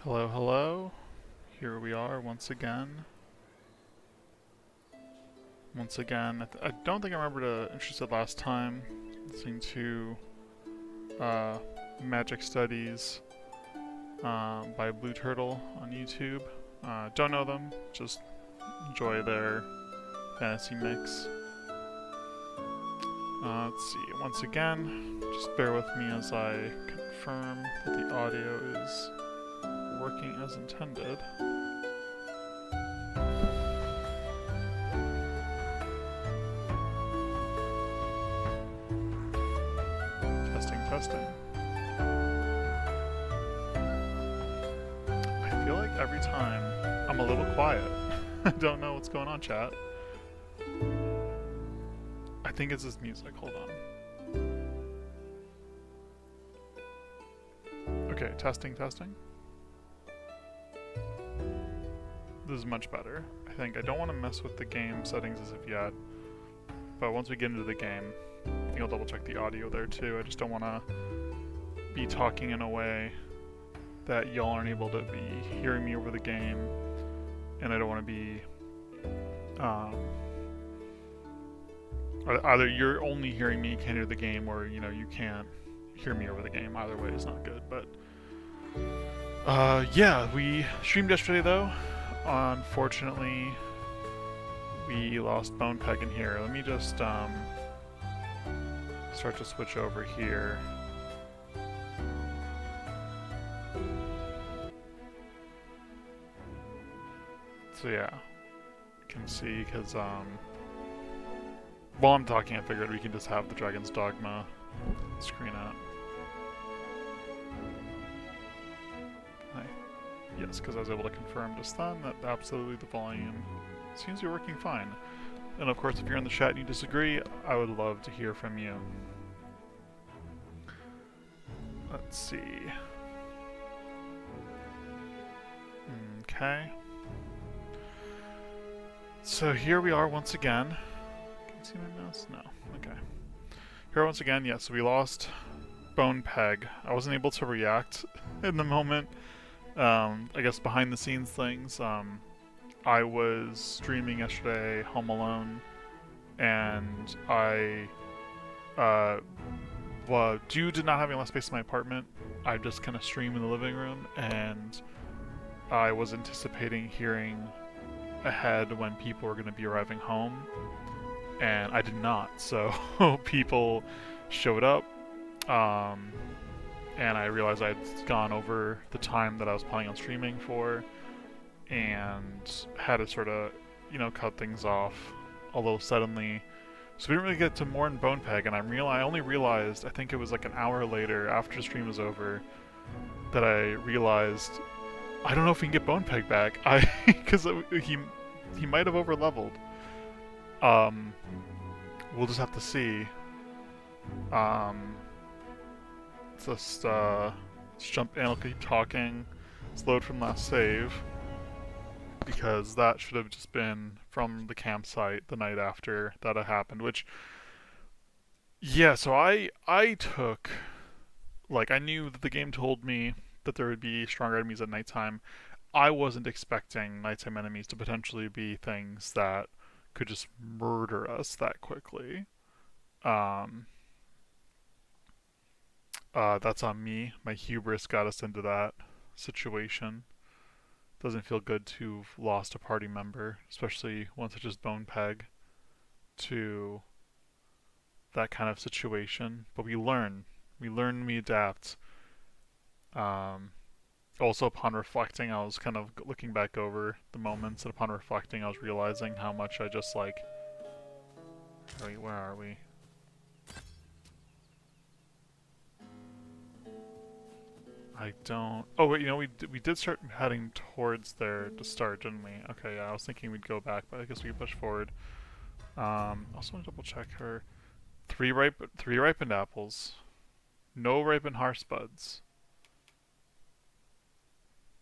Hello, hello. Here we are once again. I don't think I remember to introduce it last time. Listening to uh, Magic Studies by Blue Turtle on YouTube. Don't know them, just enjoy their fantasy mix. Let's see. Once again, just bear with me as I confirm that the audio is working as intended. Testing, testing. I feel like every time I'm a little quiet. I don't know what's going on, chat. I think it's this music. Hold on. Okay, testing, testing. This is much better. I think I don't want to mess with the game settings as of yet, but once we get into the game, I think I'll double check the audio there too. I just don't want to be talking in a way that y'all aren't able to be hearing me over the game, and I don't want to be either you're only hearing me, can't hear the game, or you can't hear me over the game. Either way is not good. But yeah, we streamed yesterday though. Unfortunately, we lost Bone Peg in here. Let me just start to switch over here. So yeah, you can see because while I'm talking, I figured we can just have the Dragon's Dogma screen up. Hi. Yes, because I was able to confirm just then that absolutely the volume seems to be working fine. And of course, if you're in the chat and you disagree, I would love to hear from you. Let's see. Okay. So here we are once again. Can you see my mouse? No. Okay. Here once again, yes, we lost Bone Peg. I wasn't able to react in the moment. I guess behind the scenes things. I was streaming yesterday, home alone, and due to not having less space in my apartment, I just kind of stream in the living room, and I was anticipating hearing ahead when people were going to be arriving home, and I did not. So people showed up, and I realized I'd gone over the time that I was planning on streaming for, and had to sort of, cut things off a little suddenly. So we didn't really get to mourn Bone Peg, and I only realized, I think it was like an hour later after the stream was over, that I realized I don't know if we can get Bone Peg back. Because he might have over leveled. We'll just have to see. Let's jump in. I'll keep talking. Let's load from last save, because that should have just been from the campsite the night after that had happened. Which, yeah. So I took, like, I knew that the game told me that there would be stronger enemies at nighttime. I wasn't expecting nighttime enemies to potentially be things that could just murder us that quickly. Um, that's on me. My hubris got us into that situation. Doesn't feel good to have lost a party member, especially one such as Bone Peg, to that kind of situation. But we learn. We learn, we adapt. Also, upon reflecting, I was kind of looking back over the moments, and upon reflecting, I was realizing how much I just, like... Wait, where are we? I don't... Oh, wait, we did start heading towards there to start, didn't we? Okay, yeah, I was thinking we'd go back, but I guess we could push forward. Also want to double check her. Three ripened apples. No ripened horse buds.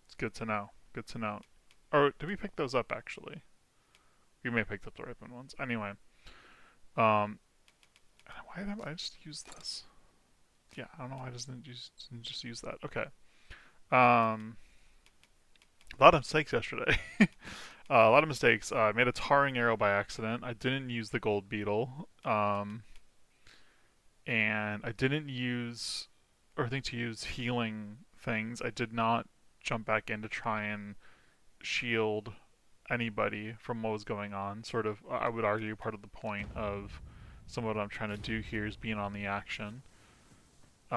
It's good to know. Good to know. Or did we pick those up actually? We may have picked up the ripened ones. Anyway. Why did I just use this? Yeah, I don't know why I just didn't just use that. Okay. A lot of mistakes yesterday. A lot of mistakes. I made a tarring arrow by accident. I didn't use the gold beetle. And I didn't use, or think to use healing things. I did not jump back in to try and shield anybody from what was going on. Sort of, I would argue, part of the point of some of what I'm trying to do here is being on the action. So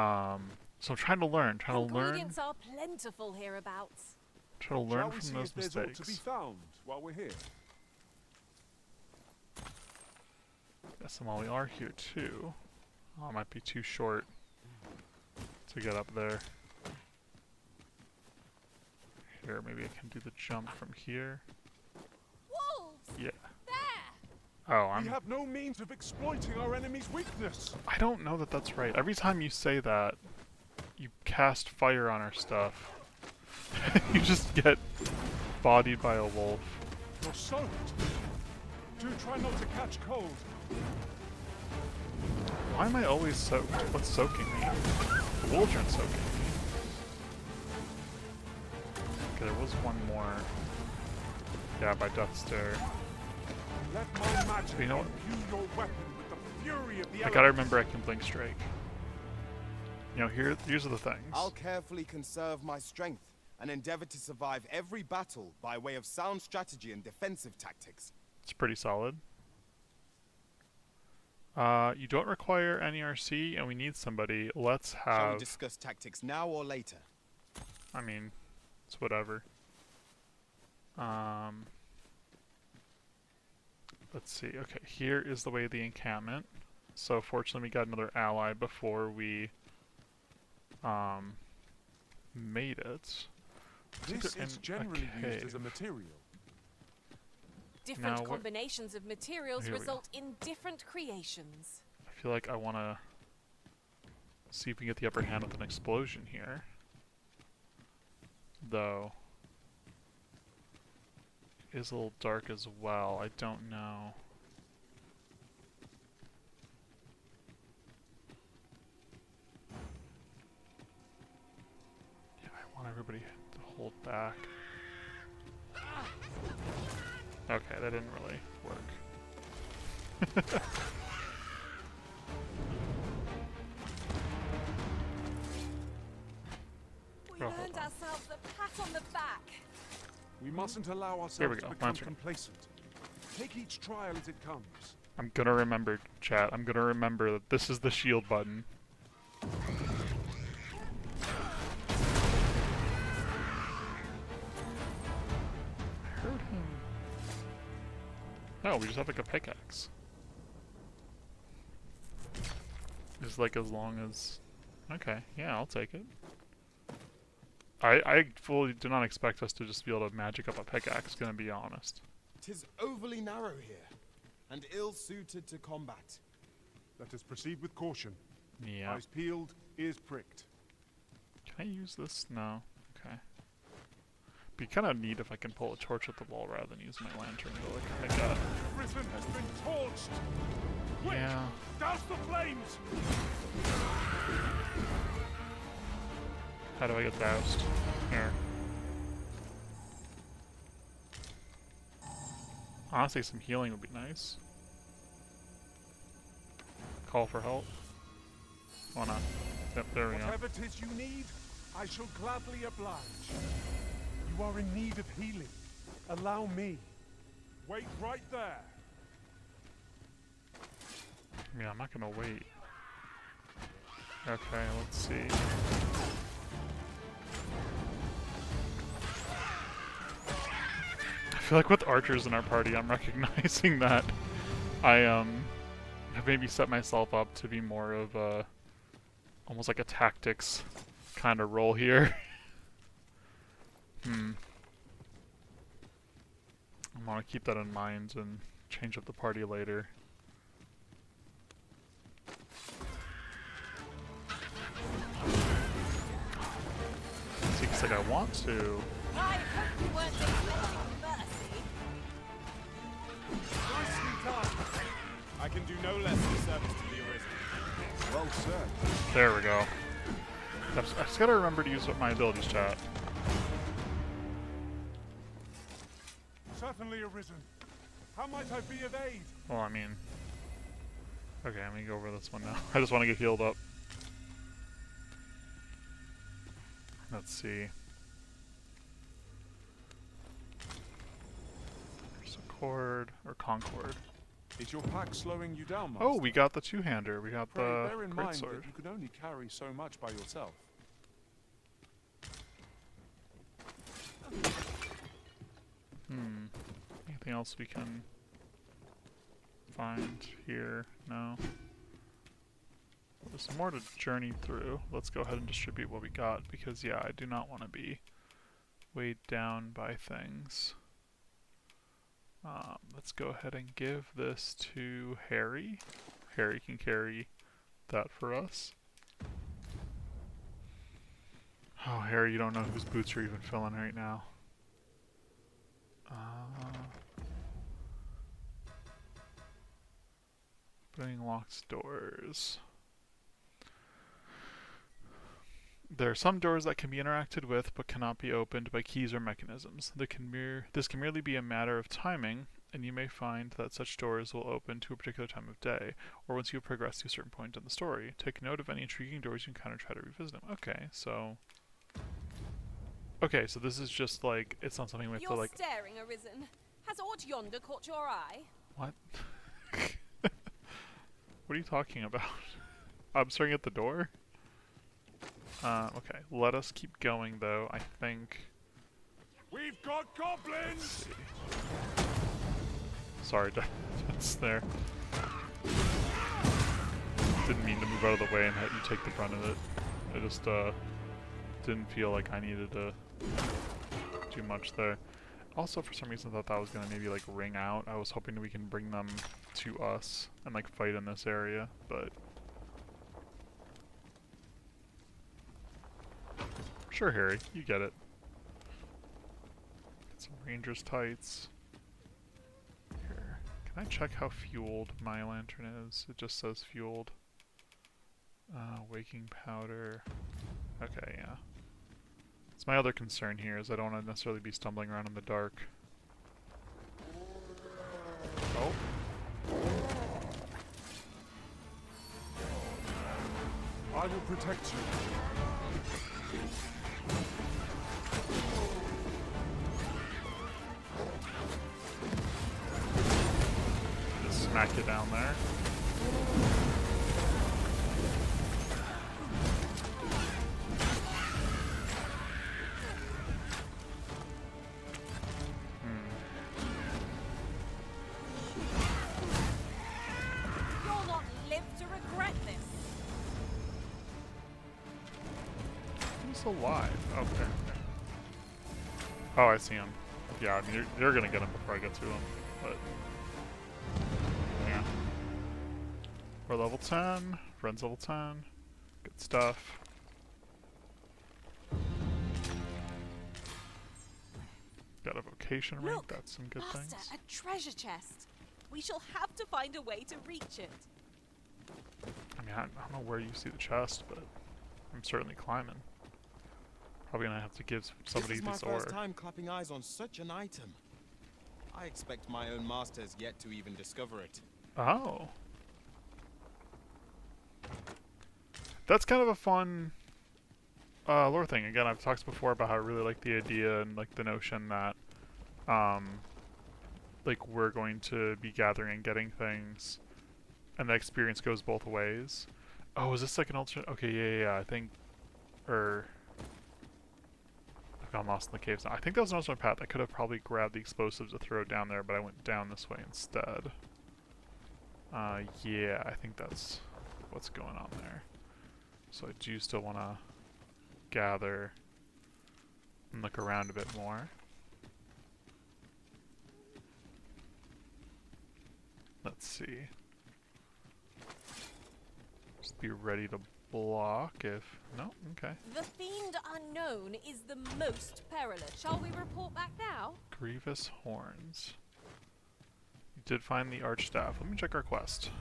I'm trying to learn. Ingredients are plentiful hereabouts. Try to learn Shall we from see those if there's aught mistakes. to be found while we're here? Yes, and while we are here too, it might be too short to get up there. Here, maybe I can do the jump from here. Wolves! Yeah. There! Oh, We have no means of exploiting our enemy's weakness. I don't know that that's right. Every time you say that, you cast fire on our stuff. You just get bodied by a wolf. You're soaked. Do try not to catch cold. Why am I always soaked? What's soaking me? The wolves aren't soaking me. Okay, there was one more. Yeah, by Death Stare. Let my magic You know what? imbue your weapon with the fury of the I gotta remember I can Blink Strike. You know, these are the things. I'll carefully conserve my strength and endeavor to survive every battle by way of sound strategy and defensive tactics. It's pretty solid. You don't require any RC, and we need somebody. Let's Shall we have... discuss tactics now or later? I mean, it's whatever. Let's see. Okay, here is the way of the encampment. So fortunately we got another ally before we made it. I think This they're is in generally a used as a cave. material. Different Now, what- combinations of materials Here we go. result in different creations. I feel like I want to see if we can get the upper hand with an explosion here. Though, it is a little dark as well. I don't know. Yeah, I want everybody to hold back. Okay, that didn't really work. We Oh, hold earned on. ourselves a pat on the back. We mustn't allow Here ourselves we to go, become lantern. complacent. Take each trial as it comes. I'm gonna remember, chat. I'm gonna remember that this is the shield button. I heard him. Oh, we just have like a pickaxe. It's like as long as... Okay, yeah, I'll take it. I fully do not expect us to just be able to magic up a pickaxe, gonna be honest. 'Tis overly narrow here, and ill-suited to combat. Let us proceed with caution. Yeah. Eyes peeled, ears pricked. Can I use this? No. Okay. Be kind of neat if I can pull a torch at the wall rather than use my lantern, but like I got. Prison has been torched. Quick, Yeah. douse the flames. How do I get doused? Here. Honestly, some healing would be nice. Call for help. Why not? Yep, there we go. Whatever 'tis you need, I shall gladly oblige. You are in need of healing. Allow me. Wait right there. I mean, I'm not gonna wait. Okay, let's see. I feel like with archers in our party, I'm recognizing that I have maybe set myself up to be more of a almost like a tactics kind of role here. I want to keep that in mind and change up the party later. See, 'cause like I want to. I hope you weren't expecting mercy. Nicely done. I can do no less in service to the arisen. Well said. There we go. I just gotta remember to use my abilities, chat. certainly arisen. How might I be of aid? Well, I mean... Okay, let me go over this one now. I just want to get healed up. Let's see. There's a cord, or Concord. Is your pack slowing you down, Master? Oh, we got the two-hander. We got Pray the bear in great mind sword. that you can only carry so much by yourself. Anything else we can find here? No. There's some more to journey through. Let's go ahead and distribute what we got because, yeah, I do not want to be weighed down by things. Let's go ahead and give this to Harry. Harry can carry that for us. Oh, Harry, you don't know whose boots you're even filling right now. Opening locked doors. There are some doors that can be interacted with but cannot be opened by keys or mechanisms. This can merely be a matter of timing, and you may find that such doors will open to a particular time of day, or once you have progressed to a certain point in the story. Take note of any intriguing doors you encounter, try to revisit them. Okay, so this is just like, it's not something we have to You're like... staring, Arisen. Has aught yonder caught your eye? What? What are you talking about? I'm staring at the door? Okay, let us keep going though, I think. We've got goblins! Sorry, that's there. Didn't mean to move out of the way and have you take the brunt of it. I just, didn't feel like I needed to do much there. Also, for some reason, I thought that was gonna maybe, like, ring out. I was hoping that we can bring them to us and, like, fight in this area, but... Sure, Harry, you get it. Get some Ranger's tights. Here. Can I check how fueled my lantern is? It just says fueled. Waking powder. Okay, yeah. It's my other concern here is I don't want to necessarily be stumbling around in the dark. Oh. I will protect you. Just smack it down there. You'll not live to regret this. He's alive. Okay. Oh, I see him. Yeah, I mean, you're gonna get him before I get to him, but... Yeah. We're level 10. Friend's level 10. Good stuff. Got a vocation rank. Look, That's some good Master, things. a treasure chest. We shall have to find a way to reach it. I mean, I don't know where you see the chest, but I'm certainly climbing. Probably gonna have to give somebody This is my this ore. first time clapping eyes on such an item. I expect my own master has yet to even discover it. Oh. That's kind of a fun lore thing. Again, I've talked before about how I really like the idea and like the notion that like we're going to be gathering and getting things and the experience goes both ways. Oh, is this like an alternate? Okay, yeah, I think, or I've gotten lost in the caves now. I think that was an alternate path. I could have probably grabbed the explosives to throw down there, but I went down this way instead. Yeah, I think that's what's going on there. So I do still want to gather and look around a bit more. Let's see. Just be ready to block if... No? Okay. The fiend unknown is the most perilous. Shall we report back now? Grievous horns. You did find the archstaff. Let me check our quest.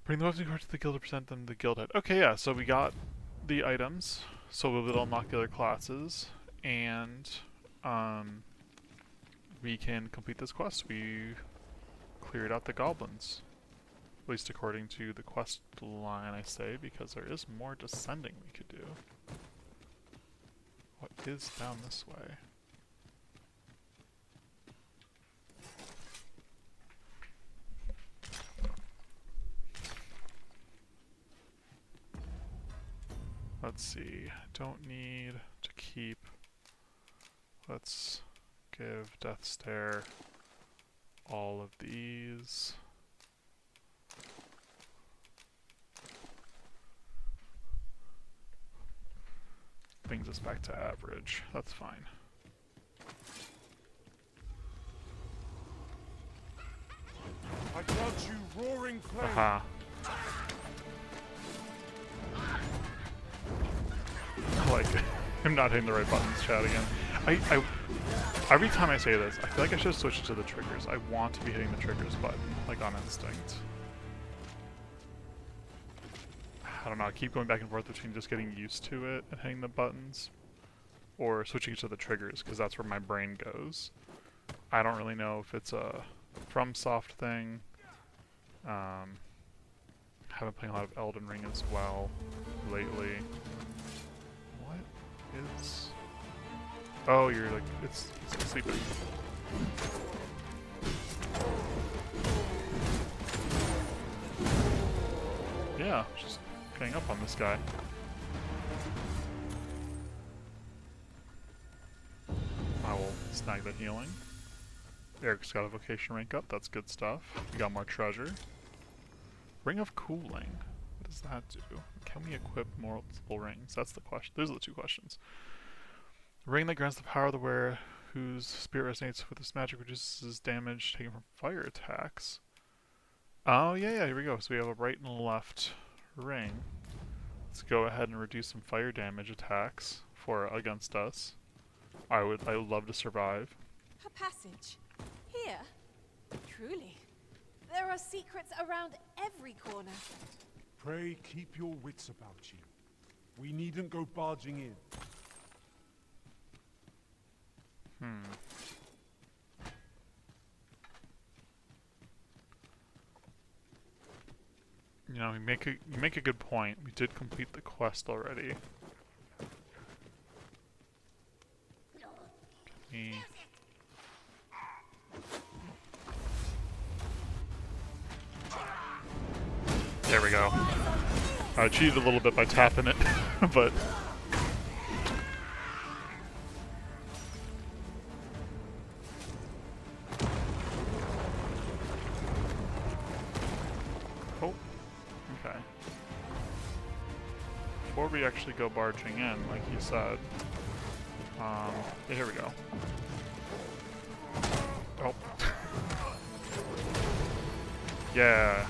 Bring the weapons to the guild to present them to the guild head. Okay, yeah, so we got the items. So we'll be able to unlock the other classes. And, we can complete this quest. We cleared out the goblins. At least according to the quest line, I say, because there is more descending we could do. What is down this way? Let's see. Don't need to keep. Let's give Death Stare all of these. Brings us back to average. That's fine. I grant you roaring flame. Aha. Like, I'm not hitting the right buttons, chat again. Every time I say this, I feel like I should switch to the triggers. I want to be hitting the triggers button, like on instinct. I don't know, I keep going back and forth between just getting used to it and hitting the buttons, or switching to the triggers, because that's where my brain goes. I don't really know if it's a FromSoft thing. Haven't played a lot of Elden Ring as well lately. What is... Oh, you're like, it's sleeping. Yeah, just getting up on this guy. I will snag that healing. Eric's got a vocation rank up, that's good stuff. We got more treasure. Ring of Cooling. What does that do? Can we equip multiple rings? That's the question. Those are the two questions. A ring that grants the power of the wearer, whose spirit resonates with this magic, reduces damage taken from fire attacks. Oh, yeah, here we go. So we have a right and a left ring. Let's go ahead and reduce some fire damage attacks against us. I would love to survive. A passage. Here? Truly. There are secrets around every corner. Pray keep your wits about you. We needn't go barging in. You know, you make a good point. We did complete the quest already. There we go. I cheated a little bit by tapping it, but... Oh, okay. Before we actually go barging in, like you said, yeah, here we go. Oh. Yeah.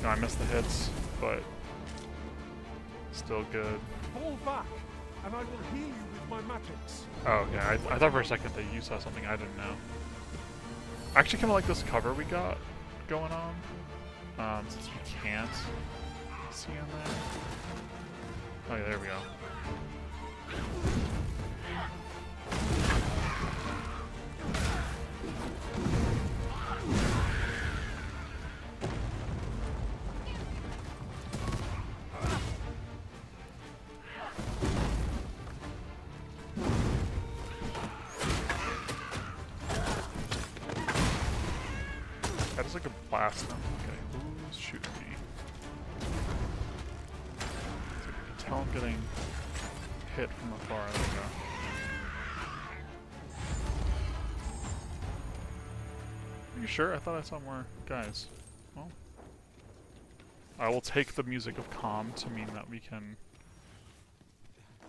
No, I missed the hits, but still good. Fall back, and I will heal you with my magics. Oh, yeah, I thought for a second that you saw something I didn't know. I actually kind of like this cover we got going on, since you can't see in there. Oh, yeah, there we go. That is like a blast him. Okay, who's shooting me? So I can tell I'm getting hit from afar. There we go. Are you sure? I thought I saw more guys. Well, I will take the music of calm to mean that we can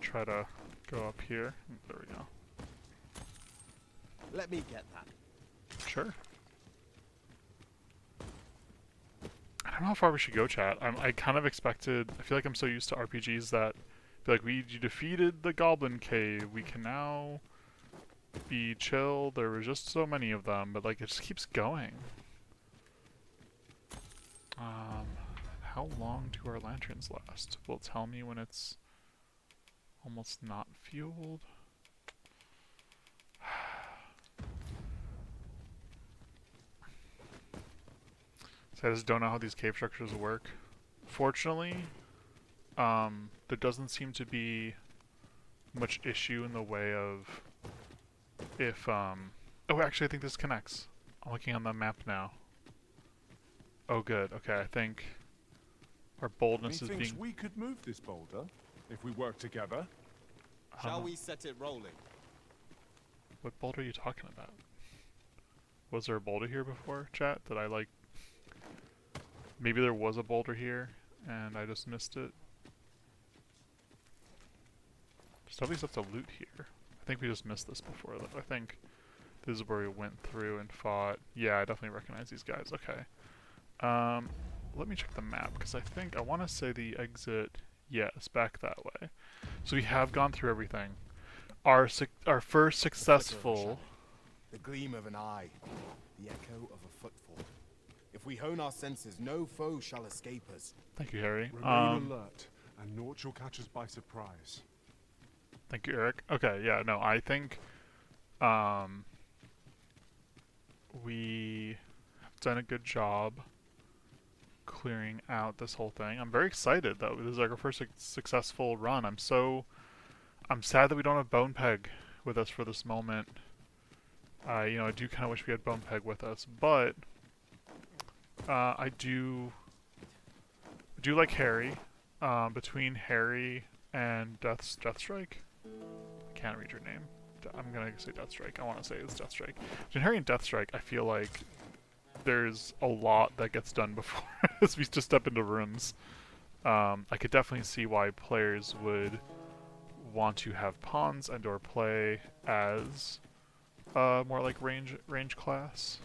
try to go up here. There we go. Let me get that. Sure. I don't know how far we should go, chat. I kind of expected... I feel like I'm so used to RPGs that... I feel like you defeated the Goblin Cave. We can now be chill. There were just so many of them, but like it just keeps going. How long do our lanterns last? Will it tell me when it's almost not fueled? So I just don't know how these cave structures work. Fortunately, there doesn't seem to be much issue in the way of if, oh, actually, I think this connects. I'm looking on the map now. Oh, good. Okay, I think our boldness is Methinks being... we could move this boulder if we work together. Shall we set it rolling? What boulder are you talking about? Was there a boulder here before, chat? That I, like... Maybe there was a boulder here, and I just missed it. There's definitely stuff to loot here. I think we just missed this before, though. I think this is where we went through and fought. Yeah, I definitely recognize these guys. Okay. Let me check the map, because I think I want to say the exit, yes, back that way. So we have gone through everything. Our first successful... The gleam of an eye, the echo of a footfall. If we hone our senses, no foe shall escape us. Thank you, Harry. Remain alert, and naught shall catch us by surprise. Thank you, Eric. Okay, yeah, no, I think we have done a good job clearing out this whole thing. I'm very excited, though. This is like our first successful run. I'm sad that we don't have Bone Peg with us for this moment. You know, I do kind of wish we had Bone Peg with us, but I do like Harry. Between Harry and Deathstrike, I can't read your name. I'm gonna say Deathstrike. I want to say it's Deathstrike. Between Harry and Deathstrike, I feel like there's a lot that gets done before as we just step into rooms. I could definitely see why players would want to have pawns and/or play as more like range class.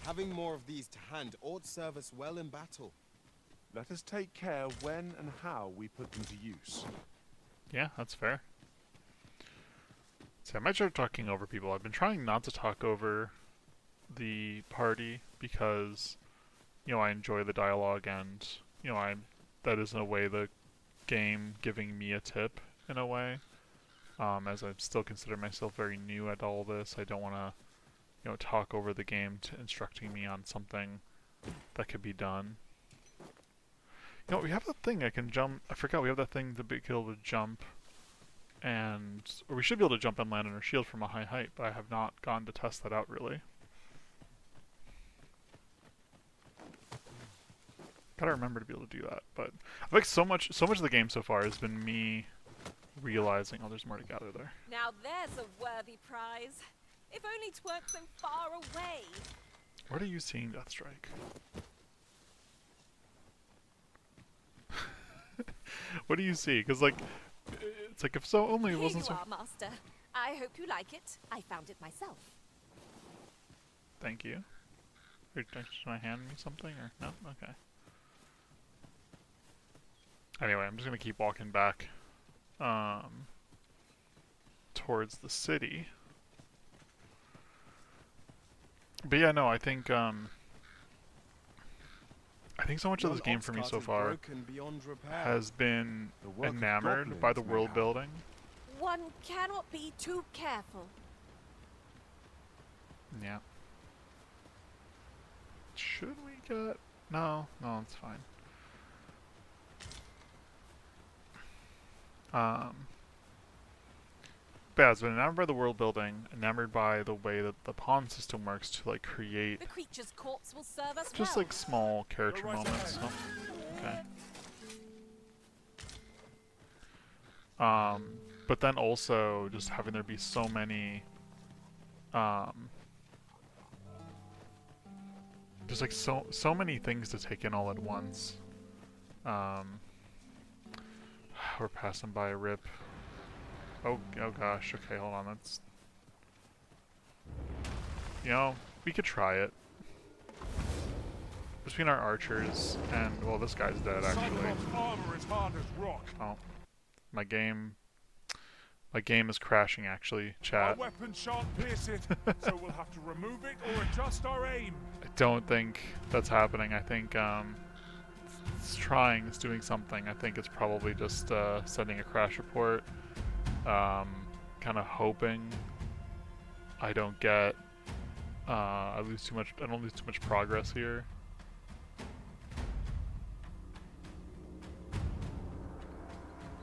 Having more of these to hand ought serve us well in battle. Let us take care when and how we put them to use. Yeah, that's fair. So I might start talking over people. I've been trying not to talk over the party because, you know, I enjoy the dialogue and, you know, that is in a way the game giving me a tip in a way. As I still consider myself very new at all this, I don't want to, you know, talk over the game to instructing me on something that could be done. You know, we have the thing I can jump. I forgot we have that thing to be able to jump, or we should be able to jump and land on our shield from a high height, but I have not gone to test that out really. Gotta remember to be able to do that, but I think so much of the game so far has been me realizing, oh, there's more to gather there. Now there's a worthy prize. If only 'tweren't so far away. What are you seeing, Deathstrike? What do you see? Because, like, it's like, if so only it Here wasn't you so... are, Master. I hope you like it. I found it myself. Thank you. Should I hand me something, or no? Okay. Anyway, I'm just gonna keep walking back, towards the city. But yeah, no, I think so much of this game for me so far has been enamored by the world building. One cannot be too careful. Yeah. Should we get... No, it's fine. But yeah, it's been enamored by the world building, enamored by the way that the pawn system works to, like, create The creature's corpse will serve us just well. like small character moments. Oh, okay. But then also just having there be so many, just like so many things to take in all at once. We're passing by a rip. Oh gosh. Okay, hold on. That's, you know, we could try it. Between our archers and, well, this guy's dead actually. Cyclops' armor is hard as rock. Oh, my game is crashing actually, Our chat. weapon shan't pierce it, so we'll have to remove it or adjust our aim. I don't think that's happening. I think it's doing something. I think it's probably just sending a crash report. Kind of hoping I don't get I lose too much. I don't lose too much progress here.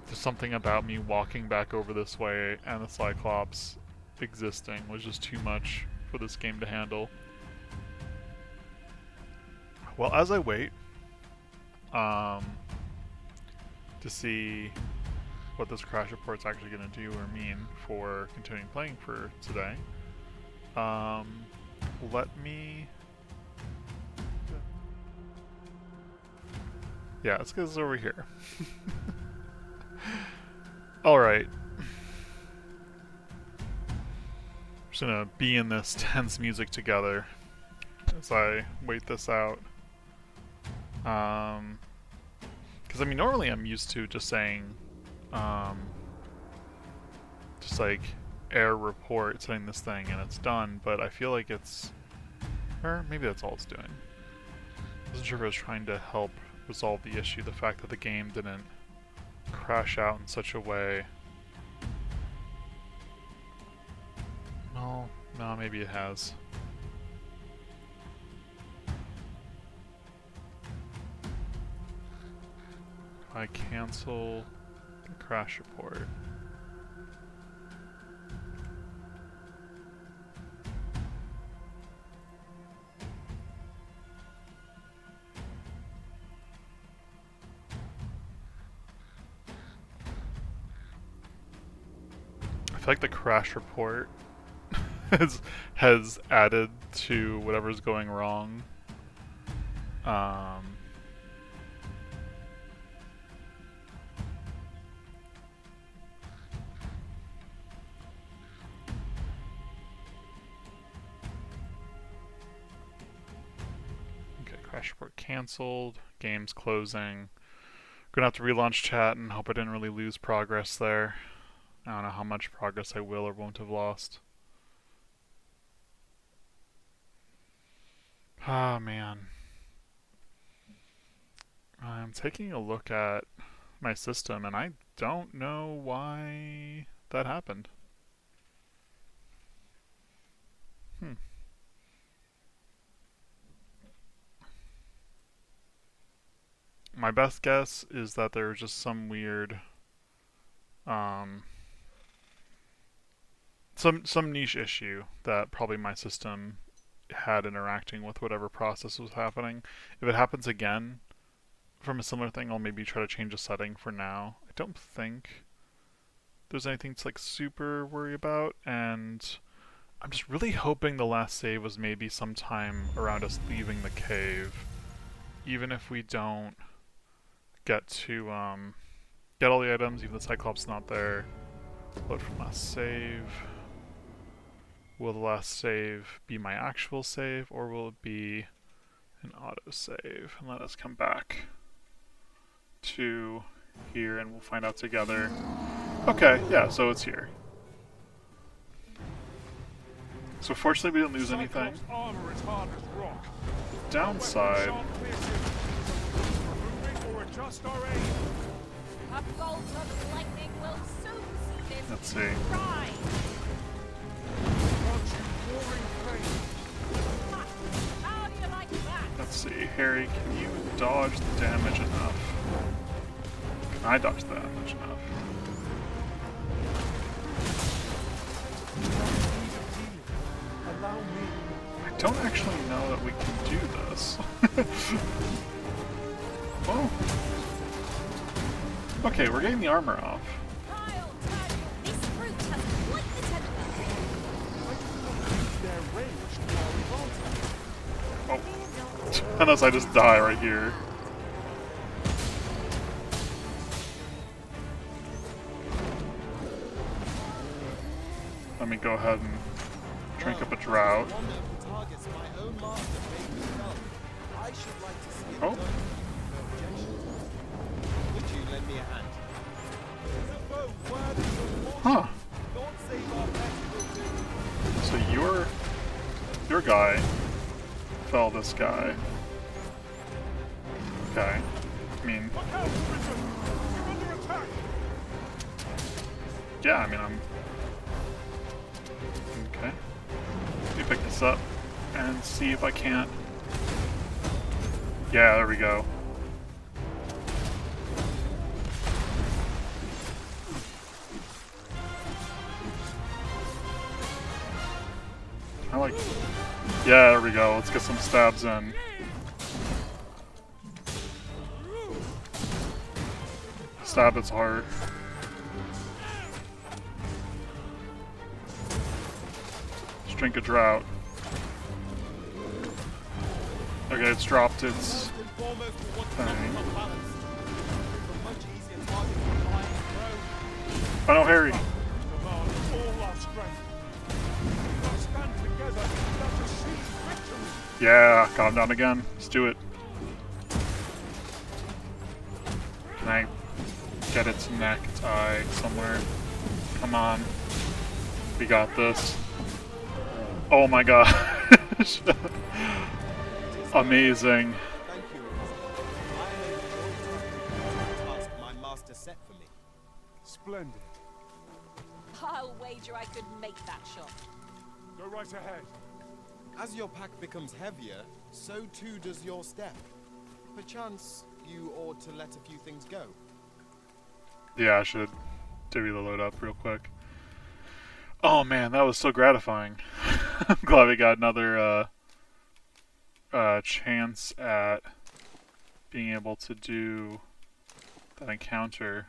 There's something about me walking back over this way and the Cyclops existing was just too much for this game to handle. Well, as I wait to see what this crash report's actually going to do or mean for continuing playing for today, let me... Yeah, let's get this over here. Alright. Just gonna be in this tense music together as I wait this out. Because I mean, normally I'm used to just saying, just like error report, saying this thing and it's done, but I feel like it's, or maybe that's all it's doing. I wasn't sure if I was trying to help resolve the issue, the fact that the game didn't crash out in such a way. No, maybe it has. I cancel the crash report. I feel like the crash report has added to whatever's going wrong. Okay, crash report canceled. Game's closing. Gonna have to relaunch chat and hope I didn't really lose progress there. I don't know how much progress I will or won't have lost. Ah, man. I'm taking a look at my system and I don't know why that happened. My best guess is that there was just some weird some niche issue that probably my system had interacting with whatever process was happening. If it happens again from a similar thing, I'll maybe try to change a setting for now. I don't think there's anything to like super worry about, and I'm just really hoping the last save was maybe sometime around us leaving the cave. Even if we don't get to get all the items, even the Cyclops not there. Load from last save. Will the last save be my actual save, or will it be an autosave? And let us come back to here and we'll find out together. Okay, yeah, so it's here. So fortunately we didn't lose anything. Downside. Let's see. Let's see, Harry, can you dodge the damage enough? Can I dodge the damage enough? I don't actually know that we can do this. Oh. Okay, we're getting the armor off. Oh. Unless I just die right here. Let me go ahead and drink up a drought. Oh. Huh. So your guy fell this guy. Okay. I mean, yeah, I mean, I'm okay. Let me pick this up. and see if I can't. Yeah, there we go. I like... Yeah, there we go. Let's get some stabs in. Stab its heart. Just drink a drought. Okay, it's dropped its thing. Oh no, Harry! Yeah, got him down again. Let's do it. Can I get its neck, its eye, somewhere? Come on. We got this. Oh my gosh. Amazing. Thank you. I enjoyed the task my master set for me. Splendid. I'll wager I could make that shot. Go right ahead. As your pack becomes heavier, so too does your step. Perchance, you ought to let a few things go. Yeah, I should divvy the load up real quick. Oh man, that was so gratifying. I'm glad we got another chance at being able to do that encounter.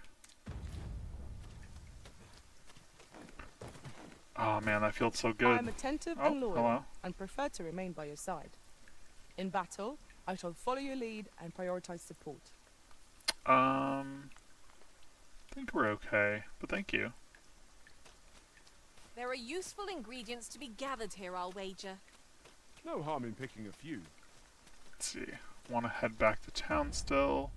Oh man, that feels so good. I am attentive Oh, and loyal, hello. and prefer to remain by your side. In battle, I shall follow your lead and prioritize support. I think we're okay, but thank you. There are useful ingredients to be gathered here, I'll wager. No harm in picking a few. Let's see. Want to head back to town still.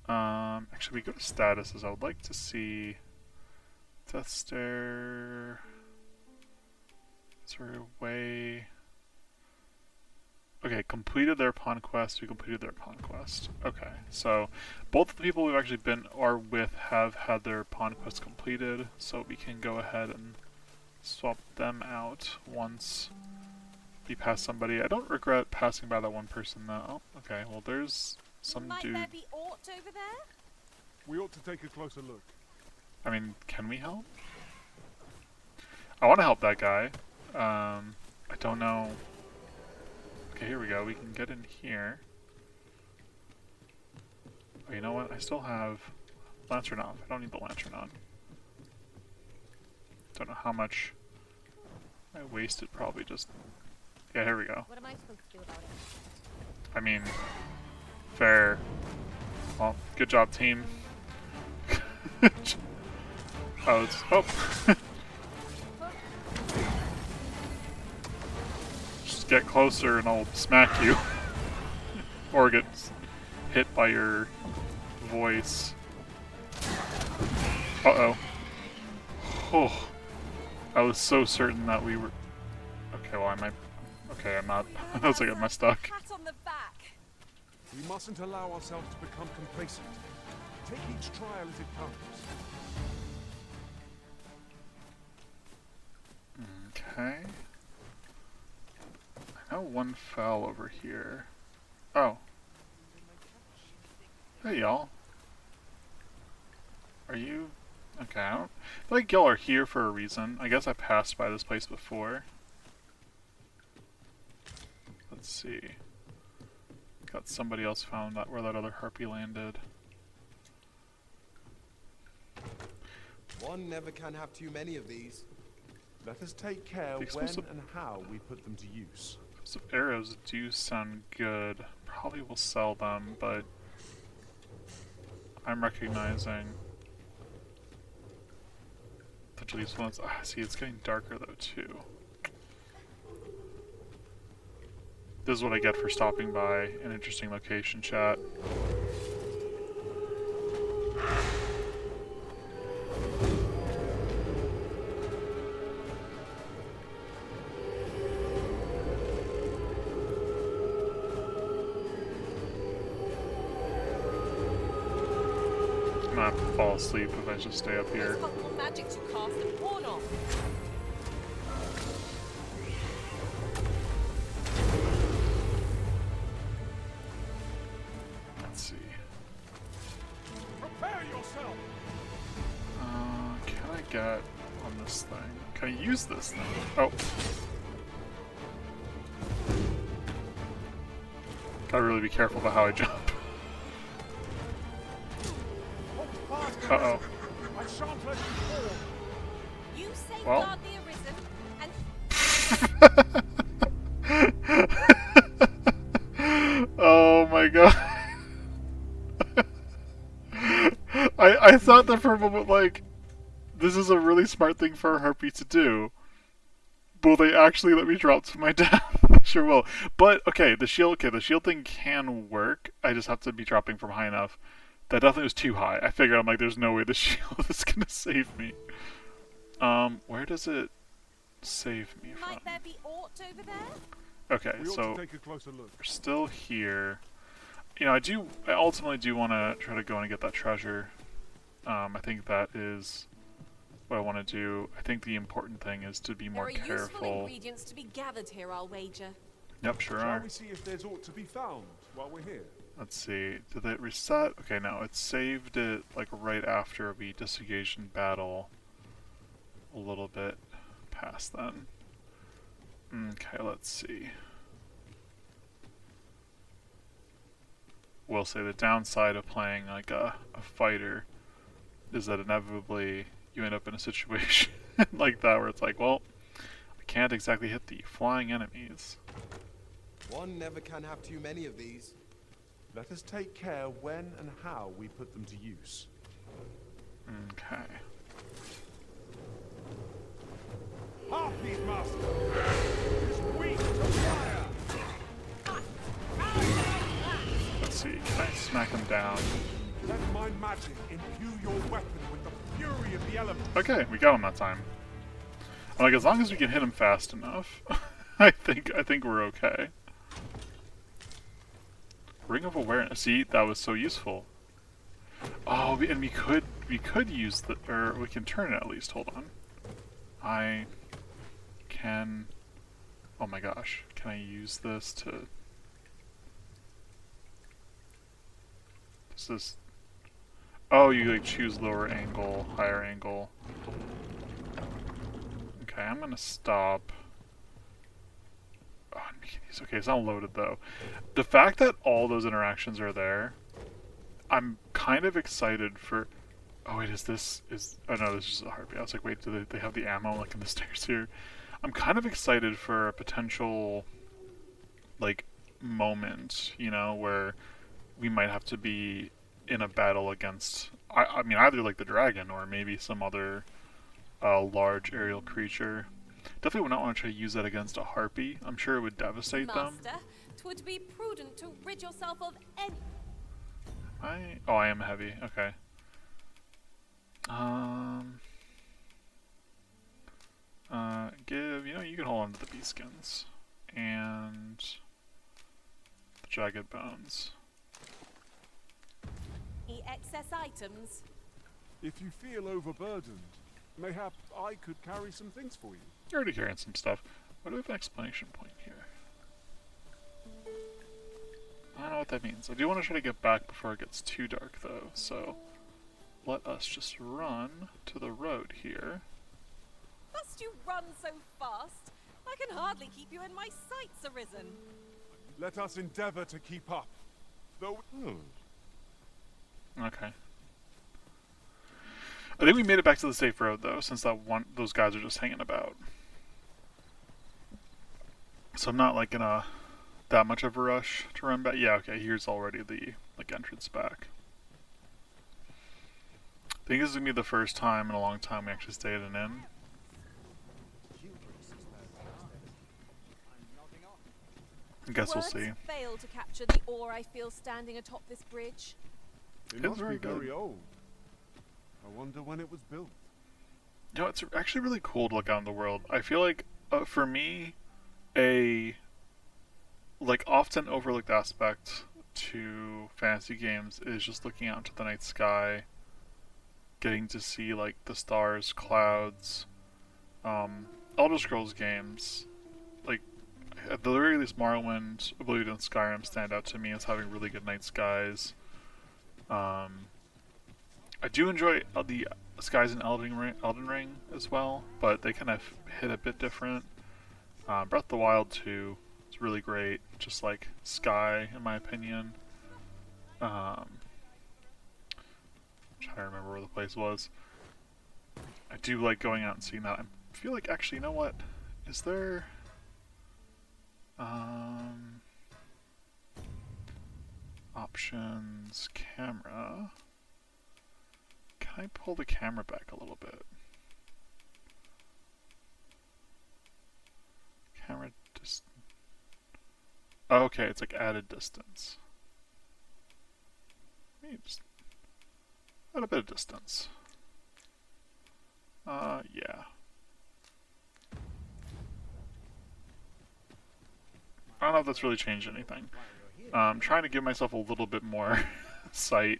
Actually, we go to statuses. I would like to see Death Stare. Is there a way? Okay, completed their pawn quest. We completed their pawn quest. Okay, so both of the people we've actually been are with have had their pawn quest completed, so we can go ahead and swap them out once we pass somebody. I don't regret passing by that one person though. Oh, okay, well there's some Might dude. there be aught over there? We ought to take a closer look. I mean, can we help? I want to help that guy. I don't know. Okay, here we go. We can get in here. Oh, you know what? I still have lantern on. I don't need the lantern on. Don't know how much I wasted. Probably just... Yeah, here we go. What am I supposed to do about it? I mean, fair. Well, good job, team. Oh, it's... Oh! Just get closer and I'll smack you. Or get hit by your voice. Uh-oh. Oh. I was so certain that we were... Okay, well, I might... Okay, I'm not... I was like, am I stuck? Pat on the back. We mustn't allow ourselves to become complacent. Take each trial as it comes. Okay. I know one fell over here. Oh. Hey, y'all. Are you... Okay, I don't... I feel like y'all are here for a reason. I guess I passed by this place before. Let's see. Got somebody else found that where that other harpy landed. One never can have too many of these. Let us take care The when explosive- and how we put them to use. Some arrows do sound good. Probably will sell them, but I'm recognizing potentially these ones. Ah, see, it's getting darker though too. This is what I get for stopping by an interesting location, chat. I'm gonna have to fall asleep if I just stay up here. It's got more magic to cast and warn off. get on this thing? Can I use this thing? Oh. Gotta really be careful about how I jump. Hold fast, Uh-oh. I shan't let you fall. You Well. safeguard the arisen, and Oh my god. I thought that for a moment, like, this is a really smart thing for a harpy to do. Will they actually let me drop to my death? Sure will. But, okay, the shield thing can work. I just have to be dropping from high enough. That definitely was too high. I figured, I'm like, there's no way the shield is gonna save me. Where does it save me from? might there be aught over there? Okay, We ought so to take a closer look. we're still here. You know, I ultimately do want to try to go in and get that treasure. I think that is what I want to do. I think the important thing is to be There more are useful careful. ingredients to be gathered here, I'll wager. Yep, sure Shall are. we see if there's aught to be found while we're here? Let's see. Did it reset? Okay, no, it saved it like right after we disengaged in battle. A little bit past then. Okay, let's see. Will say the downside of playing like a fighter is that inevitably you end up in a situation like that where it's like, well, I can't exactly hit the flying enemies. One never can have too many of these. Let us take care when and how we put them to use. Okay. Harpies, master! Is weak to fire! Let's see. Can I smack him down? Let my magic imbue your weapon with the fury of the elements. Okay, we got him that time. I'm like, as long as we can hit him fast enough, I think we're okay. Ring of Awareness. See, that was so useful. Oh, and we could use the, or we can turn it at least. Hold on. I can. Oh my gosh, can I use this to? Does this? Oh, you like choose lower angle, higher angle. Okay, I'm gonna stop. Oh, I'm making these. Okay, it's not loaded though. The fact that all those interactions are there, I'm kind of excited for. Oh wait, is this Oh no, this is just a heartbeat. I was like, wait, do they have the ammo like in the stairs here? I'm kind of excited for a potential, like, moment, you know, where we might have to be in a battle against. I mean, either like the dragon or maybe some other large aerial creature. Definitely would not want to try to use that against a harpy. I'm sure it would devastate them. Master, 'twould be prudent to rid yourself of any. I am heavy. Okay. You can hold on to the bee skins and the jagged bones. excess items. If you feel overburdened, mayhap I could carry some things for you. You're already carrying some stuff. What do we have an explanation point here? I don't know what that means. I do want to try to get back before it gets too dark though, so let us just run to the road here. Must you run so fast? I can hardly keep you in my sights, Arisen. Let us endeavor to keep up. Though Okay. I think we made it back to the safe road though, since those guys are just hanging about. So I'm not like in that much of a rush to run back. Yeah, okay, here's already the entrance back. I think this is gonna be the first time in a long time we actually stayed in an inn. I guess we'll Words see. fail to capture the awe I feel standing atop this bridge. it It's must very be very good. old. I wonder when it was built. You know, it's actually really cool to look out in the world. I feel like, for me, often overlooked aspect to fantasy games is just looking out into the night sky, getting to see, like, the stars, clouds. Elder Scrolls games, like, at the very least, Morrowind, Oblivion, and Skyrim stand out to me as having really good night skies. I do enjoy the Skies in Elden Ring as well, but they kind of hit a bit different. Breath of the Wild 2 is really great, just like Sky, in my opinion. I'm trying to remember where the place was. I do like going out and seeing that. I feel like, actually, you know what? Is there... options, camera. Can I pull the camera back a little bit? Camera just... Oh, okay, it's like added distance. Maybe just add a bit of distance. Yeah. I don't know if that's really changed anything. I'm trying to give myself a little bit more sight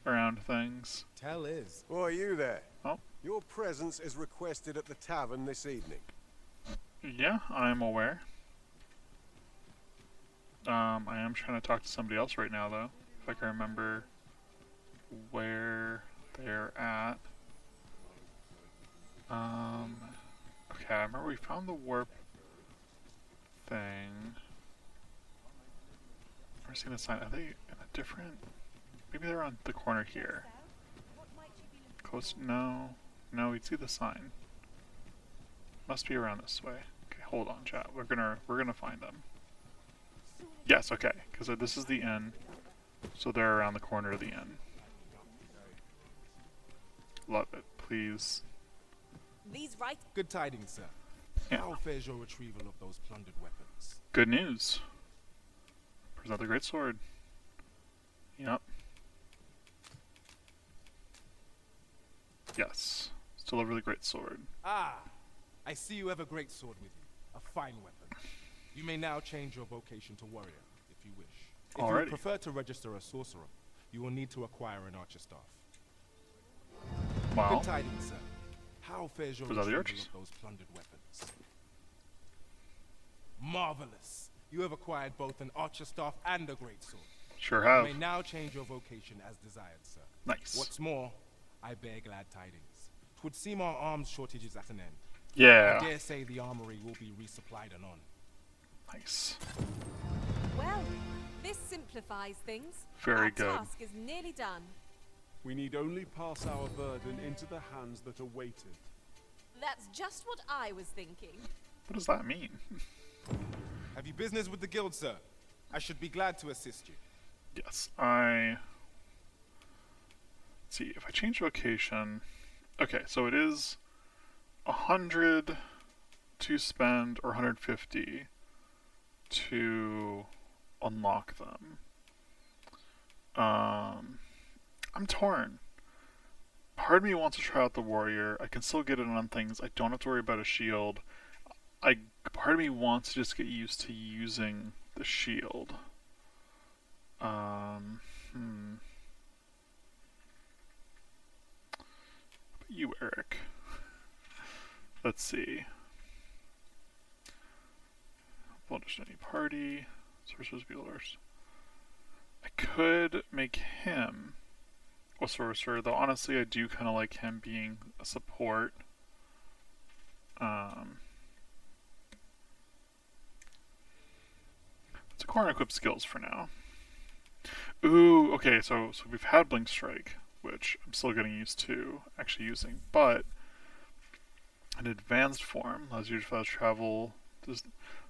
around things. Tell is. Boy, you there. Oh. Your presence is requested at the tavern this evening. Yeah, I'm aware. I am trying to talk to somebody else right now, though. If I can remember where they're at. Okay, I remember we found the warp thing. I've never seen a sign. Are they in a different... Maybe they're on the corner here. Close... No. No, we'd see the sign. Must be around this way. Okay, hold on, chat. We're gonna find them. Yes, okay. Because this is the inn. So they're around the corner of the inn. Love it. Please. These right. Good tidings, sir. Yeah. How fares your retrieval of those plundered weapons? Good news. Present the great sword. Yep. Yes. Still a really great sword. Ah, I see you have a great sword with you. A fine weapon. You may now change your vocation to warrior, if you wish. If you Alrighty. would prefer to register a sorcerer, you will need to acquire an archer staff. Wow. Good tidings, sir. How fares your Was that the retrieval archers? of those plundered weapons? Marvelous. You have acquired both an archer staff and a great sword. Sure You have. may now change your vocation as desired, sir. Nice. What's more, I bear glad tidings. 'Twould seem our arms shortage is at an end. I Yeah. dare say the armory will be resupplied anon. Nice. Well, this simplifies things. Very Our good. task is nearly done. We need only pass our burden into the hands that await it. That's just what I was thinking. What does that mean? Have you business with the guild, sir? I should be glad to assist you. Yes, let's see, if I change vocation... Okay, so it is 100 to spend, or 150 to unlock them. I'm torn. Part of me wants to try out the warrior. I can still get it on things. I don't have to worry about a shield. Part of me wants to just get used to using the shield. How about you, Eric? Let's see. Well, just any party. Sorcerers, builders. I could make him a sorcerer, though honestly I do kind of like him being a support. Let's acquire equip skills for now. Ooh, okay, so we've had Blink Strike, which I'm still getting used to actually using, but an advanced form allows you to travel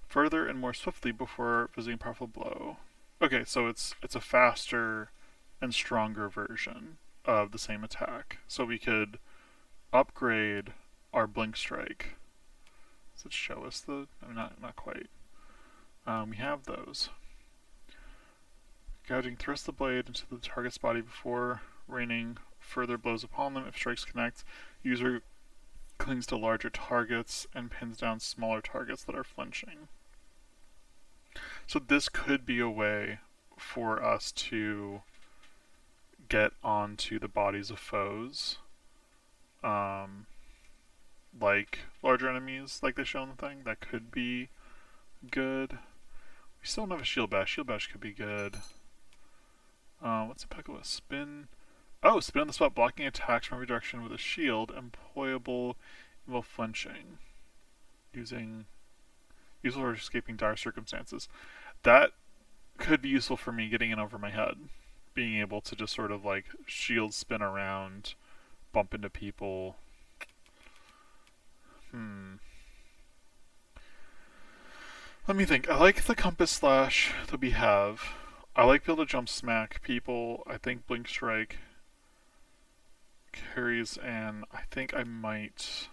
further and more swiftly before visiting a powerful blow. Okay, so it's a faster and stronger version of the same attack. So we could upgrade our Blink Strike. Does it show us the... I mean, not quite. We have those. Gouging thrust the blade into the target's body before raining further blows upon them. If strikes connect, user clings to larger targets and pins down smaller targets that are flinching. So this could be a way for us to get onto the bodies of foes. Like larger enemies, like they show in the thing. That could be good. We still don't have a shield bash. Shield bash could be good. What's impeccable? Spin. Oh, spin on the spot, blocking attacks from every direction with a shield, employable while flinching. Useful for escaping dire circumstances. That could be useful for me getting in over my head. Being able to just sort of like shield spin around, bump into people. Let me think. I like the compass slash that we have. I like being able to jump smack people. I think blink strike carries, and I think I might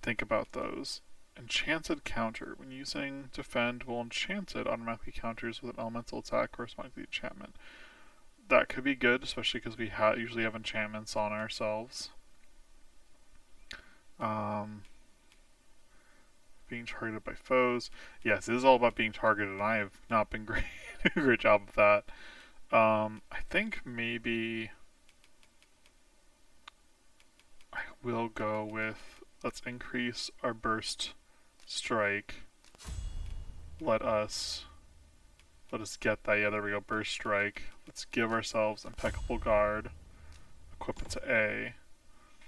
think about those. Enchanted counter. When using defend, will enchanted automatically counters with an elemental attack corresponding to the enchantment. That could be good, especially because we usually have enchantments on ourselves. Being targeted by foes. Yes, it is all about being targeted, and I have not been great a great job of that. I think maybe I will go with, let's increase our burst strike. Let us get that. Yeah, there we go. Burst strike. Let's give ourselves impeccable guard. Equip it to A.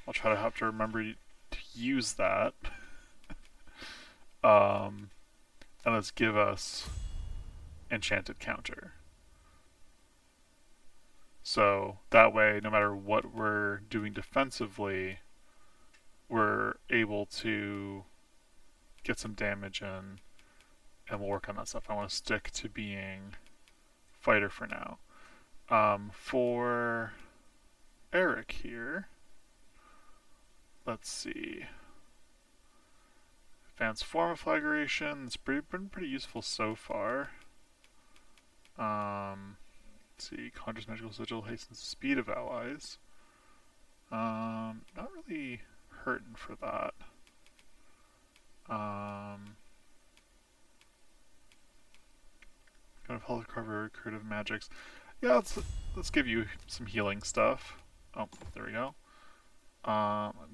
I'll try to have to remember to use that. And let's give us enchanted counter. So that way, no matter what we're doing defensively, we're able to get some damage in, and we'll work on that stuff. I want to stick to being fighter for now. For Eric here, let's see. Advanced form of flagration. It's been pretty useful so far. Let's see. Conjures magical sigil, hastens the speed of allies. Not really hurting for that. Kind of health recovery, curative magics. Yeah, let's give you some healing stuff. Oh, there we go.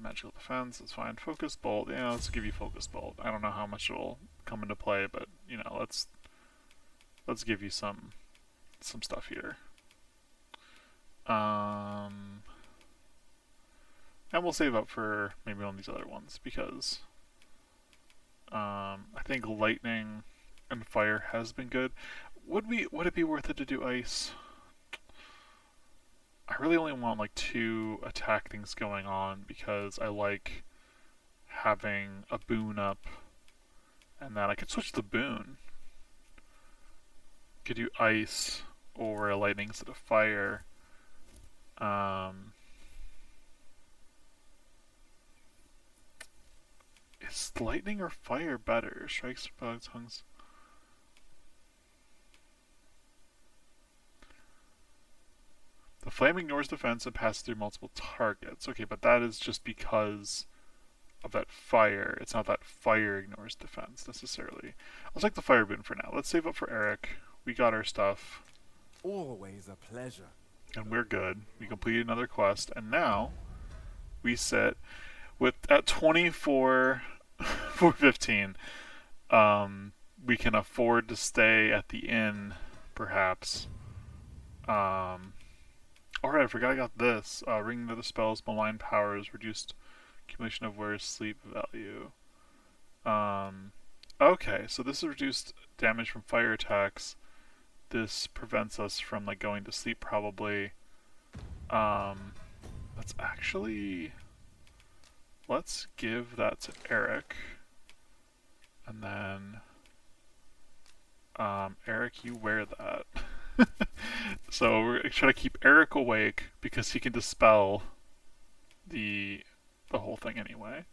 Magical defense, that's fine. Focus bolt, yeah, let's give you focus bolt. I don't know how much it'll come into play, but you know, let's give you some stuff here. And we'll save up for maybe one of these other ones because I think lightning and fire has been good. Would it be worth it to do ice? I really only want like 2 attack things going on because I like having a boon up, and then I could switch the boon. Could do ice or a lightning instead of fire. Is lightning or fire better? Strikes, bugs, tongues. The flame ignores defense and passes through multiple targets. Okay, but that is just because of that fire. It's not that fire ignores defense necessarily. I'll take the fire boon for now. Let's save up for Eric. We got our stuff. Always a pleasure. And we're good. We completed another quest, and now we sit at 24 415. We can afford to stay at the inn, perhaps. Alright, I forgot I got this. Ring of the spells, malign powers, reduced accumulation of wearer's sleep value. Okay, so this is reduced damage from fire attacks. This prevents us from like going to sleep probably. Let's give that to Eric. And then Eric, you wear that. So we're trying to keep Eric awake because he can dispel the whole thing anyway.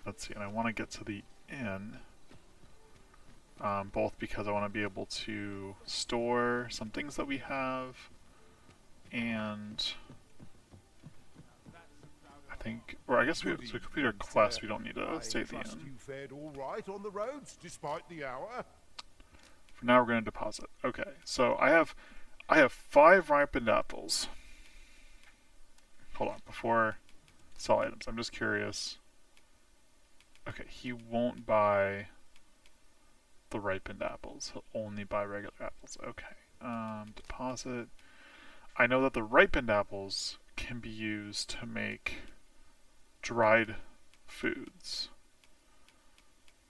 Let's see, and I want to get to the inn. Both because I want to be able to store some things that we have, and I think, or I guess we complete our quest. We don't need to stay at the inn. You fared all right on the roads, despite the hour. For now, we're going to deposit. Okay, so I have 5 ripened apples. Hold on, before sell items, I'm just curious. Okay, he won't buy the ripened apples. He'll only buy regular apples. Okay. Deposit. I know that the ripened apples can be used to make dried foods.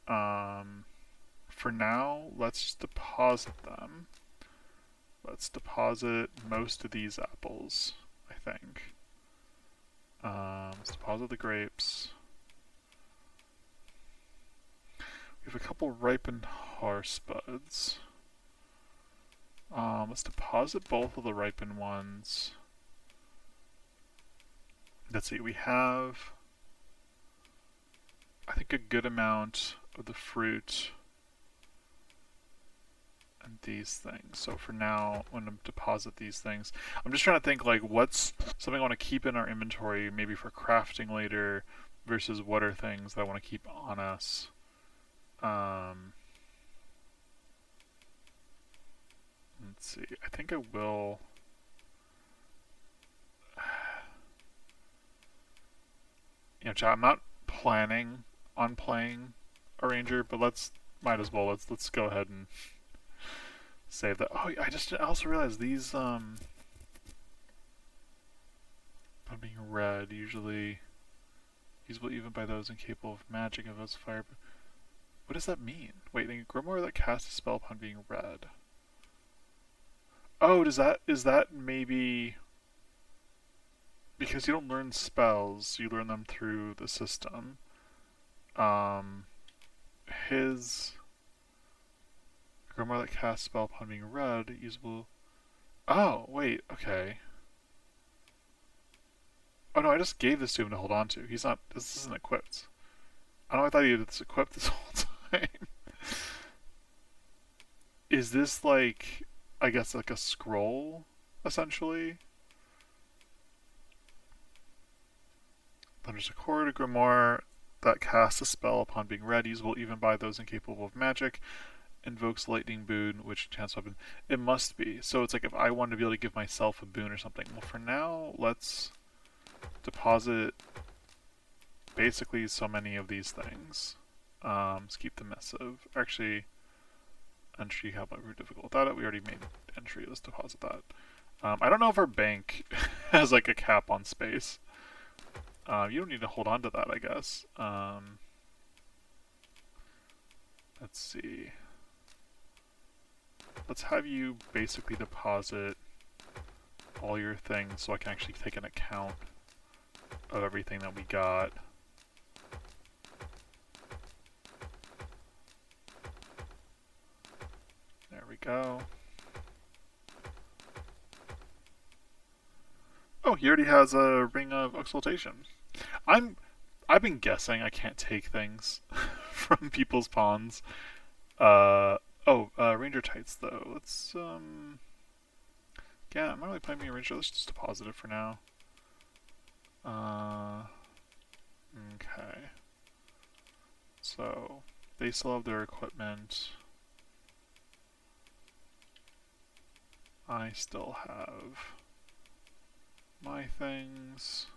For now, let's just deposit them. Let's deposit most of these apples, I think. Let's deposit the grapes. We have a couple ripened horse buds. Let's deposit both of the ripened ones. Let's see, we have, I think, a good amount of the fruit and these things. So for now, I'm going to deposit these things. I'm just trying to think, like, what's something I want to keep in our inventory, maybe for crafting later, versus what are things that I want to keep on us. Let's see. I think I will. You know, chat, I'm not planning on playing a ranger, but might as well. Let's go ahead and save that. Oh, I also realized these being red usually usable even by those incapable of magic of those fire. What does that mean? Wait, a grimoire that casts a spell upon being red. Oh, is that maybe because you don't learn spells, you learn them through the system. His grimoire that casts a spell upon being red, usable. Oh, wait, okay. Oh no, I just gave this to him to hold on to. This isn't equipped. I don't know, I thought he had this equipped this whole time. Is this like, I guess, like a scroll, essentially? Thunder's Accord, a grimoire that casts a spell upon being red, usable even by those incapable of magic. Invokes lightning boon, which enchants weapon. It must be. So it's like if I wanted to be able to give myself a boon or something. Well, for now, let's deposit basically so many of these things. Let's keep the missive. Actually, entry, how about we're difficult without it? We already made entry. Let's deposit that. I don't know if our bank has like a cap on space. You don't need to hold on to that, I guess. Let's see. Let's have you basically deposit all your things so I can actually take an account of everything that we got. There we go. Oh, he already has a Ring of Exaltation. I've been guessing I can't take things from people's pawns. Ranger Tights though. Let's yeah, I'm not really playing me a Ranger. Let's just deposit it for now. Okay. So they still have their equipment. I still have my things.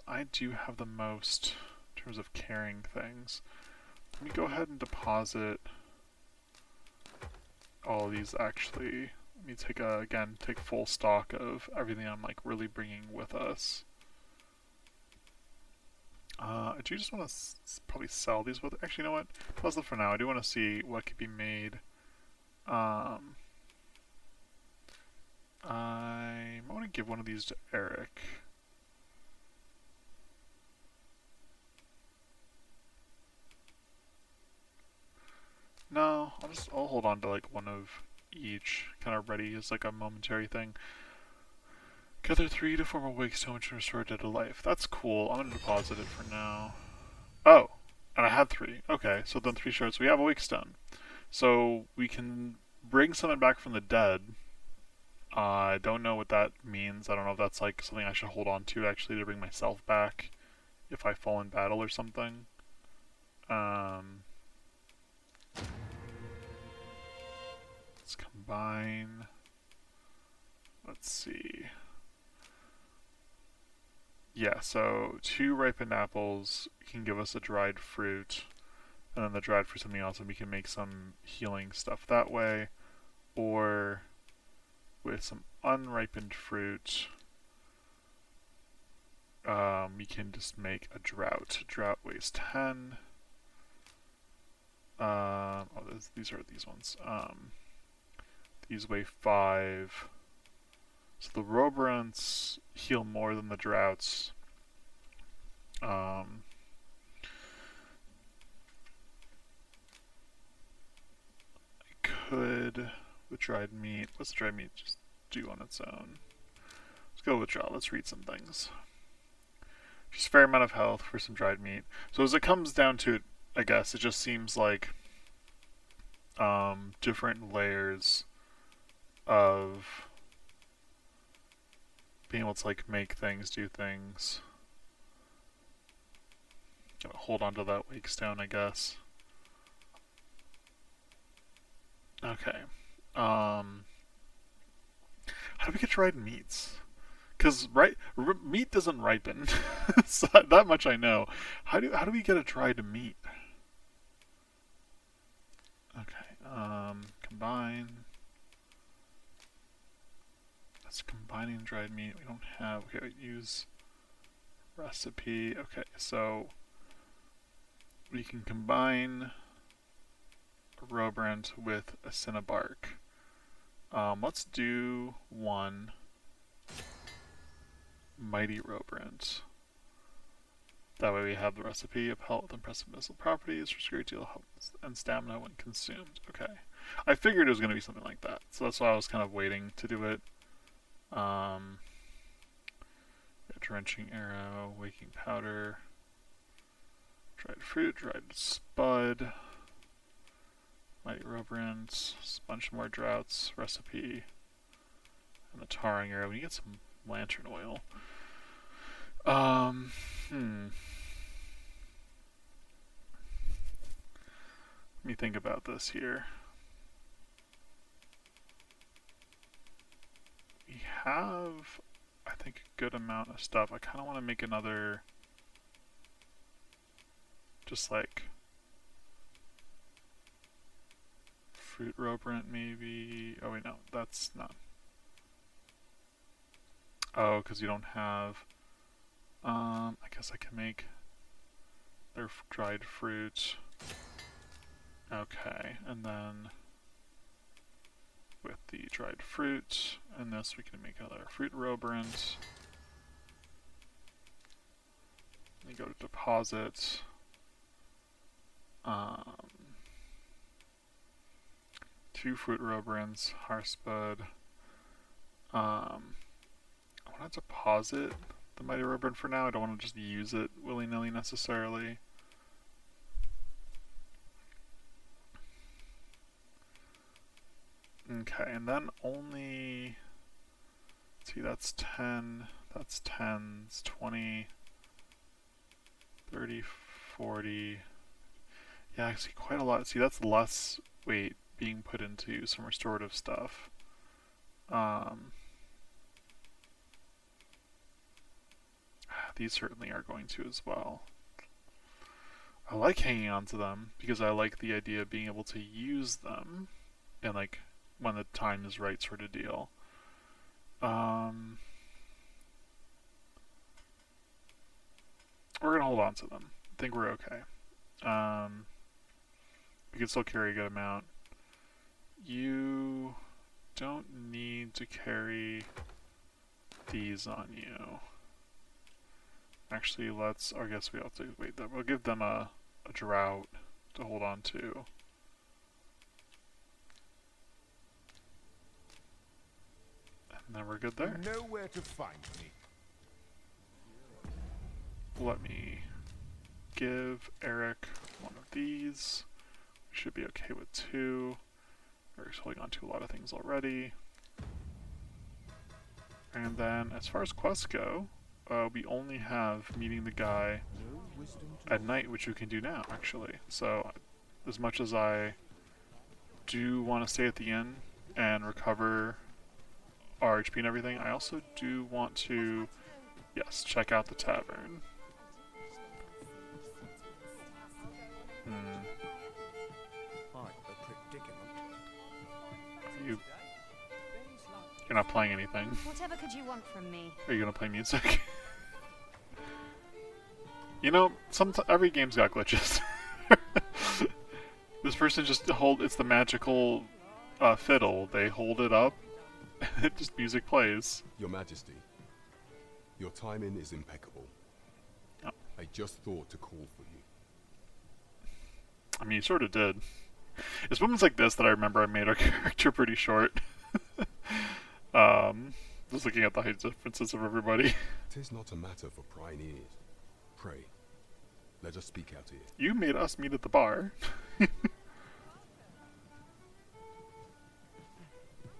I do have the most in terms of carrying things. Let me go ahead and deposit all of these actually. Let me take full stock of everything I'm like really bringing with us. I do just want to probably sell these with. Actually, you know what? Pause it for now. I do want to see what could be made. I want to give one of these to Eric. No, I'll hold on to like one of each, kind of ready as like a momentary thing. Gather 3 to form a wake stone to restore dead to life. That's cool. I'm gonna deposit it for now. Oh, and I had 3. Okay, so then 3 shards. We have a wake stone, so we can bring someone back from the dead. I don't know what that means. I don't know if that's like something I should hold on to actually to bring myself back if I fall in battle or something. Let's combine. Let's see. Yeah, so 2 ripened apples can give us a dried fruit, and then the dried fruit something else, and we can make some healing stuff that way. Or with some unripened fruit, we can just make a drought. Drought weighs 10. These are these ones. These weigh 5. So the Robrants heal more than the droughts. I could, with dried meat, what's dried meat just do on its own? Let's go with draw. Let's read some things. Just a fair amount of health for some dried meat. So as it comes down to it, I guess, it just seems like different layers of being able to like make things, do things. Gotta hold on to that wake stone, I guess. Okay. How do we get dried meats? Because meat doesn't ripen. So that much I know. How do we get a dried meat? Okay. Combine. That's combining dried meat. We don't have. Okay, use recipe. Okay, so we can combine a Robrant with a Cinnabark. Let's do 1 Mighty Robrant. That way we have the recipe of health and impressive missile properties, which great deal of health and stamina when consumed. Okay. I figured it was going to be something like that, so that's why I was kind of waiting to do it. Drenching arrow, waking powder, dried fruit, dried spud, mighty Robrant, a bunch more droughts, recipe, and the tarring arrow. We need to get some lantern oil. Let me think about this here. We have, I think, a good amount of stuff. I kind of want to make another, just like, fruit Robrant maybe. Oh wait, no, that's not. Oh, because you don't have, I guess I can make their dried fruit. Okay, and then with the dried fruit and this we can make another fruit Robrant. We go to deposit. 2 fruit Robrants, Harspud. I want to deposit the Mighty Robrant for now. I don't want to just use it willy-nilly necessarily. Okay, and then only, see, that's 10, that's 10, it's 20, 30, 40. Yeah, I see quite a lot. See, that's less weight being put into some restorative stuff. These certainly are going to as well. I like hanging on to them because I like the idea of being able to use them and like when the time is right sort of deal. We're gonna hold on to them. I think we're okay. We can still carry a good amount. You don't need to carry these on you. Actually, let's, I guess we have to wait that. We'll give them a drought to hold on to. And then we're good there. You know where to find me. Let me give Eric one of these. We should be okay with 2. Eric's holding on to a lot of things already. And then as far as quests go, we only have meeting the guy at night, which we can do now, actually. So, as much as I do want to stay at the inn and recover our HP and everything, I also do want to Yes, check out the tavern. Hmm. Quite a predicament. You're not playing anything. Whatever could you want from me? Are you gonna play music? You know, every game's got glitches. This person just it's the magical fiddle. They hold it up, and it just music plays. Your Majesty, your timing is impeccable. Oh. I just thought to call for you. I mean, you sort of did. It's moments like this that I remember I made our character pretty short. Just looking at the height differences of everybody. 'Tis not a matter for prying ears. Pray, let us speak out here. You made us meet at the bar.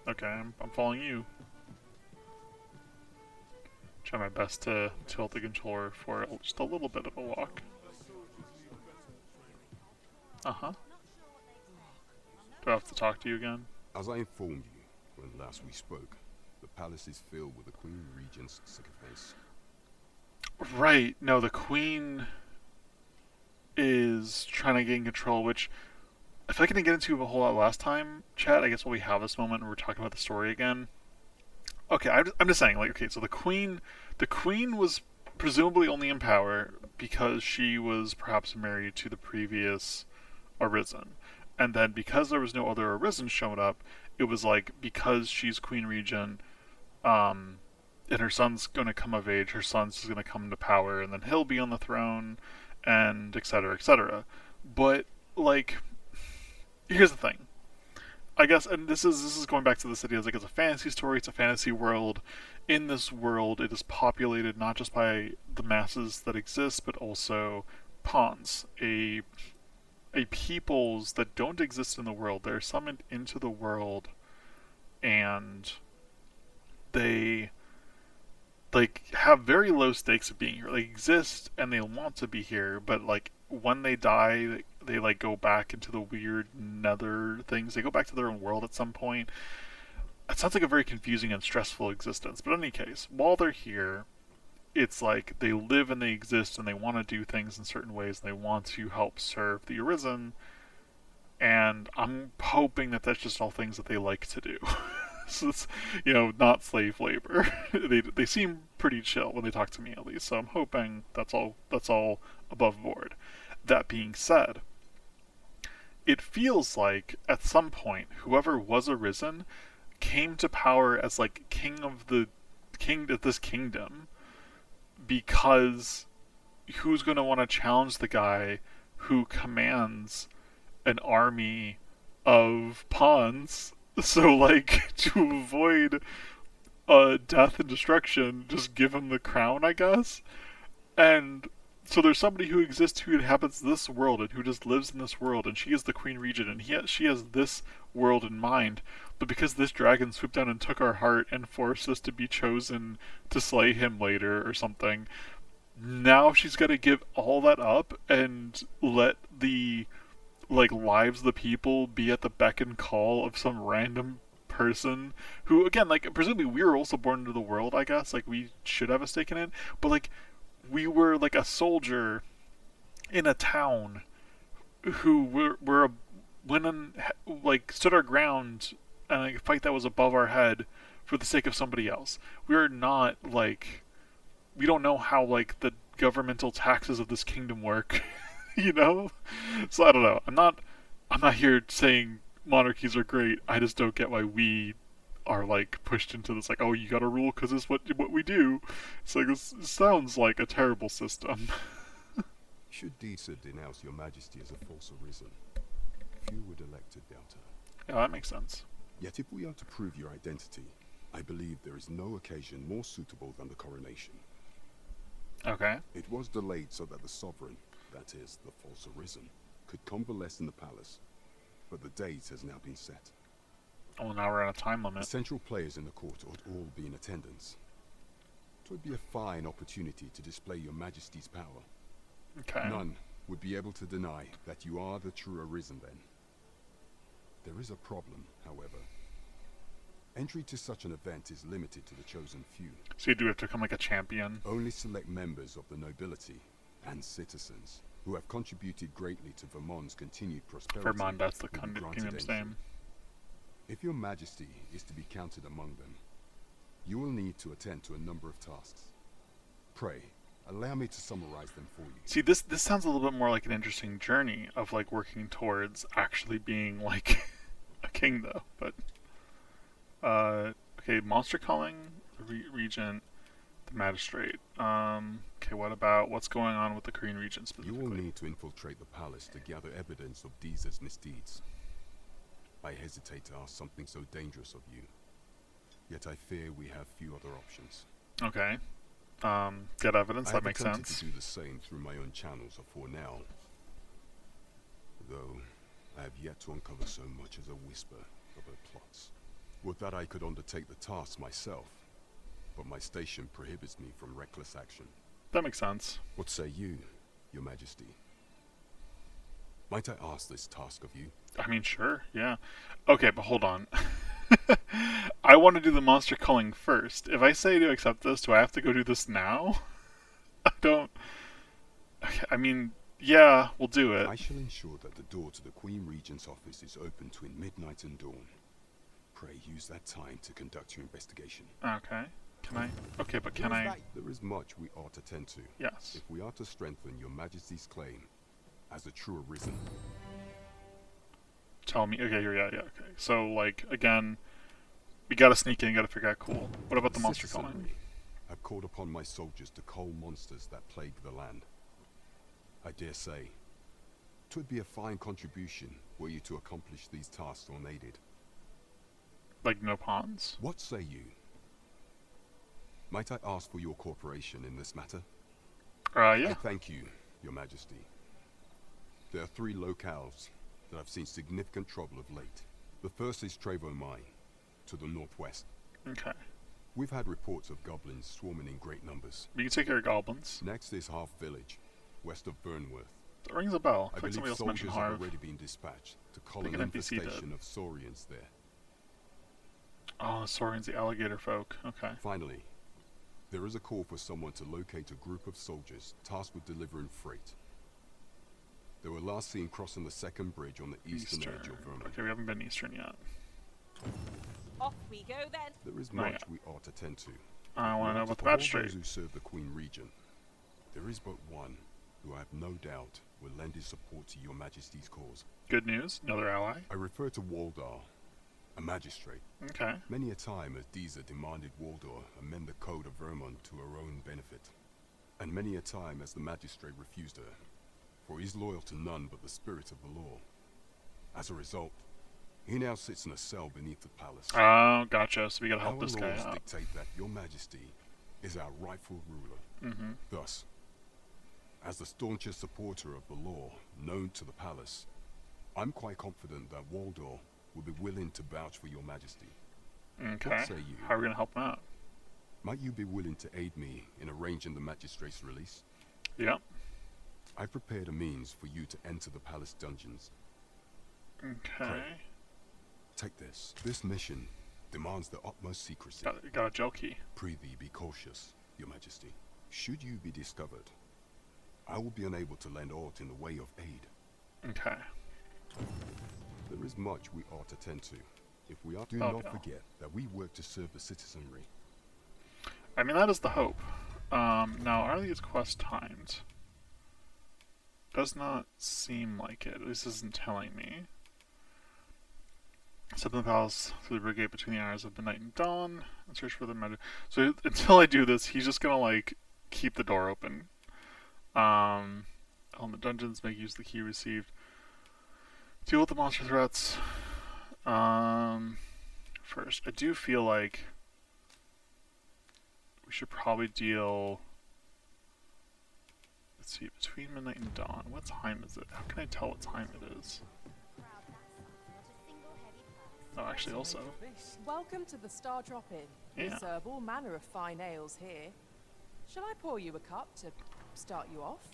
Okay, I'm following you. Try my best to tilt the controller for just a little bit of a walk. Uh-huh. Do I have to talk to you again? As I informed you when last we spoke, the palace is filled with the Queen Regent's sycophants. Right. No, the Queen is trying to gain control, which I feel like I didn't get into a whole lot last time, chat. I guess while we have this moment and we're talking about the story again. Okay, I'm just saying, like, okay, so the Queen was presumably only in power because she was perhaps married to the previous Arisen. And then because there was no other Arisen showing up, it was like, because she's Queen Regent, and her son's going to come of age, her son's going to come to power, and then he'll be on the throne, and etc., etc. But, like, here's the thing. I guess, and this is going back to this idea, like, it's a fantasy story, it's a fantasy world. In this world, it is populated not just by the masses that exist, but also pawns, a peoples that don't exist in the world. They're summoned into the world, and they like have very low stakes of being here. They exist and they want to be here, but like when they die, they like go back into the weird nether things. They go back to their own world at some point. It sounds like a very confusing and stressful existence. But in any case, while they're here, it's like they live and they exist and they want to do things in certain ways. And they want to help serve the Arisen. And I'm hoping that that's just all things that they like to do. So it's, you know, not slave labor. They seem pretty chill when they talk to me, at least. So I'm hoping that's all above board. That being said, it feels like at some point whoever was Arisen came to power as like king of this kingdom, because who's going to want to challenge the guy who commands an army of pawns? So, like, to avoid death and destruction, just give him the crown, I guess? And so there's somebody who exists who inhabits this world and who just lives in this world, and she is the Queen Regent, and she has this world in mind. But because this dragon swooped down and took our heart and forced us to be chosen to slay him later or something, now she's got to give all that up and let the lives of the people be at the beck and call of some random person who, again, like, presumably we were also born into the world, I guess, like, we should have a stake in it, but, like, we were, like, a soldier in a town who went and, like, stood our ground and, like, a fight that was above our head for the sake of somebody else. We are not, like, we don't know how, like, the governmental taxes of this kingdom work. You know? So I don't know. I'm not here saying monarchies are great. I just don't get why we are like pushed into this, like, oh, you gotta rule because it's what we do. It's like, this sounds like a terrible system. Should Disa denounce your Majesty as a false Arisen, few would elect to doubt her. Yeah, that makes sense. Yet if we are to prove your identity, I believe there is no occasion more suitable than the coronation. Okay. It was delayed so that the sovereign, that is, the false Arisen, could convalesce in the palace, but the date has now been set. Well, now we're on a time limit. The central players in the court ought all be in attendance. It would be a fine opportunity to display your Majesty's power. Okay. None would be able to deny that you are the true Arisen then. There is a problem, however. Entry to such an event is limited to the chosen few. So you do have to become like a champion. Only select members of the nobility and citizens who have contributed greatly to Vermont's continued prosperity Vermont, that's the will be granted kingdom's entry. name. If your majesty is to be counted among them, you will need to attend to a number of tasks. Pray, allow me to summarize them for you. See, this sounds a little bit more like an interesting journey of like working towards actually being like a king, though. But okay, monster culling, regent, the magistrate. Okay, what's going on with the Korean region You specifically? will need to infiltrate the palace to gather evidence of Deeza's misdeeds. I hesitate to ask something so dangerous of you, yet I fear we have few other options. Okay. Get evidence, I that have makes attempted sense. to do the same through my own channels for now, though I have yet to uncover so much as a whisper of her plots. Would that I could undertake the task myself, but my station prohibits me from reckless action. That makes sense. What say you, Your Majesty? Might I ask this task of you? I mean, sure, yeah. Okay, but hold on. I want to do the monster culling first. If I say to accept this, do I have to go do this now? I don't... Okay, I mean, yeah, we'll do it. I shall ensure that the door to the Queen Regent's office is open between midnight and dawn. Pray use that time to conduct your investigation. Okay. Can I? Okay, but can I? There is much we ought to tend to. Yes. If we are to strengthen your Majesty's claim as a true arisen. Tell me. Okay, yeah, okay. So, like, again, we gotta sneak in, gotta figure out cool. What about the monster culling? Citizenry have called upon my soldiers to cull monsters that plague the land. I dare say, 'twould be a fine contribution were you to accomplish these tasks unaided. Like, no pawns? What say you? Might I ask for your cooperation in this matter? Yeah. I thank you, Your Majesty. There are 3 locales that have seen significant trouble of late. The first is Trevo Mine, to the northwest. Okay. We've had reports of goblins swarming in great numbers. We can take care of goblins. Next is Half Village, west of Burnworth. That rings a bell. I I think somebody believe else mentioned soldiers have Harv. already been dispatched to cull Think an an NPC infestation did. of saurians there. Oh, the Saurians, the alligator folk. Okay. Finally, there is a call for someone to locate a group of soldiers tasked with delivering freight. They were last seen crossing the second bridge on the eastern edge of Vermont. Okay, we haven't been eastern yet. Off we go then. There is Oh, much yeah. we ought to tend to. I want to know about the Of all magistrate. those who serve the Queen Regent, there is but one who I have no doubt will lend his support to your Majesty's cause. Good news. Another ally. I refer to Waldar, a magistrate. Okay. Many a time has Deezer demanded Waldor amend the code of Vermont to her own benefit. And many a time has the magistrate refused her, for he is loyal to none but the spirit of the law. As a result, he now sits in a cell beneath the palace. Oh, gotcha. So we gotta help Our this guy laws out. dictate that your Majesty is our rightful ruler. Mm-hmm. Thus, as the staunchest supporter of the law known to the palace, I'm quite confident that Waldor will be willing to vouch for your Majesty. Okay. What say you? How are we gonna help him out? Might you be willing to aid me in arranging the magistrate's release? Yep. I've prepared a means for you to enter the palace dungeons. Okay. Take this. This mission demands the utmost secrecy. Got a gel key. Prithee be cautious, your Majesty. Should you be discovered, I will be unable to lend aught in the way of aid. Okay. There is much we ought to tend to. If we are, do Oh, not no. forget that we work to serve the citizenry. I mean, that is the hope. Now, are these quests timed? Does not seem like it. This isn't telling me. Step in the palace through the brigade between the hours of midnight and dawn and search for the magic. So until I do this, he's just gonna like keep the door open. On the dungeons, make use of the key received. Deal with the monster threats. First, I do feel like we should probably deal. Let's see, between midnight and dawn. What time is it? How can I tell what time it is? Oh, actually, also. Welcome to the Star Drop Inn. We Yeah. serve all manner of fine ales here. Shall I pour you a cup to start you off?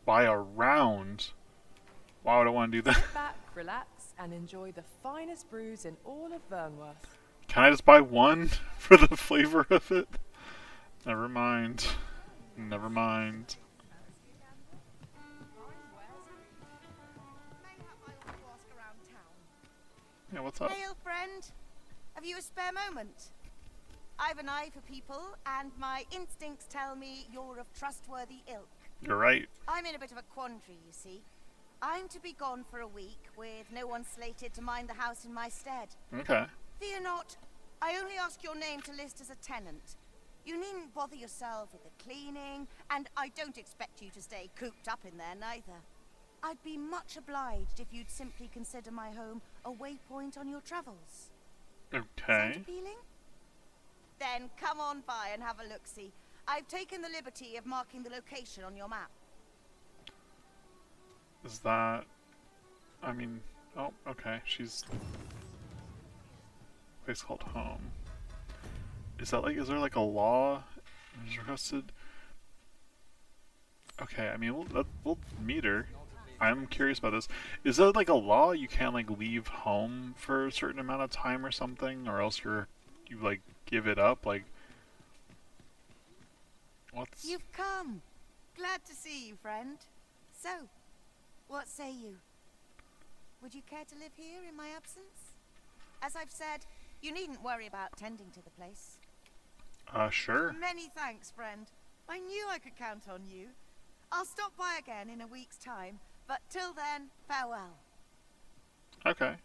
Buy a round. Why would I want to do that? Sit back, relax, and enjoy the finest brews in all of Vernworth. Can I just buy one for the flavor of it? Never mind. Never mind. Mayhap I ought to ask around town. Yeah, what's up? Hail, friend. Have you a spare moment? I've an eye for people, and my instincts tell me you're of trustworthy ilk. You're right. I'm in a bit of a quandary, you see. I'm to be gone for a week, with no one slated to mind the house in my stead. Okay. Fear not. I only ask your name to list as a tenant. You needn't bother yourself with the cleaning, and I don't expect you to stay cooped up in there, neither. I'd be much obliged if you'd simply consider my home a waypoint on your travels. Sound Okay. appealing? Then come on by and have a look-see. I've taken the liberty of marking the location on your map. Is that... I mean... Oh, okay. She's... Place called home. Is that like... Is there like a law is requested? Okay, I mean, we'll meet her. I'm curious about this. Is that like a law? You can't like leave home for a certain amount of time or something? Or else you like give it up? Like... What's... You've come. Glad to see you, friend. So, what say you? Would you care to live here in my absence? As I've said, you needn't worry about tending to the place. Sure. Many thanks, friend. I knew I could count on you. I'll stop by again in a week's time, but till then, farewell. Okay.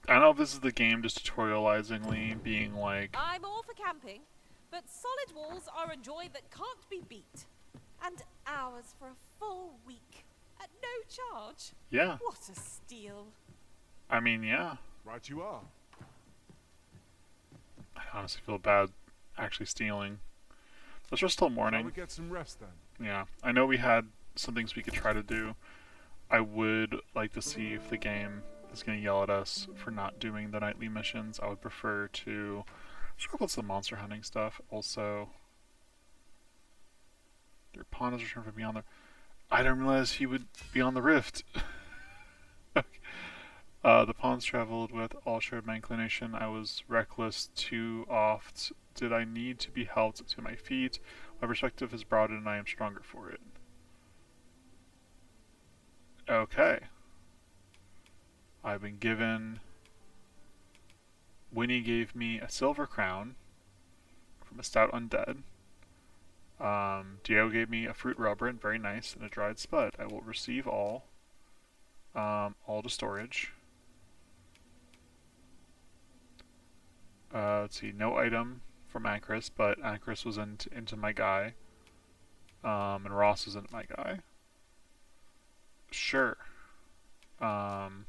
I don't know if this is the game just tutorializingly being like... I'm all for camping, but solid walls are a joy that can't be beat. And hours for a full week at no charge. Yeah. What a steal. I mean, yeah. Right you are. I honestly feel bad actually stealing. Let's just till Shall morning. we get some rest then? Yeah. I know we had some things we could try to do. I would like to see if the game is going to yell at us for not doing the nightly missions. I would prefer to scroll up some monster hunting stuff. Also, your pawn has returned from beyond the... I didn't realize he would be on the rift. Okay. The pawns traveled with all shared my inclination. I was reckless too oft. Did I need to be helped to my feet? My perspective is broadened and I am stronger for it. Okay. I've been given... Winnie gave me a silver crown from a stout undead. Diego gave me a fruit rubber, very nice, and a dried spud. I will receive all to storage. Let's see, no item from Ancris, but Ancris was into my guy. And Ross was into my guy. Sure. Earn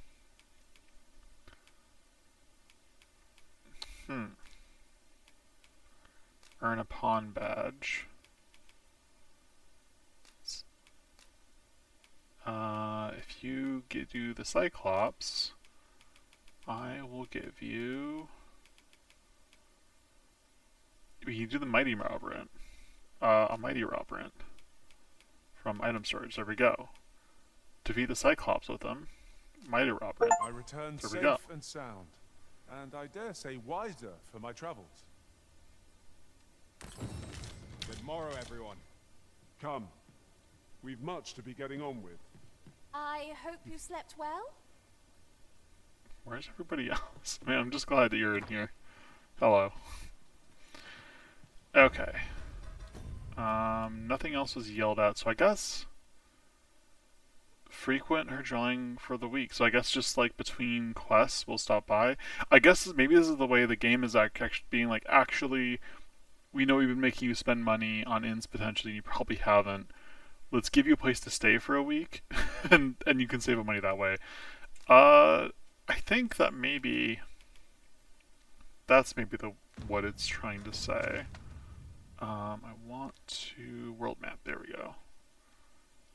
a pawn badge. If you do the Cyclops, I will give you... We can do the Mighty Robrant. A Mighty Robrant. From item storage. There we go. Defeat the Cyclops with them. Mighty Robrant. I return There we go. safe and sound, and I dare say wiser for my travels. Good morrow, everyone. Come. We've much to be getting on with. I hope you slept well. Where's everybody else? Man, I'm just glad that you're in here. Hello. Okay. Nothing else was yelled at, so I guess... Frequent her drawing for the week. So I guess just like between quests, we'll stop by. I guess maybe this is the way the game is actually being like, actually, we know we've been making you spend money on inns potentially, and you probably haven't. Let's give you a place to stay for a week, and you can save money that way. I think that maybe that's maybe what it's trying to say. I want to world map. There we go.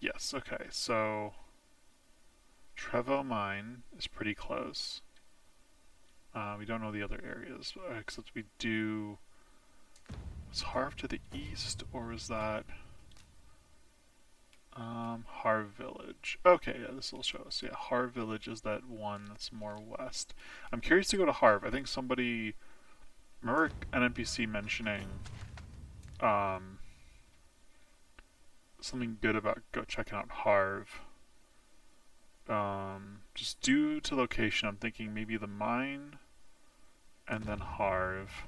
Yes. Okay. So Trevo Mine is pretty close. We don't know the other areas, except we do. Was Harv to the east, or is that? Harv Village. Okay, yeah, this will show us. Yeah, Harv Village is that one that's more west. I'm curious to go to Harv. I think somebody... Remember an NPC mentioning something good about go checking out Harv. Just due to location, I'm thinking maybe the mine and then Harv.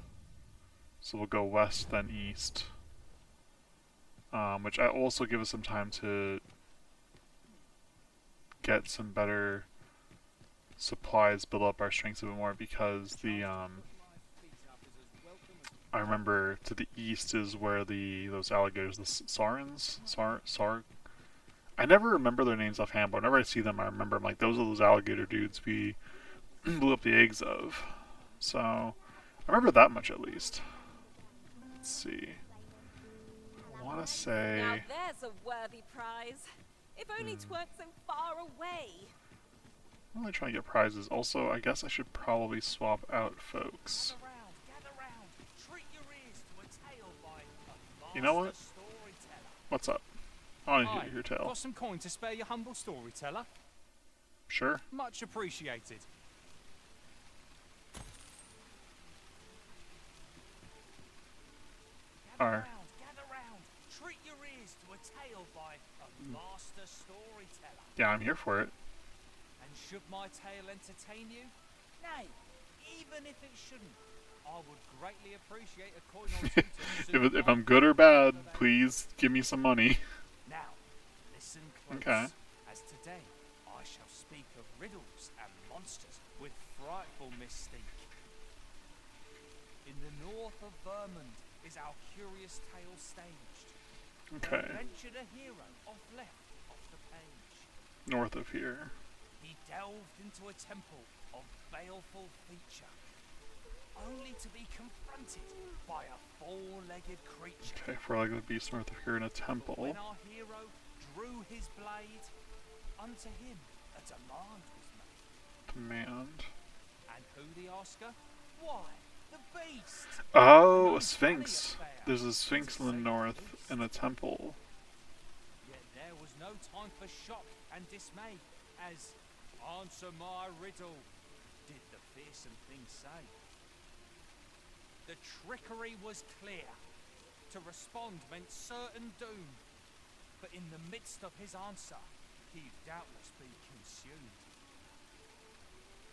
So we'll go west then east. Which I also give us some time to get some better supplies, build up our strengths a bit more, because the I remember to the east is where those alligators, the Sarans, I never remember their names offhand, but whenever I see them, I remember I'm like, those are those alligator dudes we blew up the eggs of. So I remember that much at least. Let's see. I want to say. Now there's a worthy prize. If only 'tweren't so far away. I'm really trying to get prizes. Also, I guess I should probably swap out folks. Gather round. Treat your ears to a tale by a You know what? master storyteller. What's up? I want to Hi, hear your tale. got some coin to spare your humble storyteller? Sure. Much appreciated. Alright. Gather round. Treat your ears to a tale by a master storyteller. Yeah, I'm here for it. And should my tale entertain you? Nay, even if it shouldn't, I would greatly appreciate a coin or two to suit If my I'm good or bad, motivation. please give me some money. Now, listen close, Okay. as today I shall speak of riddles and monsters with frightful mystique. In the north of Vermont is our curious tale staged. Okay. There ventured a hero off the page. North of here. He delved into a temple of baleful feature, only to be confronted by a four-legged creature. Okay, four-legged beast north of here in a temple. When our hero drew his blade, unto him a demand was made. Command. And who the asker? Why, the beast! Oh, No a sphinx. funny affair, There's a sphinx in the to say north least. in a temple. Yet there was no time for shock and dismay, as answer my riddle, did the fearsome thing say. The trickery was clear. To respond meant certain doom. But in the midst of his answer, he'd doubtless be consumed.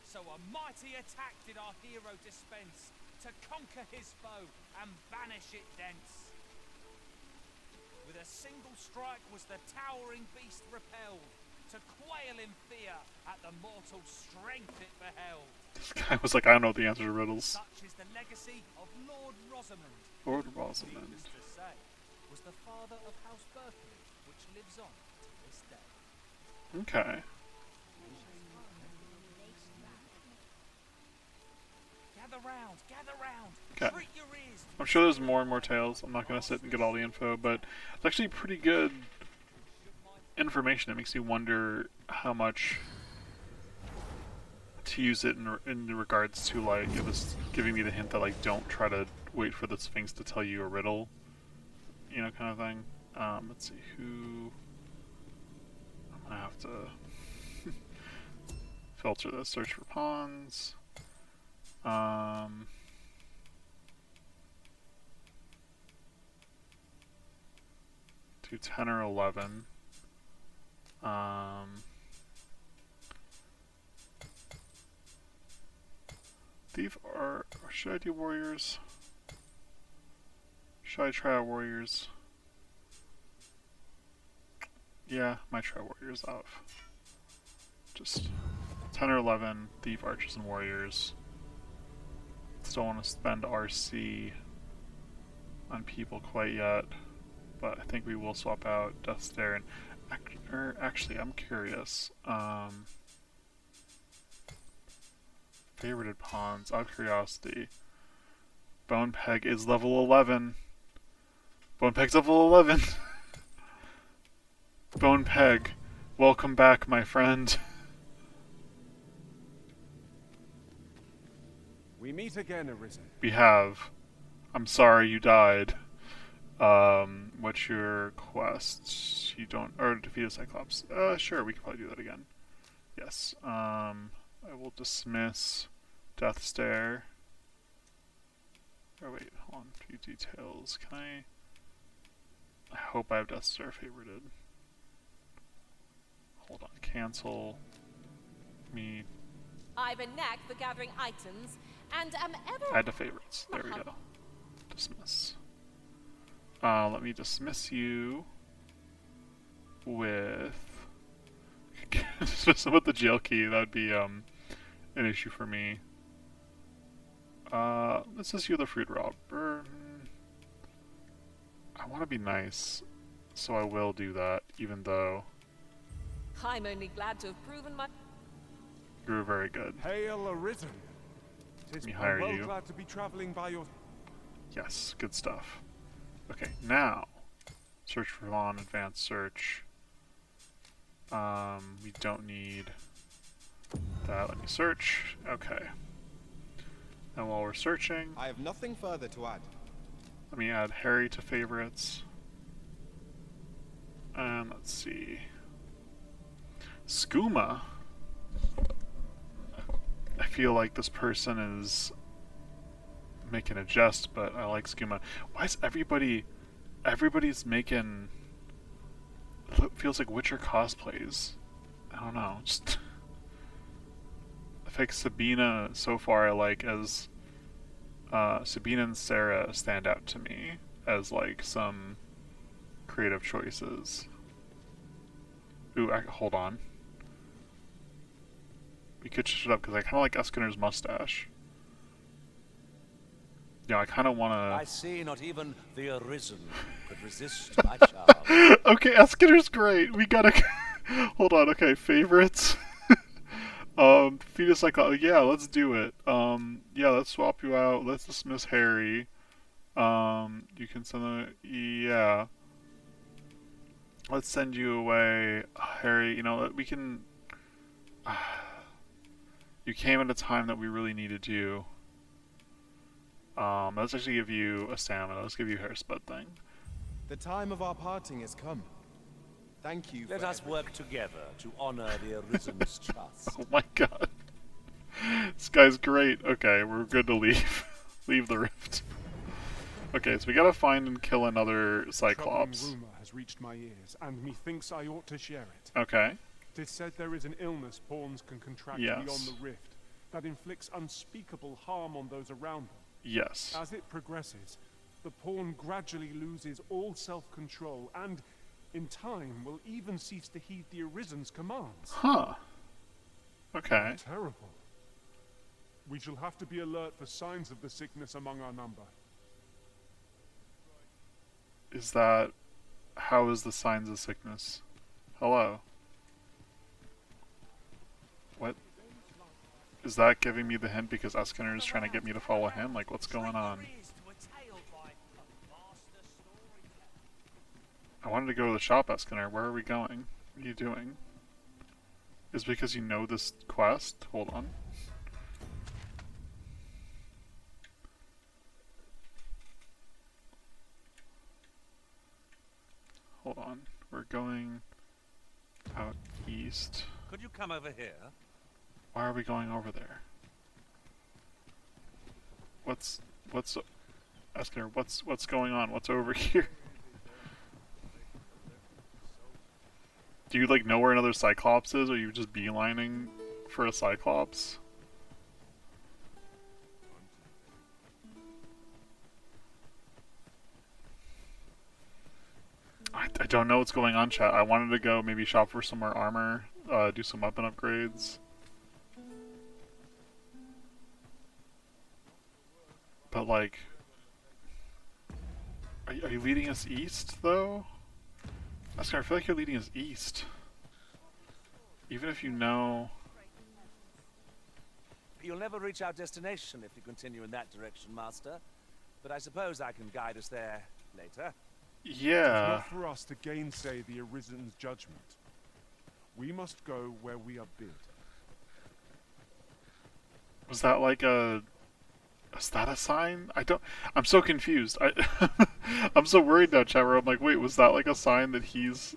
So a mighty attack did our hero dispense, to conquer his foe and banish it thence. With a single strike was the towering beast repelled, to quail in fear at the mortal strength it beheld. This guy was like, I don't know the answer to riddles. Such is the legacy of Lord Rosamond. Lord who, Rosamond. needless to say, was the father of House Berkeley, which lives on to this day. Okay. Gather round. Okay. Treat your ears to I'm sure there's more and more tales. I'm not going to sit and get all the info, but it's actually pretty good information. It makes me wonder how much to use it in regards to, like, it was giving me the hint that, like, don't try to wait for the Sphinx to tell you a riddle, you know, kind of thing. Let's see, who... I'm going to have to filter this, search for pawns. Do 10 or 11. Thief or should I do warriors? Should I try out warriors? Yeah, might try warriors off. Just 10 or 11 thief, archers, and warriors. Still want to spend RC on people quite yet, but I think we will swap out Death Stare and actually, I'm curious. Favorited pawns, out of curiosity. Bone Peg is level 11. Bone Peg's level 11. Bone Peg, welcome back, my friend. We meet again, Arisen. We have. I'm sorry you died. What's your quest? You don't, or defeat a Cyclops. Sure, we can probably do that again. Yes. I will dismiss Death Stare. Oh wait, hold on. Few details. Can I hope I have Death Stare favorited. Hold on. Cancel. Me. I've a knack for gathering items, and am ever Add to favorites. There we go. Dismiss. Let me dismiss you with dismiss them with the jail key. That would be an issue for me. Let's just you the fruit robber. I want to be nice, so I will do that, even though I'm only glad to have proven my. you were very good. Hail Arisen. Let me hire well you. glad to be traveling by your. Yes, good stuff. Okay, now search for Vaughn, advanced search. We don't need that. Let me search. Okay. And while we're searching, I have nothing further to add. let me add Harry to favorites. And let's see. Skooma. I feel like this person is making a jest, but I like Skooma. Why is everybody's making, it feels like Witcher cosplays. I don't know, just I think Sabina so far I like as Sabina and Sarah stand out to me as like some creative choices. Ooh, hold on. We could switch it up because I kind of like Eskinner's mustache. Yeah, I kind of want to. I see not even the Arisen could resist my charm. Okay, Eskinner's great. We gotta. Hold on. Okay, favorites. Fetus Cyclops. Yeah, let's do it. Yeah, let's swap you out. Let's dismiss Harry. You can send the. Yeah. Let's send you away, Harry. You know, we can. You came at a time that we really needed you. Let's actually give you a stamina. Let's give you hair spud thing. The time of our parting has come. Thank you. Let us work together to honor the Arisen's trust. Oh my god. This guy's great. Okay, we're good to leave. Leave the rift. Okay, so we gotta find and kill another Cyclops. Troubling rumor has reached my ears, and methinks I ought to share it. Okay. Tis said there is an illness pawns can contract Yes. beyond the rift that inflicts unspeakable harm on those around them. Yes. As it progresses, the pawn gradually loses all self-control and, in time, will even cease to heed the Arisen's commands. Huh. Okay. Terrible. We shall have to be alert for signs of the sickness among our number. Is that... How is the signs of sickness? Hello? What? Is that giving me the hint because Eskinner is trying to get me to follow him? Like, what's going on? I wanted to go to the shop, Eskinner. Where are we going? What are you doing? Is it because you know this quest? Hold on. Hold on. We're going out east. Could you come over here? Why are we going over there? What's Eskinner, what's going on? What's over here? Do you like know where another Cyclops is, or are you just beelining for a Cyclops? I don't know what's going on, chat. I wanted to go maybe shop for some more armor, do some weapon upgrades. But like, are you leading us east though? Oscar, I feel like you're leading us east. Even if you know... You'll never reach our destination if you continue in that direction, Master. But I suppose I can guide us there later. Yeah. It's not for us to gainsay the Arisen's judgment. We must go where we are bid. Was that like a Is that a sign? I don't. I'm so confused. I'm so worried now, Trevor. I'm like, wait, was that like a sign that he's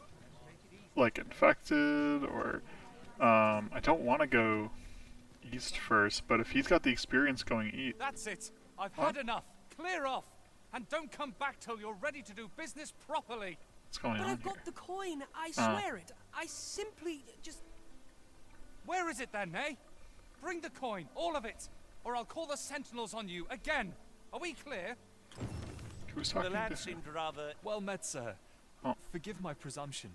like infected, or I don't want to go east first, but if he's got the experience going east, That's it. I've What? had enough. Clear off. And don't come back till you're ready to do business properly. what's going But on I've here? got the coin, I swear it. I simply just... Where is it then, eh? Bring the coin, all of it, or I'll call the sentinels on you again. Are we clear? Who's The talking lad to? seemed rather... Well met, sir. Oh. Forgive my presumption,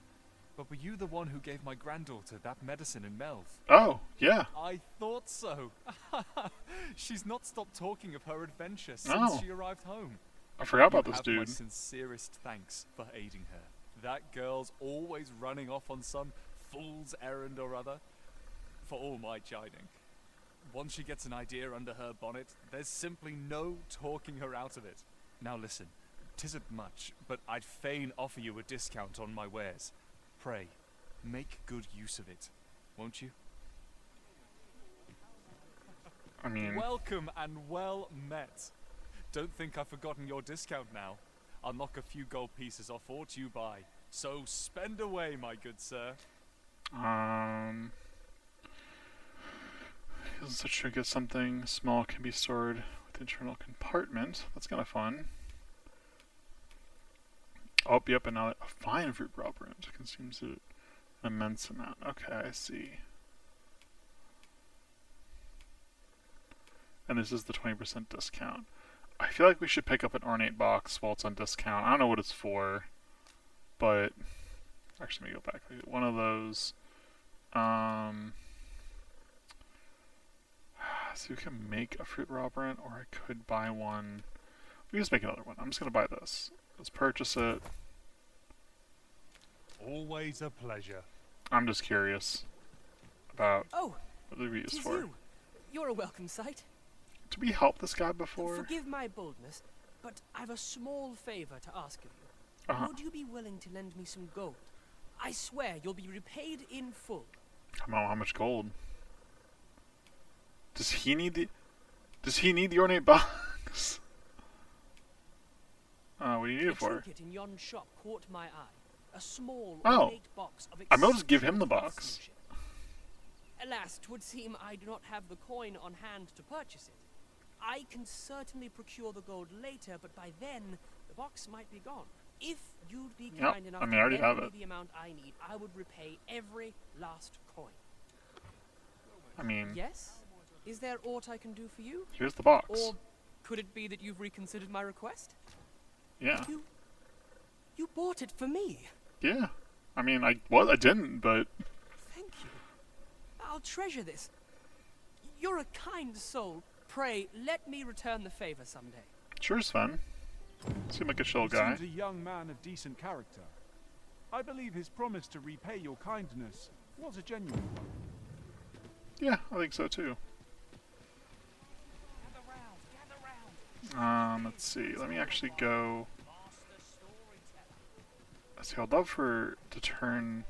but were you the one who gave my granddaughter that medicine in Melve? Oh, yeah. I thought so. She's not stopped talking of her adventure since Oh. she arrived home. I forgot about You this have my dude. sincerest thanks for aiding her. That girl's always running off on some fool's errand or other, for all my chiding. Once she gets an idea under her bonnet, there's simply no talking her out of it. Now listen, 'tisn't much, but I'd fain offer you a discount on my wares. Pray, make good use of it, won't you? I mean, Welcome and well met. Don't think I've forgotten your discount now. I'll knock a few gold pieces off aught you buy. So spend away, my good sir. isn't such sure get something small can be stored with internal compartment. That's kind of fun. Oh, yep, and now a fine fruit Brant consumes an immense amount. Okay, I see. And this is the 20% discount. I feel like we should pick up an ornate box while it's on discount. I don't know what it's for, but actually, let me go back. One of those. So you can make a fruit Brant, or I could buy one. We can just make another one. I'm just gonna buy this. Let's purchase it. Always a pleasure. I'm just curious about Oh, what they'd be used 'tis for. you. You're a welcome sight. Did we help this guy before? Forgive my boldness, but I've a small favor to ask of you. Uh-huh. Would you be willing to lend me some gold? I swear you'll be repaid in full. How much gold? Does he need the ornate box? What do you need A it for? trinket in yon shop caught my eye. A small, Oh. ornate box of I might just give him the exceptional box. craftsmanship. Alas, 'twould seem I do not have the coin on hand to purchase it. I can certainly procure the gold later, but by then, the box might be gone. If you'd be Yep, kind enough I mean, I to already lend have me it. the amount I need, I would repay every last coin. I mean, Yes? Is there aught I can do for you? here's the box. Or could it be that you've reconsidered my request? Yeah. You bought it for me. Yeah. I mean, I didn't, but Thank you. I'll treasure this. You're a kind soul. Pray, let me return the favor someday. sure, Sven. Seem like a chill He guy. seems a young man of decent character. I believe his promise to repay your kindness was a genuine one. Yeah, I think so too. Gather round, gather round. Let's see. Let me actually go. Master storyteller. Let's see. I'd love to turn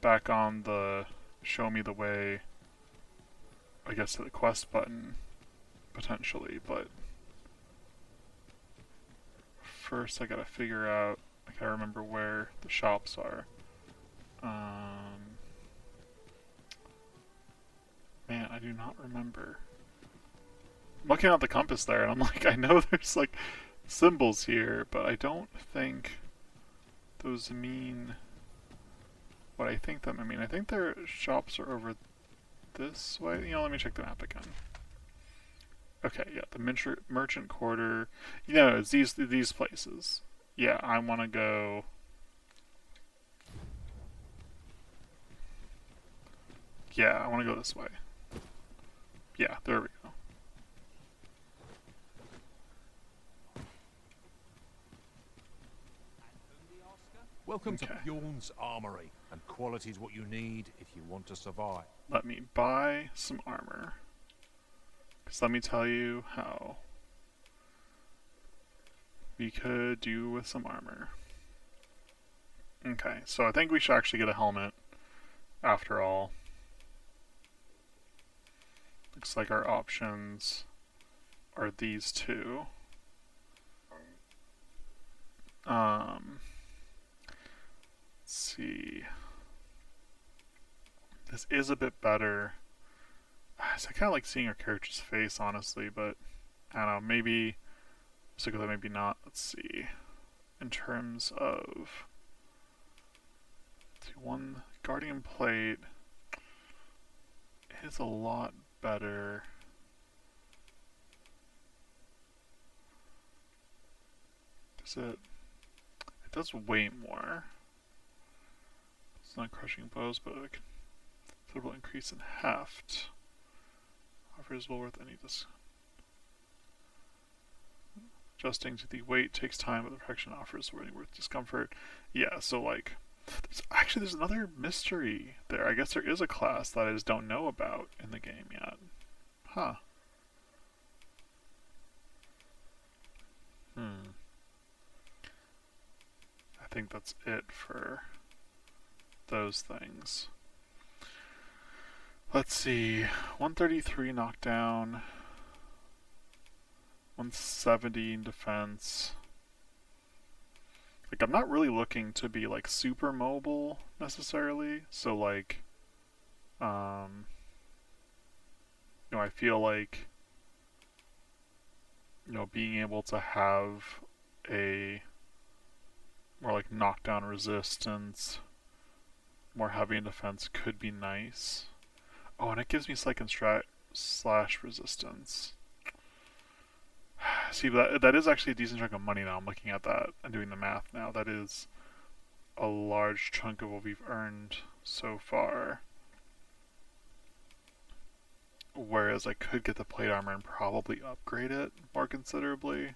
back on the show me the way, I guess, to the quest button, potentially, but first I gotta figure out, I gotta remember where the shops are. Man, I do not remember. I'm looking at the compass there, and I'm like, I know there's like symbols here, but I don't think those mean what I think them. I mean, I think their shops are over this way. You know, let me check the map again. Okay, yeah, the merchant quarter. You know, it's these places. Yeah, I want to go. Yeah, I want to go this way. Yeah, there we go. Welcome Okay. to Bjorn's Armory, and quality's what you need if you want to survive. Let me buy some armor. Because let me tell you how we could do with some armor. Okay, so I think we should actually get a helmet after all. Looks like our options are these two. Let's see. This is a bit better. I kind of like seeing our character's face, honestly, but I don't know, maybe stick with it, maybe not. Let's see. In terms of one Guardian plate is a lot better. Does it? It does way more. It's not crushing blows, but like total increase in heft. Offers well worth any adjusting to the weight takes time, but the protection offers any worth discomfort. Yeah, so like there's another mystery there. I guess there is a class that I just don't know about in the game yet. Huh. I think that's it for those things. Let's see. 133 knockdown. 170 in defense. Like, I'm not really looking to be like super mobile necessarily, so like I feel like being able to have a more like knockdown resistance, more heavy in defense could be nice. Oh, and it gives me second strat slash resistance. See, that is actually a decent chunk of money now. I'm looking at that and doing the math now. That is a large chunk of what we've earned so far. Whereas I could get the plate armor and probably upgrade it more considerably.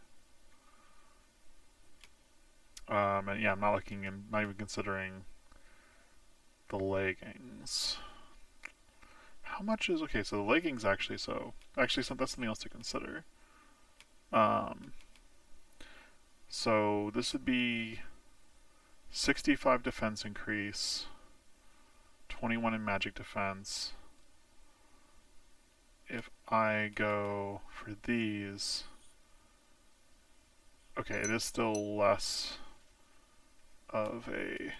And yeah, I'm not even considering the leggings. How much is, okay, so the leggings actually, that's something else to consider. So this would be 65 defense increase, 21 in magic defense. If I go for these, okay, it is still less of a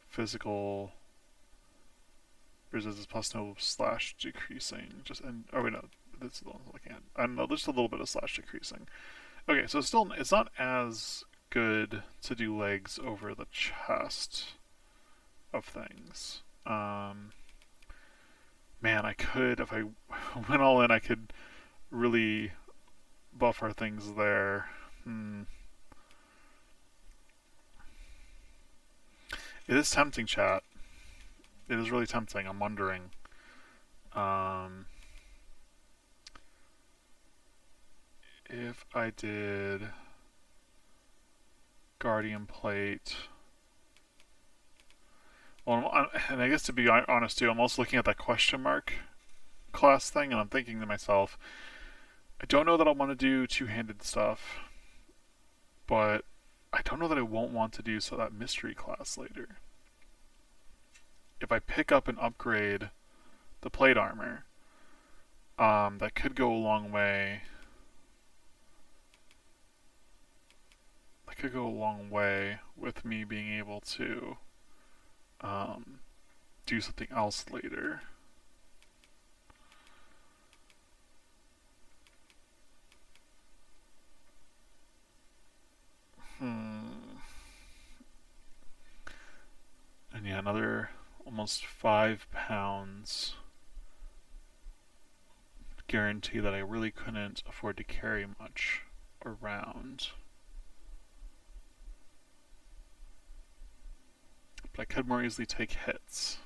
physical resistance plus no slash decreasing. Oh wait, no, this is the one I'm looking at. I don't know, there's a little bit of slash decreasing. Okay, so it's not as good to do legs over the chest of things. Man, I could, if I went all in, I could really buff our things there. It is tempting, chat. It is really tempting. I'm wondering. If I did Guardian Plate. Well, and I guess to be honest too, I'm also looking at that question mark class thing, and I'm thinking to myself, I don't know that I want to do two-handed stuff, but I don't know that I won't want to do that mystery class later. If I pick up and upgrade the plate armor, that could go a long way. That could go a long way with me being able to do something else later. And yeah, another almost 5 pounds guarantee that I really couldn't afford to carry much around. But I could more easily take hits.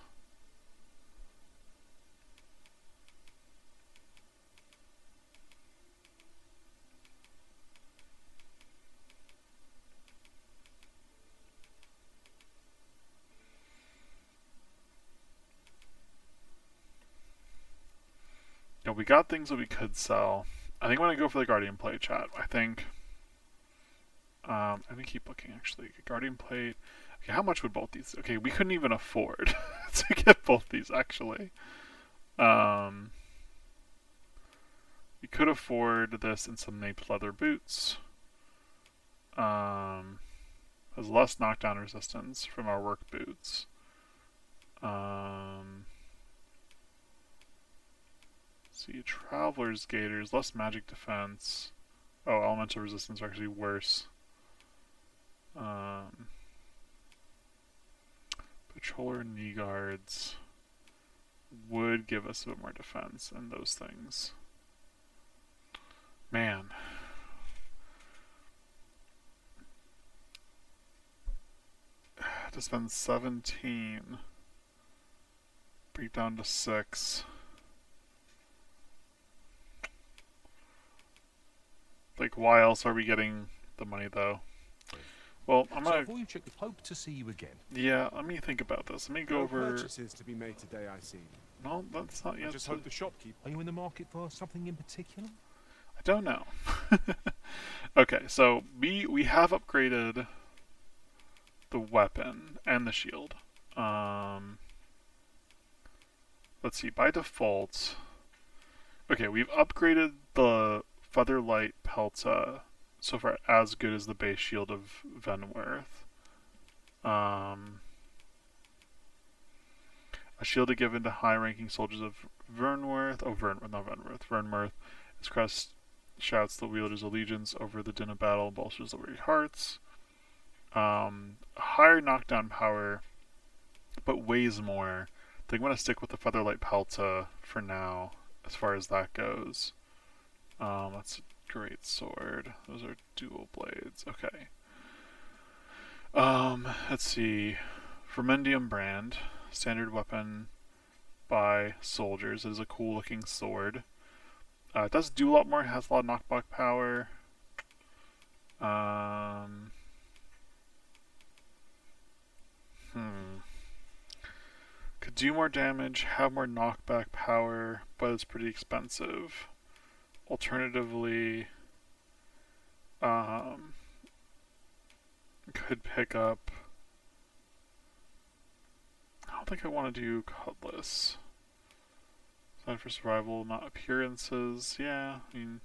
We got things that we could sell. I think I'm gonna go for the Guardian Plate, chat. I think I'm gonna keep looking actually. Guardian Plate. Okay, how much would both these? Okay, we couldn't even afford to get both these actually. We We could afford this and some naped leather boots. Has less knockdown resistance from our work boots. See, Traveler's Gaiters, less magic defense. Oh, elemental resistance are actually worse. Patroller knee guards would give us a bit more defense and those things. Man. To spend 17. Break down to 6. Like, why else are we getting the money, though? Well, I'm gonna... before you check, hope to see you again. Yeah, let me think about this. Let me go over... purchases to be made today, I see. No, that's not yet. I just hope the shopkeeper... Are you in the market for something in particular? I don't know. Okay, so we have upgraded the weapon and the shield. Let's see, by default... Okay, we've upgraded the Featherlight Pelta so far as good as the base shield of Venworth. A shield given to high-ranking soldiers of Vernworth. Oh, not Venworth. Vernworth. His crest shouts the wielder's allegiance over the din of battle and bolsters the weary hearts. Higher knockdown power, but weighs more. I think I'm going to stick with the Featherlight Pelta for now, as far as that goes. That's a great sword. Those are dual blades. Okay. Let's see. Vermendium brand. Standard weapon by soldiers. It is a cool looking sword. It does do a lot more. It has a lot of knockback power. Could do more damage, have more knockback power, but it's pretty expensive. Alternatively, could pick up... I don't think I want to do Cutlass. Sign for survival, not appearances. Yeah, I mean...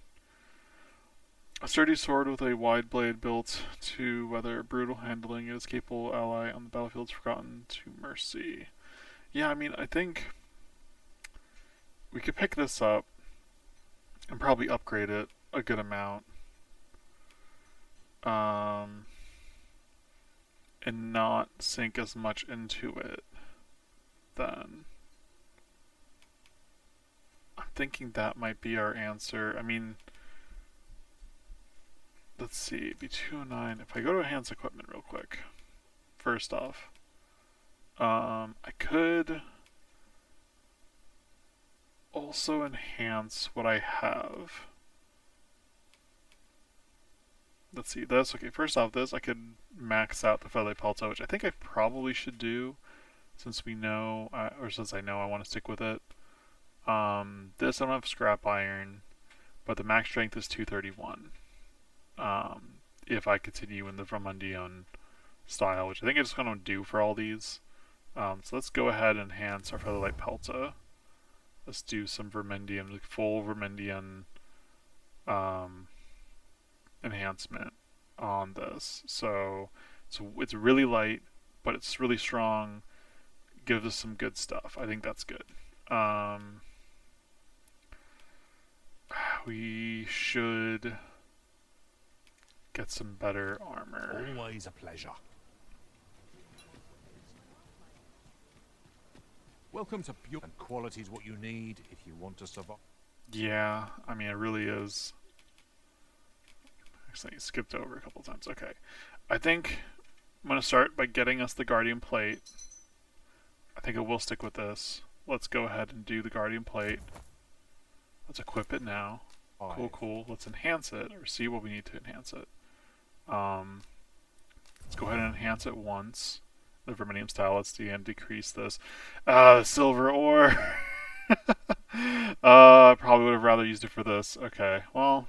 A sturdy sword with a wide blade built to weather brutal handling. It is capable ally on the battlefield's forgotten to mercy. Yeah, I mean, I think we could pick this up and probably upgrade it a good amount. And not sink as much into it then. I'm thinking that might be our answer. I mean, let's see, it'd be 209. If I go to enhance equipment real quick, first off, I could also enhance what I have. Let's see, this. Okay, first off, this, I could max out the Featherlight Pelta, which I think I probably should do, since we know, or since I know I want to stick with it. This, I don't have scrap iron, but the max strength is 231. If I continue in the Vermundian style, which I think it's going to do for all these. So let's go ahead and enhance our Featherlight Pelta. Let's do some Vermendium, like full Vermendian enhancement on this. So it's really light, but it's really strong. Gives us some good stuff. I think that's good. We should get some better armor. Always a pleasure. Welcome to pure and quality is what you need if you want to survive. Yeah, I mean, it really is. Actually, I skipped over a couple times. Okay. I think I'm going to start by getting us the Guardian Plate. I think I will stick with this. Let's go ahead and do the Guardian Plate. Let's equip it now. Cool, cool. Let's enhance it, or see what we need to enhance it. Let's go ahead and enhance it once. The Verminium style, let's decrease this. Silver ore! Probably would have rather used it for this. Okay, well,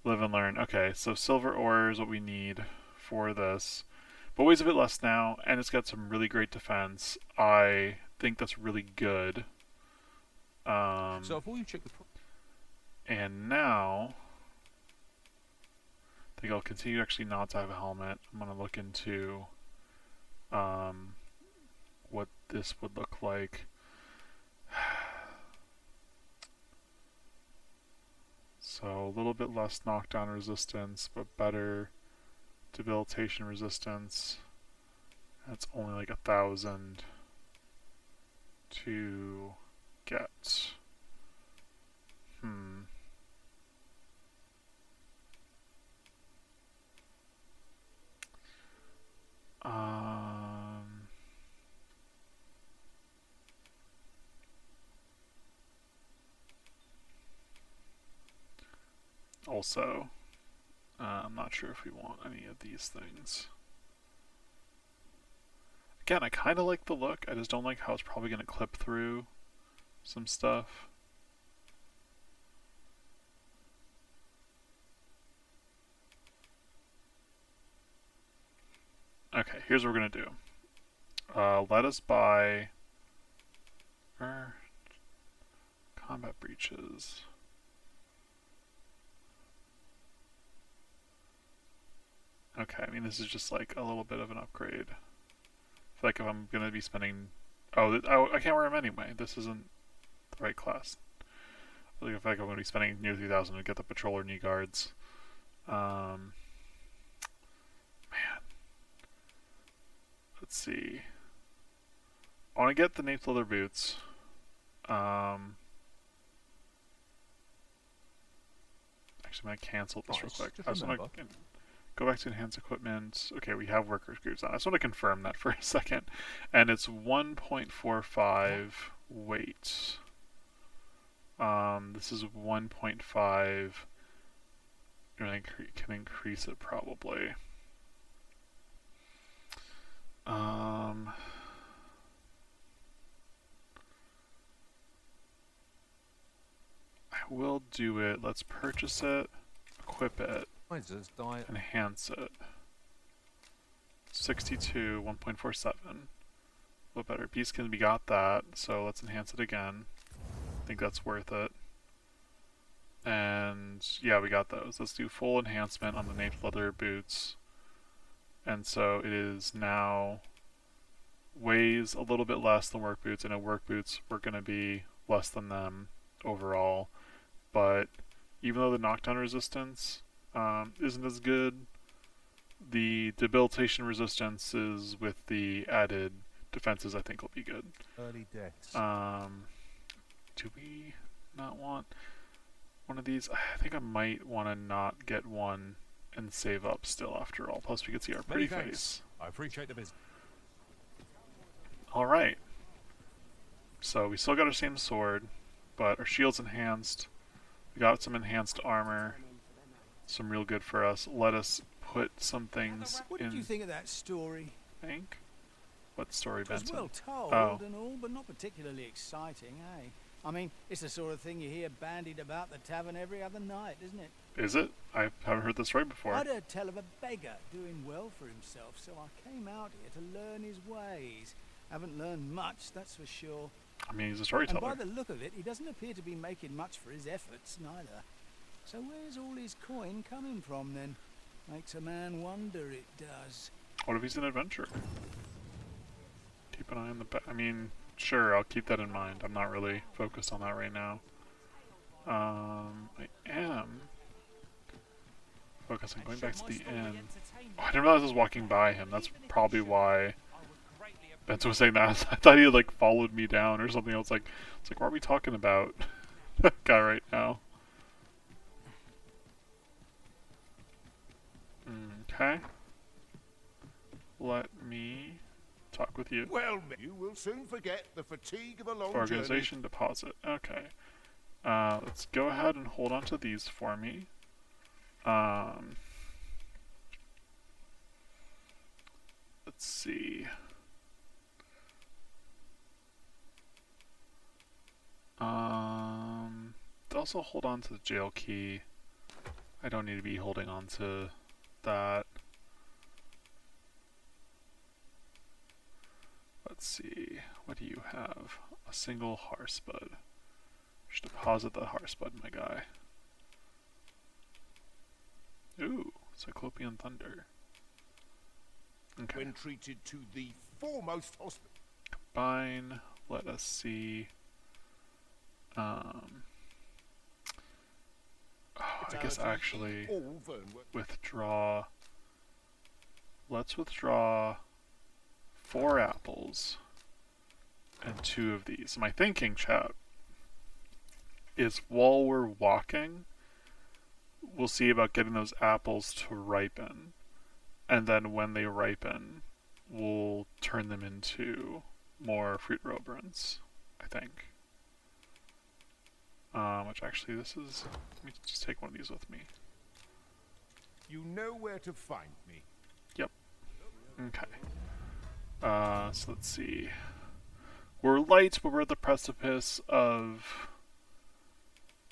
live and learn. Okay, so silver ore is what we need for this. But weighs a bit less now, and it's got some really great defense. I think that's really good. So before you check the... And now, I think I'll continue actually not to have a helmet. I'm going to look into what this would look like. So a little bit less knockdown resistance, but better debilitation resistance. That's only like 1,000 to get. Also, I'm not sure if we want any of these things. Again, I kind of like the look, I just don't like how it's probably going to clip through some stuff. Okay, here's what we're going to do. Let us buy combat breaches. Okay, I mean this is just like a little bit of an upgrade. I feel like if I'm going to be spending... I can't wear them anyway. This isn't the right class. I feel like I'm going to be spending near 3,000 to get the patroller knee guards. Man. Let's see. I want to get the nape leather boots. Actually, I'm going to cancel this real quick. I just want to go back to enhanced equipment. Okay, we have workers' groups on. I just want to confirm that for a second. And it's 1.45 weight. This is 1.5. I can increase it probably. I will do it. Let's purchase it, equip it, enhance it. 62, 1.47. A little better. Beastkin, we got that, so let's enhance it again. I think that's worth it. And yeah, we got those. Let's do full enhancement on the nape leather boots. And so it is now weighs a little bit less than work boots, and work boots were going to be less than them overall. But even though the knockdown resistance isn't as good, the debilitation resistance is with the added defenses I think will be good. Early deaths. Do we not want one of these? I think I might want to not get one and save up still after all. Plus we can see our pretty face. I appreciate the visit. Alright. So we still got our same sword, but our shield's enhanced. We got some enhanced armor. Some real good for us. Let us put some things What in... did you think of that story? Think? What story, It was Benson? well told Oh. and all, but not particularly exciting, eh? I mean, it's the sort of thing you hear bandied about the tavern every other night, isn't it? Is it? I haven't heard this right before. I'd heard tell of a beggar doing well for himself, so I came out here to learn his ways. Haven't learned much, that's for sure. I mean, he's a And storyteller. by the look of it, he doesn't appear to be making much for his efforts, neither. So where's all his coin coming from, then? Makes a man wonder, it does. What if he's an adventurer? Keep an eye on the I mean, sure, I'll keep that in mind. I'm not really focused on that right now. I am focused on going back to the inn. Oh, I didn't realize I was walking by him. That's probably why Benson was saying that. I thought he had like followed me down or something. I was like, what are we talking about? That guy right now. Okay. Let me talk with you. Well, you will soon forget the fatigue of a long Organization deposit. Okay. Let's go ahead and hold on to these for me. Let's see. Also hold on to the jail key. I don't need to be holding on to that. Let's see. What do you have? A single Harspud. Just deposit the Harspud, my guy. Ooh, Cyclopean Thunder. Okay. When treated to the foremost hospital. Combine. Let us see. I guess actually withdraw. Let's withdraw 4 apples and 2 of these. My thinking, chat, is while we're walking, we'll see about getting those apples to ripen. And then when they ripen, we'll turn them into more fruit robrants, I think. Which actually, this is... Let me just take one of these with me. You know where to find me. Yep. Okay. So let's see. We're light, but we're at the precipice of...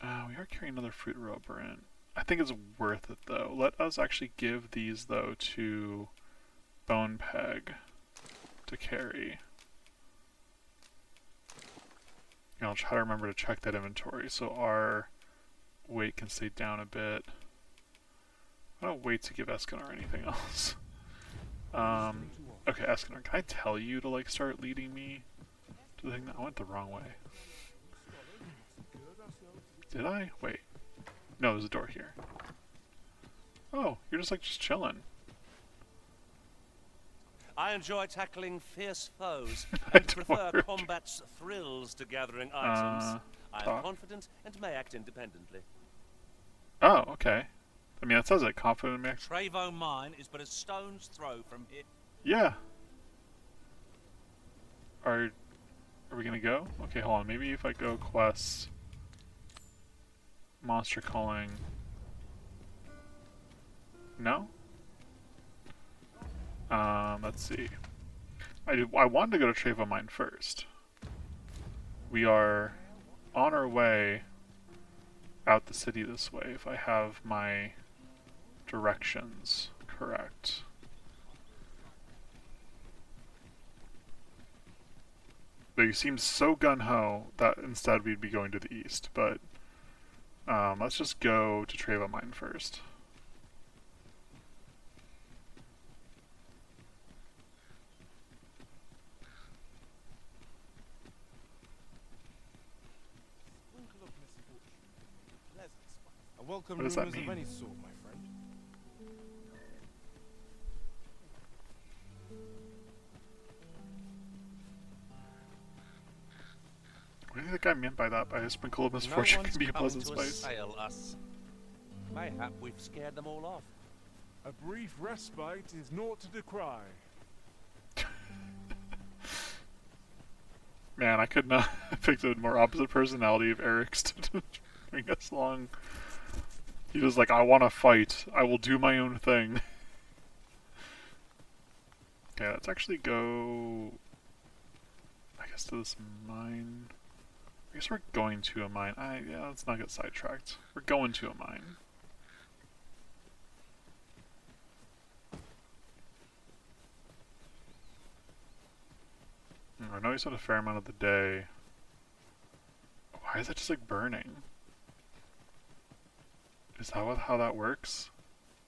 we are carrying another fruit robrant. I think it's worth it, though. Let us actually give these, though, to Bone Peg to carry. And I'll try to remember to check that inventory so our weight can stay down a bit. I don't wait to give Escanor anything else. Okay, Escanor, can I tell you to, like, start leading me to the thing? I went the wrong way. Did I? Wait. No, there's a door here. Oh, you're just, like, just chilling. I enjoy tackling fierce foes and prefer combat's thrills to gathering items. I am confident and may act independently. Oh, okay. I mean, that says it. Confident and may act. Trevo Mine is but a stone's throw from here. Yeah. Are we gonna go? Okay, hold on. Maybe if I go quest monster calling. No? Let's see. I wanted to go to Trevo Mine first. We are on our way out the city this way, if I have my directions correct. But you seem so gung-ho that instead we'd be going to the east, but let's just go to Trevo Mine first. Welcome What does that rumors mean? of any sort, my friend. What do you think the guy meant by that? By a sprinkle of misfortune can be a pleasant spice. Assail us. Mayhap we've scared them all off. A brief respite is naught to decry. Man, I could not have picked a more opposite personality of Eric's to bring us along. He was like, I want to fight. I will do my own thing. Okay, let's actually go... I guess to this mine... I guess we're going to a mine. Yeah, let's not get sidetracked. We're going to a mine. I know you spent a fair amount of the day. Why is it just like burning? Is that how that works?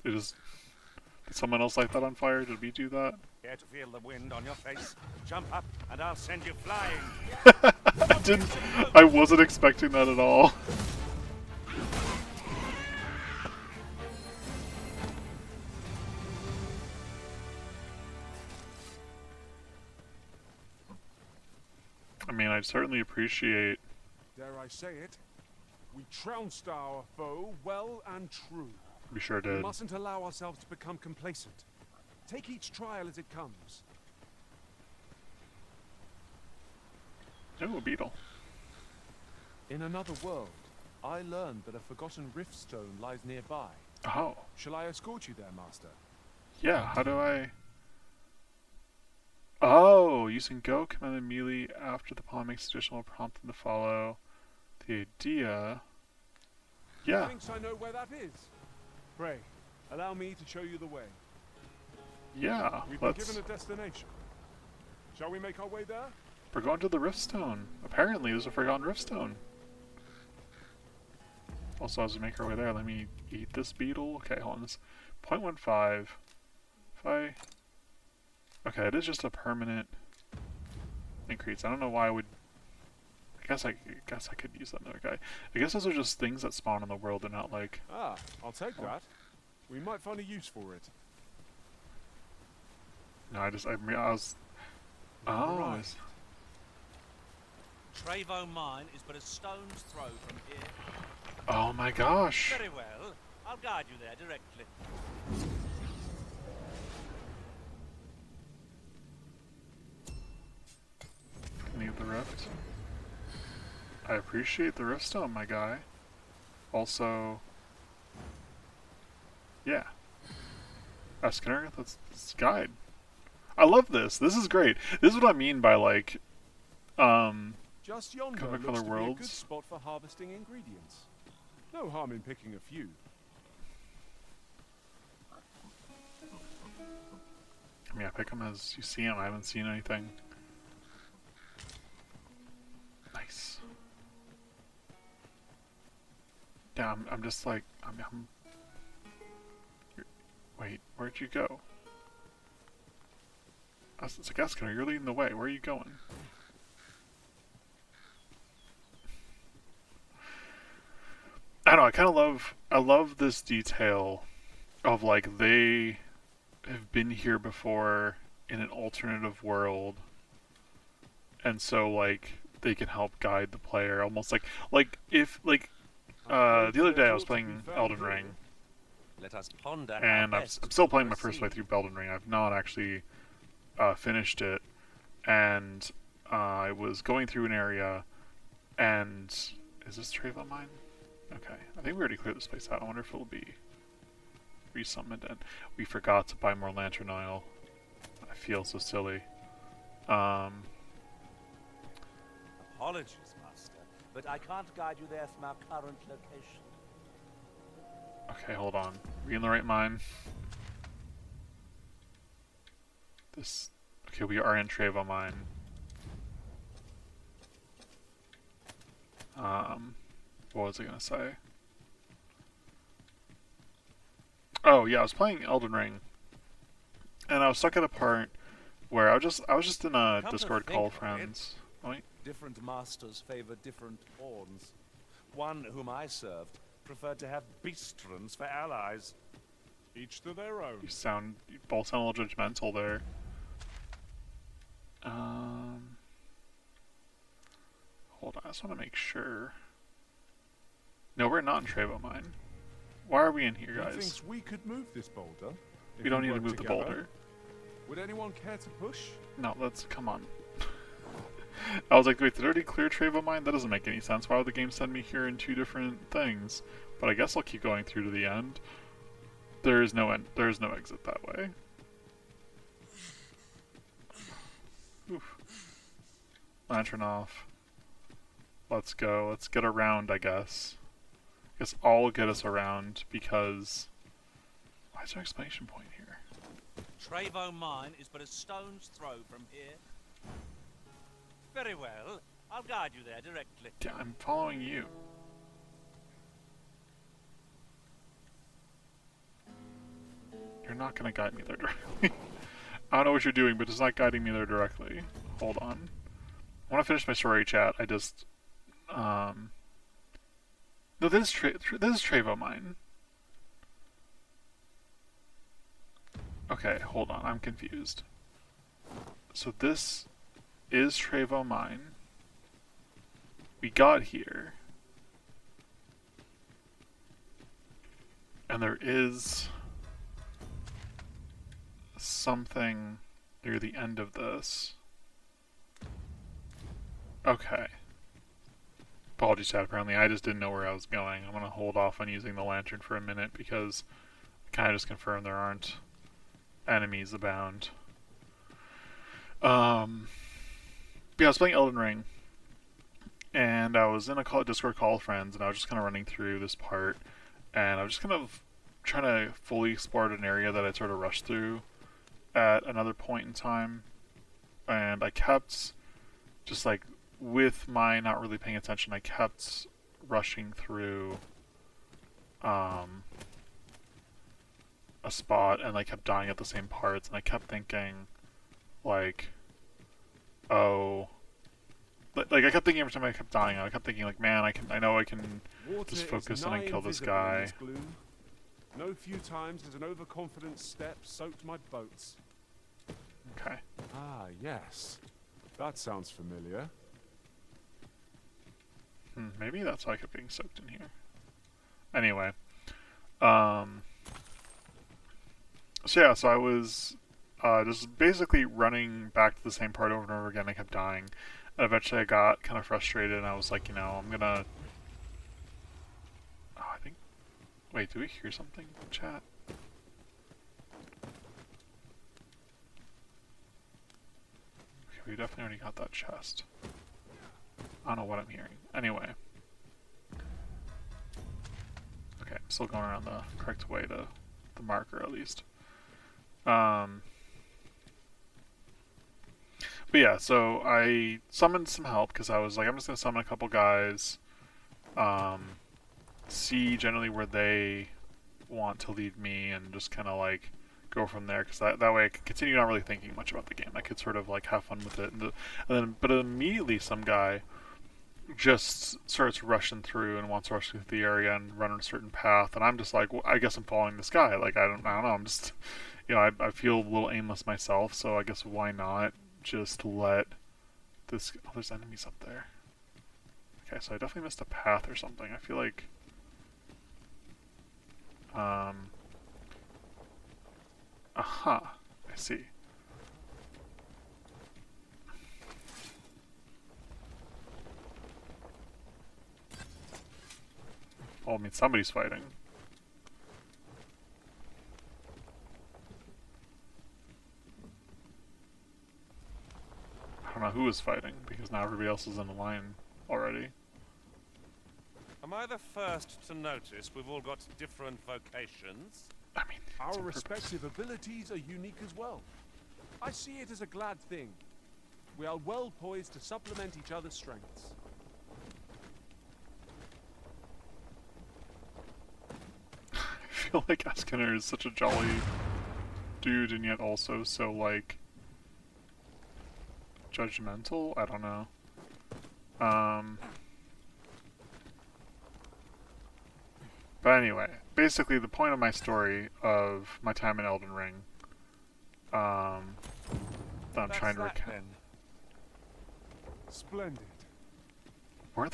It is. Did someone else light that on fire? Did we do that? Care to feel the wind on your face? Jump up and I'll send you flying. I wasn't expecting that at all. I mean, I'd certainly appreciate... Dare I say it? We trounced our foe well and true. We sure We did. mustn't allow ourselves to become complacent. Take each trial as it comes. Oh, a beetle. In another world, I learned that a forgotten riftstone lies nearby. Oh. Shall I escort you there, Master? Yeah, how do I... Oh, using Go command immediately after the pawn makes additional prompting to follow the idea. Yeah. Thinks I know where that is. Pray, allow me to show you the way. Yeah, We've been let's... given a destination. Shall we make our way there? We're going to the Riftstone. Apparently, there's a forgotten Riftstone. Also, as we make our way there, let me eat this beetle. Okay, hold on. This 0.15. If I... Okay, it is just a permanent increase. I don't know why I would... I guess I could use that other guy. I guess those are just things that spawn in the world and not like... Ah, I'll take that. We might find a use for it. No, I was... Oh, Right. Trevo Mine is but a stone's throw from here. Oh my gosh! Very well. I'll guide you there directly. Need the rift. I appreciate the rift stone, my guy. Also... Yeah. Skinner, let's guide. I love this. This is great. This is what I mean by like, Just yonder Comic looks Color to be a Worlds. good spot for harvesting ingredients. No harm in picking a few. I mean, I pick them as you see them. I haven't seen anything. Nice. Yeah, I'm just like, wait, where'd you go? It's like, Skinner, you're leading the way. Where are you going? I don't know, I love this detail of like they have been here before in an alternative world, and so like they can help guide the player, almost like if like the other day I was playing Elden Ring, Let us ponder and how I'm best still to playing my first way proceed. through Elden Ring. I've not actually finished it, and I was going through an area, and is this Trevo Mine? Okay, I think we already cleared this place out. I wonder if it'll be resummoned. And we forgot to buy more lantern oil. I feel so silly. Apologies, Master, but I can't guide you there from our current location. Okay, hold on. Are we in the right mine? This... Okay, we are in Trevo Mine. What was I gonna say? Oh yeah, I was playing Elden Ring, and I was stuck at a part where I was just in a Come to Discord think call of it, friends. Wait. Different masters favor different pawns. One whom I served preferred to have beastrons for allies. Each to their own. You both sound a little judgmental there. Hold on, I just want to make sure. No, we're not in Trevo Mine. Why are we in here, He guys? thinks we could move this boulder. if We don't need to work move the together. boulder. Would anyone care to push? No, come on. I was like, wait, did I already clear Trevo Mine? That doesn't make any sense. Why would the game send me here in two different things? But I guess I'll keep going through to the end. There is no end. There is no exit that way. Oof. Lantern off. Let's go. Let's get around, I guess. I guess I'll get us around because... Why is there an exclamation point here? Trevo Mine is but a stone's throw from here. Very well. I'll guide you there directly. Yeah, I'm following you. You're not gonna guide me there directly. I don't know what you're doing, but it's not guiding me there directly. Hold on. I want to finish my story chat. I just... No, this is Trevo Mine. Okay, hold on. I'm confused. So this is Trevo Mine. We got here. And there is something near the end of this. Okay. Apologies, chat. Apparently, I just didn't know where I was going. I'm gonna hold off on using the lantern for a minute because I kind of just confirmed there aren't enemies abound. Yeah, I was playing Elden Ring, and I was in a Discord call with friends, and I was just kind of running through this part, and I was just kind of trying to fully explore an area that I sort of rushed through at another point in time, and I kept just like with my not really paying attention, I kept rushing through a spot and like kept dying at the same parts, and I kept thinking, like, oh, like I kept thinking every time I kept dying, I kept thinking like, man, I know I can just focus in and kill this guy. No few times has an overconfident step soaked my boats. Okay. Ah, yes. That sounds familiar. Maybe that's why I kept being soaked in here. Anyway. So yeah, so I was just basically running back to the same part over and over again. I kept dying. And eventually I got kind of frustrated, and I was like, you know, I'm gonna... Oh, I think... Wait, do we hear something in chat? Okay, we definitely already got that chest. I don't know what I'm hearing. Anyway. Okay, I'm still going around the correct way to the marker, at least. But yeah, so I summoned some help because I was like, I'm just going to summon a couple guys, see generally where they want to lead me, and just kind of like go from there, because that way I could continue not really thinking much about the game. I could sort of like have fun with it, but immediately some guy just starts rushing through and wants to rush through the area and run a certain path, and I'm just like, well, I guess I'm following this guy. Like, I don't know, I'm just, you know, I feel a little aimless myself, so I guess why not just let this... Oh, there's enemies up there. Okay, so I definitely missed a path or something. I feel like... Aha, I see. Well, I mean, somebody's fighting. I don't know who is fighting, because now everybody else is in the line already. Am I the first to notice we've all got different vocations? I mean, our respective abilities are unique as well. I see it as a glad thing. We are well poised to supplement each other's strengths. I feel like Eskener is such a jolly dude, and yet also so, like, judgmental? I don't know. But anyway, basically the point of my story of my time in Elden Ring, that I'm trying to recount. Splendid. Were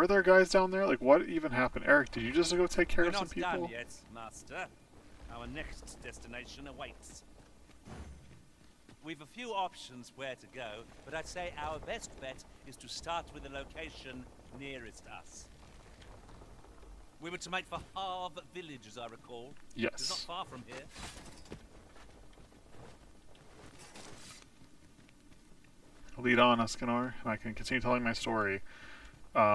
there guys down there? Like, what even happened? Eric, did you just go take care of some people? We're not done yet, Master. Our next destination awaits. We've a few options where to go, but I'd say our best bet is to start with the location nearest us. We were to make for Harve Village, as I recall. Yes. It's not far from here. Lead on, Escanor, and I can continue telling my story.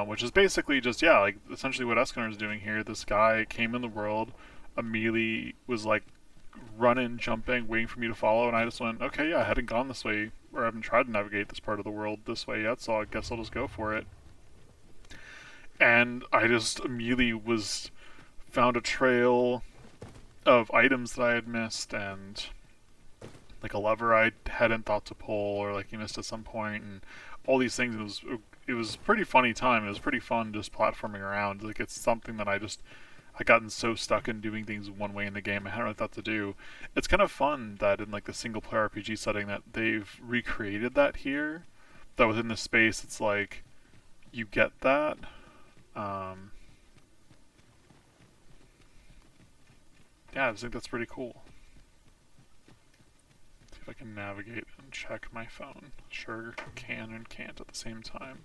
Which is basically just, yeah, like, essentially what Escanor is doing here. This guy came in the world, immediately was, like, running, jumping, waiting for me to follow, and I just went, okay, yeah, I hadn't gone this way, or I haven't tried to navigate this part of the world this way yet, so I guess I'll just go for it. And I just immediately found a trail of items that I had missed, and like a lever I hadn't thought to pull, or like you missed at some point, and all these things. It was a pretty funny time. It was pretty fun just platforming around. Like, it's something that I gotten so stuck in doing things one way in the game I hadn't really thought to do. It's kind of fun that in like the single player RPG setting that they've recreated that here. That within the space it's like you get that. Yeah, I just think that's pretty cool. See if I can navigate and check my phone. Sure can and can't at the same time.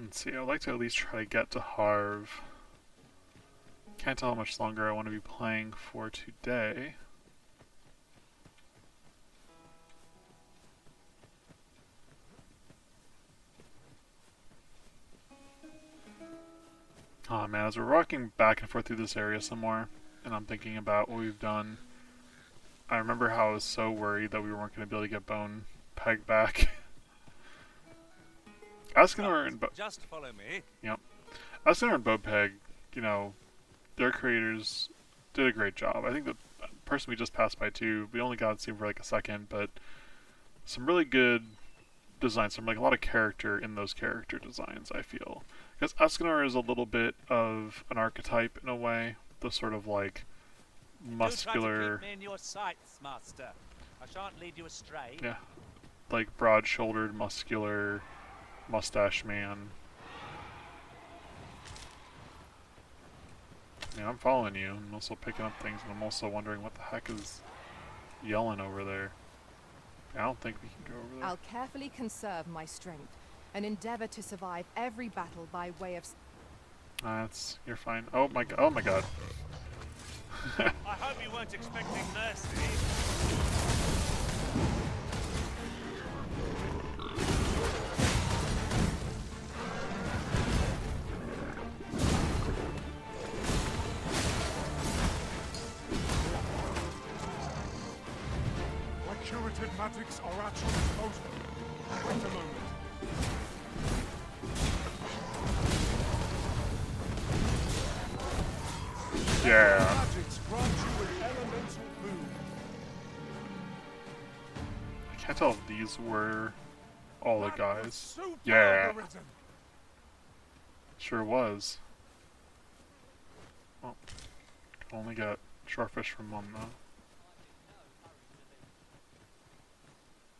Let's see, I'd like to at least try to get to Harve. Can't tell how much longer I want to be playing for today. Oh man, as we're walking back and forth through this area some more, and I'm thinking about what we've done, I remember how I was so worried that we weren't going to be able to get Bone Peg back. Ascanor and Just follow me. Yep. Ascanor and Bopeg, you know, their creators did a great job. I think the person we just passed by too, we only got to see him for like a second, but some really good designs, some like a lot of character in those character designs, I feel. Because Ascanor is a little bit of an archetype in a way, the sort of like muscular. Do try to keep me in your sights, master. I shan't lead you astray. Yeah, like broad-shouldered, muscular, mustache man. Yeah, I'm following you. I'm also picking up things, and I'm also wondering what the heck is yelling over there. I don't think we can go over there. I'll carefully conserve my strength and endeavor to survive every battle by way of... That's... you're fine. Oh my god. Oh my god. I hope you weren't expecting mercy. My curative magics are at your disposal. Wait a moment. Yeah. Magics grant you an elemental boon. I can't tell if these were all the guys. Super Yeah. algorithm. Sure was. Oh. Can only get shortfish from one though.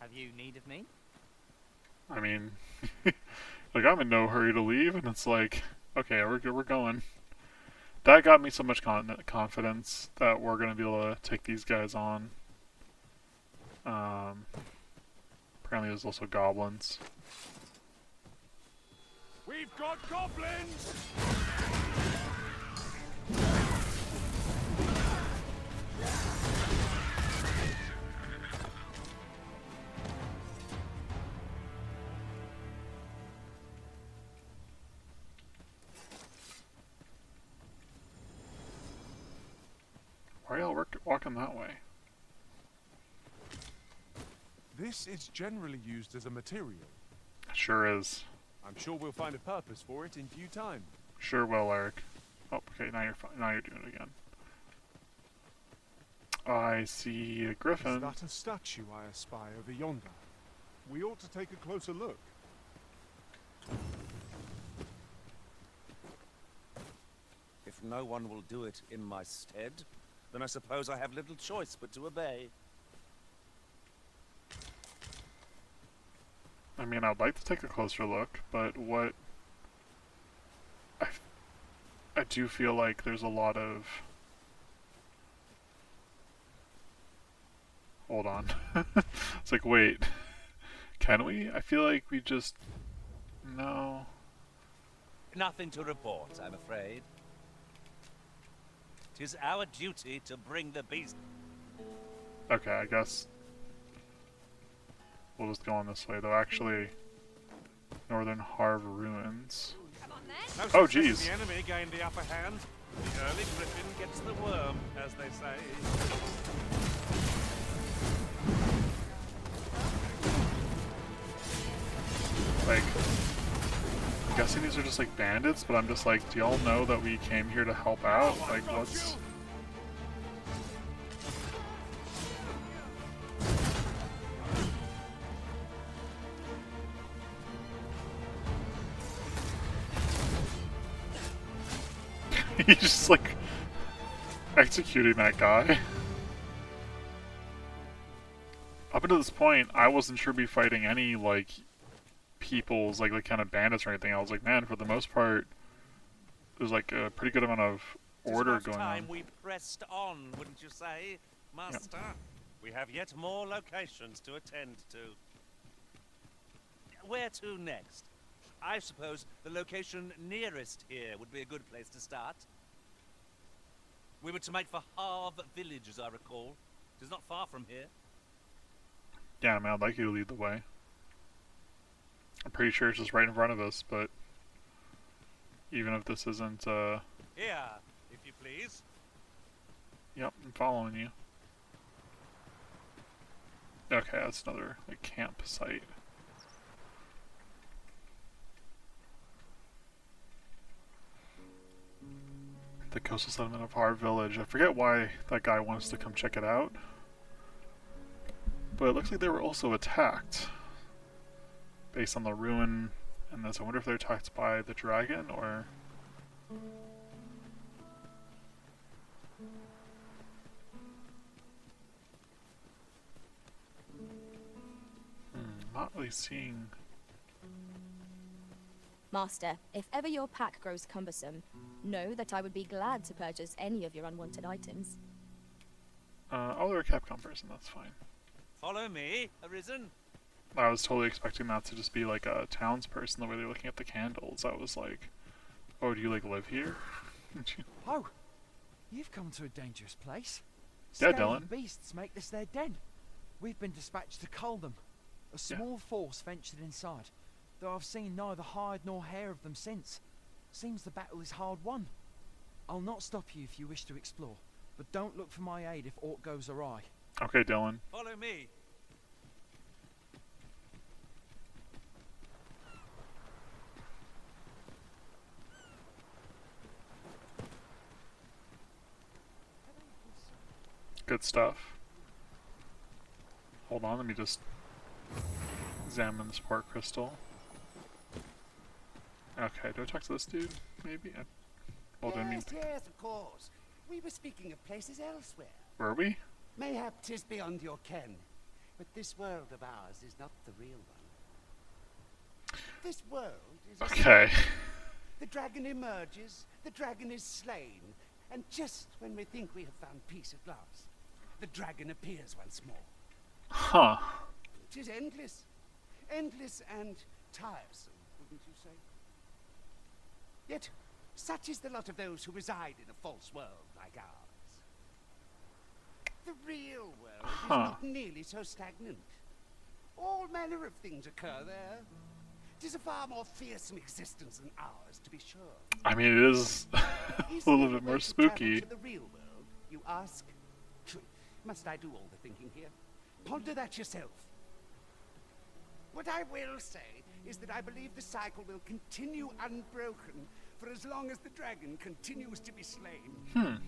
Have you need of me? I mean, like I'm in no hurry to leave, and it's like, okay, we're going. That got me so much confidence that we're gonna be able to take these guys on. Apparently, there's also goblins. We've got goblins! Why are y'all walking that way? This is generally used as a material. Sure is. I'm sure we'll find a purpose for it in due time. Sure will, Eric. Oh, okay, now you're fine. Now you're doing it again. I see a griffin. Is that a statue I espy over yonder? We ought to take a closer look. If no one will do it in my stead, then I suppose I have little choice but to obey. I mean, I'd like to take a closer look, but what... I do feel like there's a lot of... Hold on. It's like, wait. Can we? I feel like we just... No. Nothing to report, I'm afraid. 'Tis our duty to bring the beast. Okay, I guess... We'll just go on this way, though. Actually, Northern Harv Ruins. No Oh, success, jeez. The enemy gained the upper hand. The early griffin gets the worm, as they say. Like, I'm guessing these are just like bandits, but I'm just like, do y'all know that we came here to help out? Like, what's... He's just like executing that guy. Up until this point, I wasn't sure we'd be fighting any like peoples, like kind of bandits or anything. I was like, man, for the most part, there's like a pretty good amount of order going time on. we pressed on, wouldn't you say, Master? Yep. We have yet more locations to attend to. Where to next? I suppose the location nearest here would be a good place to start. We were to make for Harv Village, as I recall. It is not far from here. Yeah, man, I'd like you to lead the way. I'm pretty sure it's just right in front of us, but even if this isn't, Here, if you please. Yep, I'm following you. Okay, that's another like campsite. the coastal settlement of our village. I forget why that guy wants to come check it out. But it looks like they were also attacked. Based on the ruin and this. I wonder if they're attacked by the dragon or... not really seeing... Master, if ever your pack grows cumbersome, know that I would be glad to purchase any of your unwanted items. Oh, they're a Capcom person, that's fine. Follow me, Arisen. I was totally expecting that to just be like a townsperson, the way they're looking at the candles. I was like, oh, do you like live here? Oh, you've come to a dangerous place. Yeah, Scaly Dylan. beasts make this their den. We've been dispatched to cull them. A small force ventured inside, though I've seen neither hide nor hair of them since. Seems the battle is hard won. I'll not stop you if you wish to explore, but don't look for my aid if aught goes awry. Okay, Dylan. Follow me. Good stuff. Hold on, let me just examine the support crystal. Okay, do I talk to this dude? Maybe? Well, do I mean... Yes, of course. We were speaking of places elsewhere. Were we? Mayhap 'tis beyond your ken, but this world of ours is not the real one. This world is... Okay. The dragon emerges, the dragon is slain, and just when we think we have found peace at last, the dragon appears once more. Huh. 'Tis endless. Endless and tiresome, wouldn't you say? Yet, such is the lot of those who reside in a false world like ours. The real world is not nearly so stagnant. All manner of things occur there. 'Tis a far more fearsome existence than ours, to be sure. I mean, it is a little bit more spooky. To the real world, you ask? Must I do all the thinking here? Ponder that yourself. What I will say is that I believe the cycle will continue unbroken for as long as the dragon continues to be slain.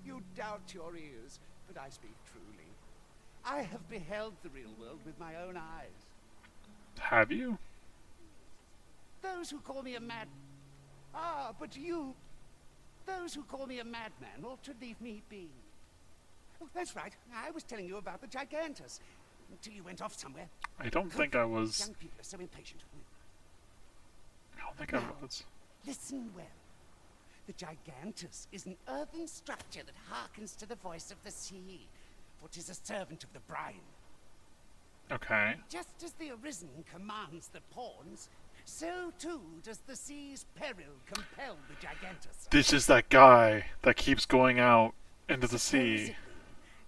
You doubt your ears, but I speak truly. I have beheld the real world with my own eyes. Have you? Those who call me a mad... Ah, but you... Those who call me a madman ought to leave me be. Oh, that's right. I was telling you about the Gigantus. Until you went off somewhere. I don't think I was... Young people are so impatient. I don't think I was. Listen well. The Gigantus is an earthen structure that hearkens to the voice of the sea, for 'tis a servant of the brine. Okay. Just as the Arisen commands the pawns, so too does the sea's peril compel the Gigantus. This is that guy that keeps going out into the sea.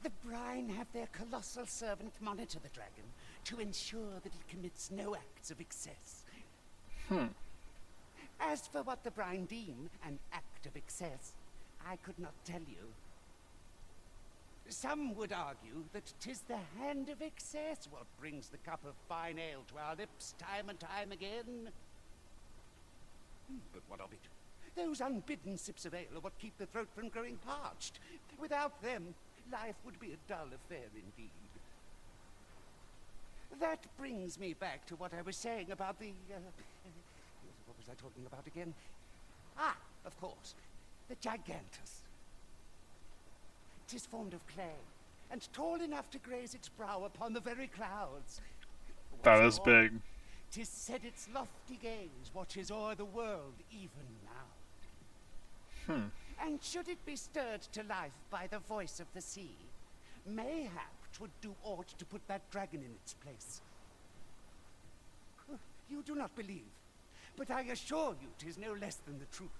The brine have their colossal servant monitor the dragon to ensure that it commits no acts of excess. As for what the brine deem an act of excess, I could not tell you. Some would argue that 'tis the hand of excess what brings the cup of fine ale to our lips time and time again. But what of it? Those unbidden sips of ale are what keep the throat from growing parched. Without them, life would be a dull affair indeed. That brings me back to what I was saying about the... what was I talking about again? Ah, of course, the Gigantus. 'Tis formed of clay, and tall enough to graze its brow upon the very clouds. That is big. 'Tis said its lofty gaze watches o'er the world even now. And should it be stirred to life by the voice of the sea, mayhap 'twould do aught to put that dragon in its place. You do not believe, but I assure you 'tis no less than the truth.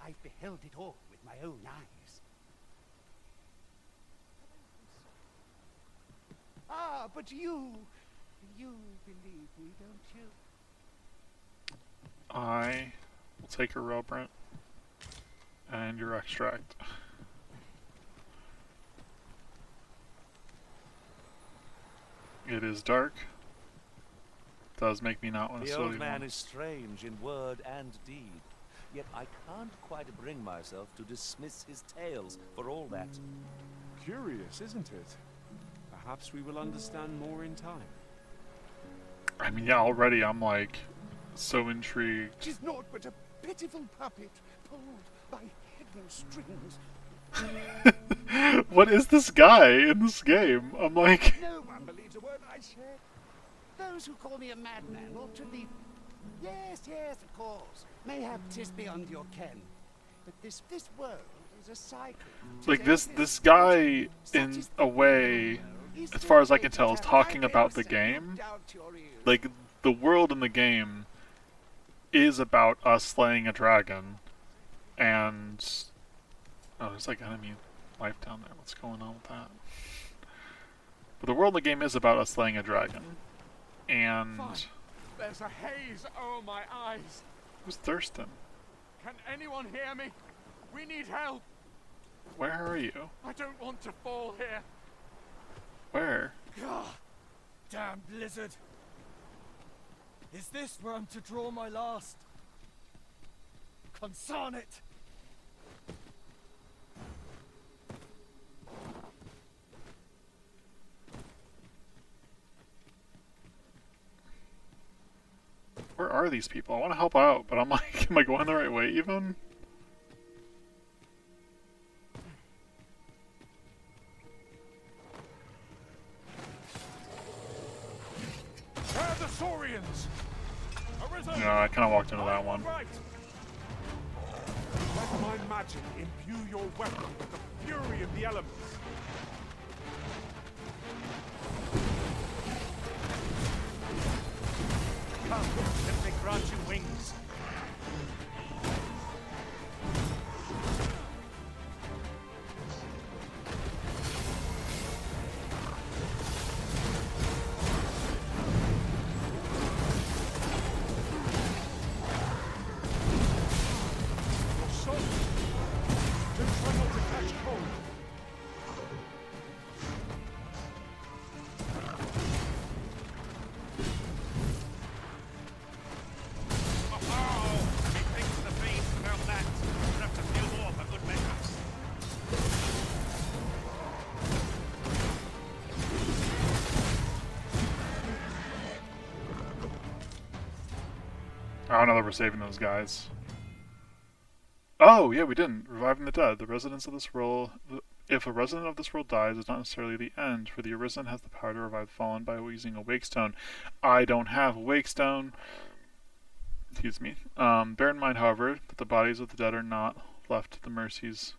I've beheld it all with my own eyes. Ah, but you believe me, don't you? I will take your rope, Brant. And your extract. It is dark. Does make me not want to The slow old man down. is strange in word and deed. yet I can't quite bring myself to dismiss his tales for all that. Curious, isn't it? Perhaps we will understand more in time. I mean, yeah, already I'm like so intrigued. Tis naught but a pitiful puppet pulled by hidden strings. What is this guy in this game? I'm like... No one believes a word I say. Those who call me a madman ought to leave. Yes, yes, of course. Mayhap 'tis beyond your ken. But this world is a cycle. Like, this guy, in a way, as far as I can tell, is talking about the game. Like, the world in the game is about us slaying a dragon. And... oh, there's like enemy life down there. What's going on with that? But the world in the game is about us slaying a dragon. And... Fine. There's a haze over my eyes. who's Thurston? Can anyone hear me? We need help. Where are you? I don't want to fall here. Where? God, damn blizzard. Is this where I'm to draw my last? Consarn it! Where are these people? I want to help out, but I'm like, am I going the right way even? Where are the Saurians? Arisen! No, I kind of walked into that one. Right. Let my magic imbue your weapon with the fury of the elements. Come, let me grant you wings. I don't know that we're saving those guys. Oh, yeah, we didn't. Reviving the dead. The residents of this world... If a resident of this world dies, it's not necessarily the end, for the Arisen has the power to revive the fallen by using a wake stone. I don't have a wake stone. Excuse me. Bear in mind, however, that the bodies of the dead are not left to the mercies...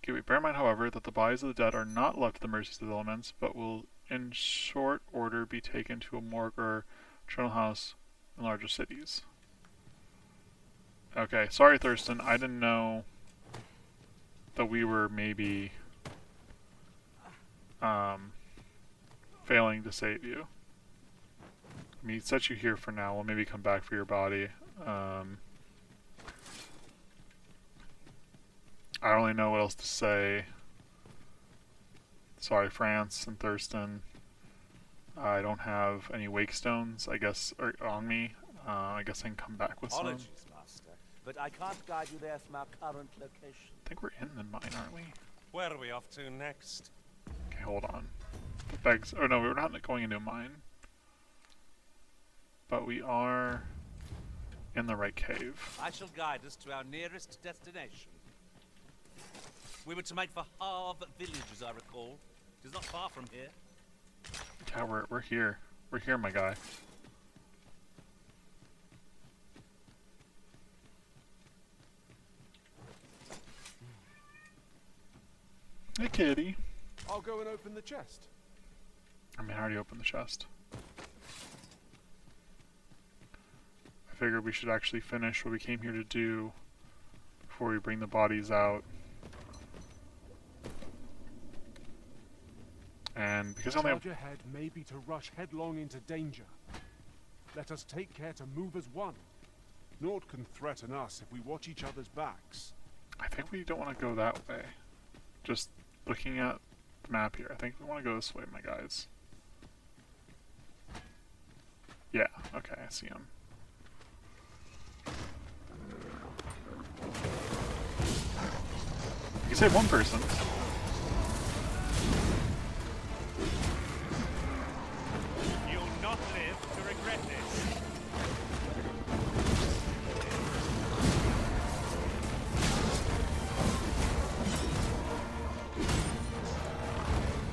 Okay, wait. Bear in mind, however, that the bodies of the dead are not left to the mercies of the elements, but will, in short order, be taken to a morgue or eternal house in larger cities. Okay, sorry Thurston, I didn't know that we were maybe failing to save you. I mean, set you here for now, we'll maybe come back for your body. I don't really know what else to say. Sorry France and Thurston. I don't have any wake stones, I guess, on me. I guess I can come back with some. Apologies, Master, but I can't guide you there from our current location. I think we're in the mine, aren't we? Where are we off to next? Okay, hold on. The begs. Oh no, we're not going into a mine. But we are in the right cave. I shall guide us to our nearest destination. We were to make for Harve Village, as I recall. It is not far from here. Yeah, we're here. We're here, my guy. Hey, kitty. I'll go and open the chest. I mean, I already opened the chest. I figured we should actually finish what we came here to do before we bring the bodies out. And because I only have... Charge ahead may be to rush headlong into danger. Let us take care to move as one. Naught can threaten us if we watch each other's backs. I think we don't want to go that way. Just looking at the map here, I think we want to go this way, my guys. Yeah, okay, I see him. You saved one person. You'll not live to regret this.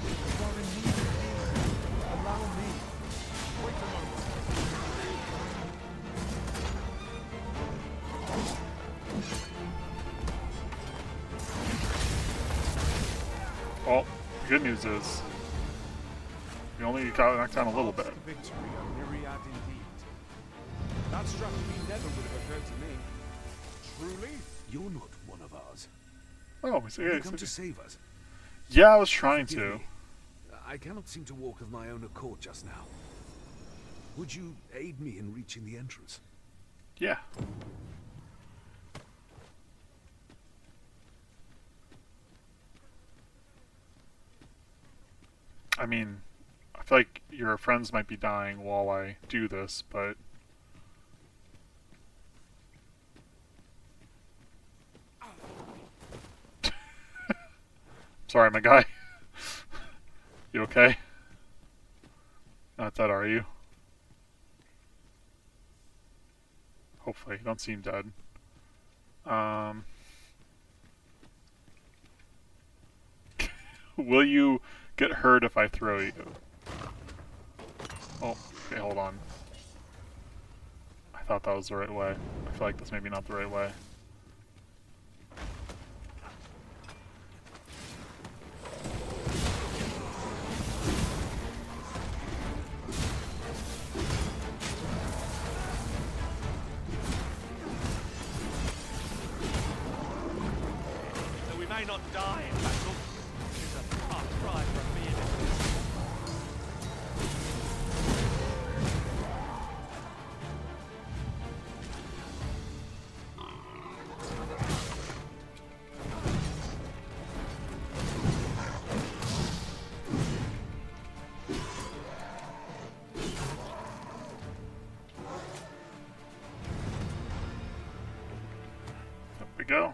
You are in need of healing. Allow me. Wait a moment. Well, good news is you only got knocked down a little bit. Victory of Myriad indeed. That strategy never would have occurred to me. Truly? You're not one of ours. Oh, Have yeah, you come to save us? yeah, I was trying Forgive to. me. I cannot seem to walk of my own accord just now. Would you aid me in reaching the entrance? Yeah. I mean, I feel like your friends might be dying while I do this, but... Sorry, my guy. You okay? Not dead, are you? Hopefully, you don't seem dead. Will you get hurt if I throw you? Oh, okay, hold on. I thought that was the right way. I feel like that's maybe not the right way. Though we may not die in battle, it's a far cry from being in There we go.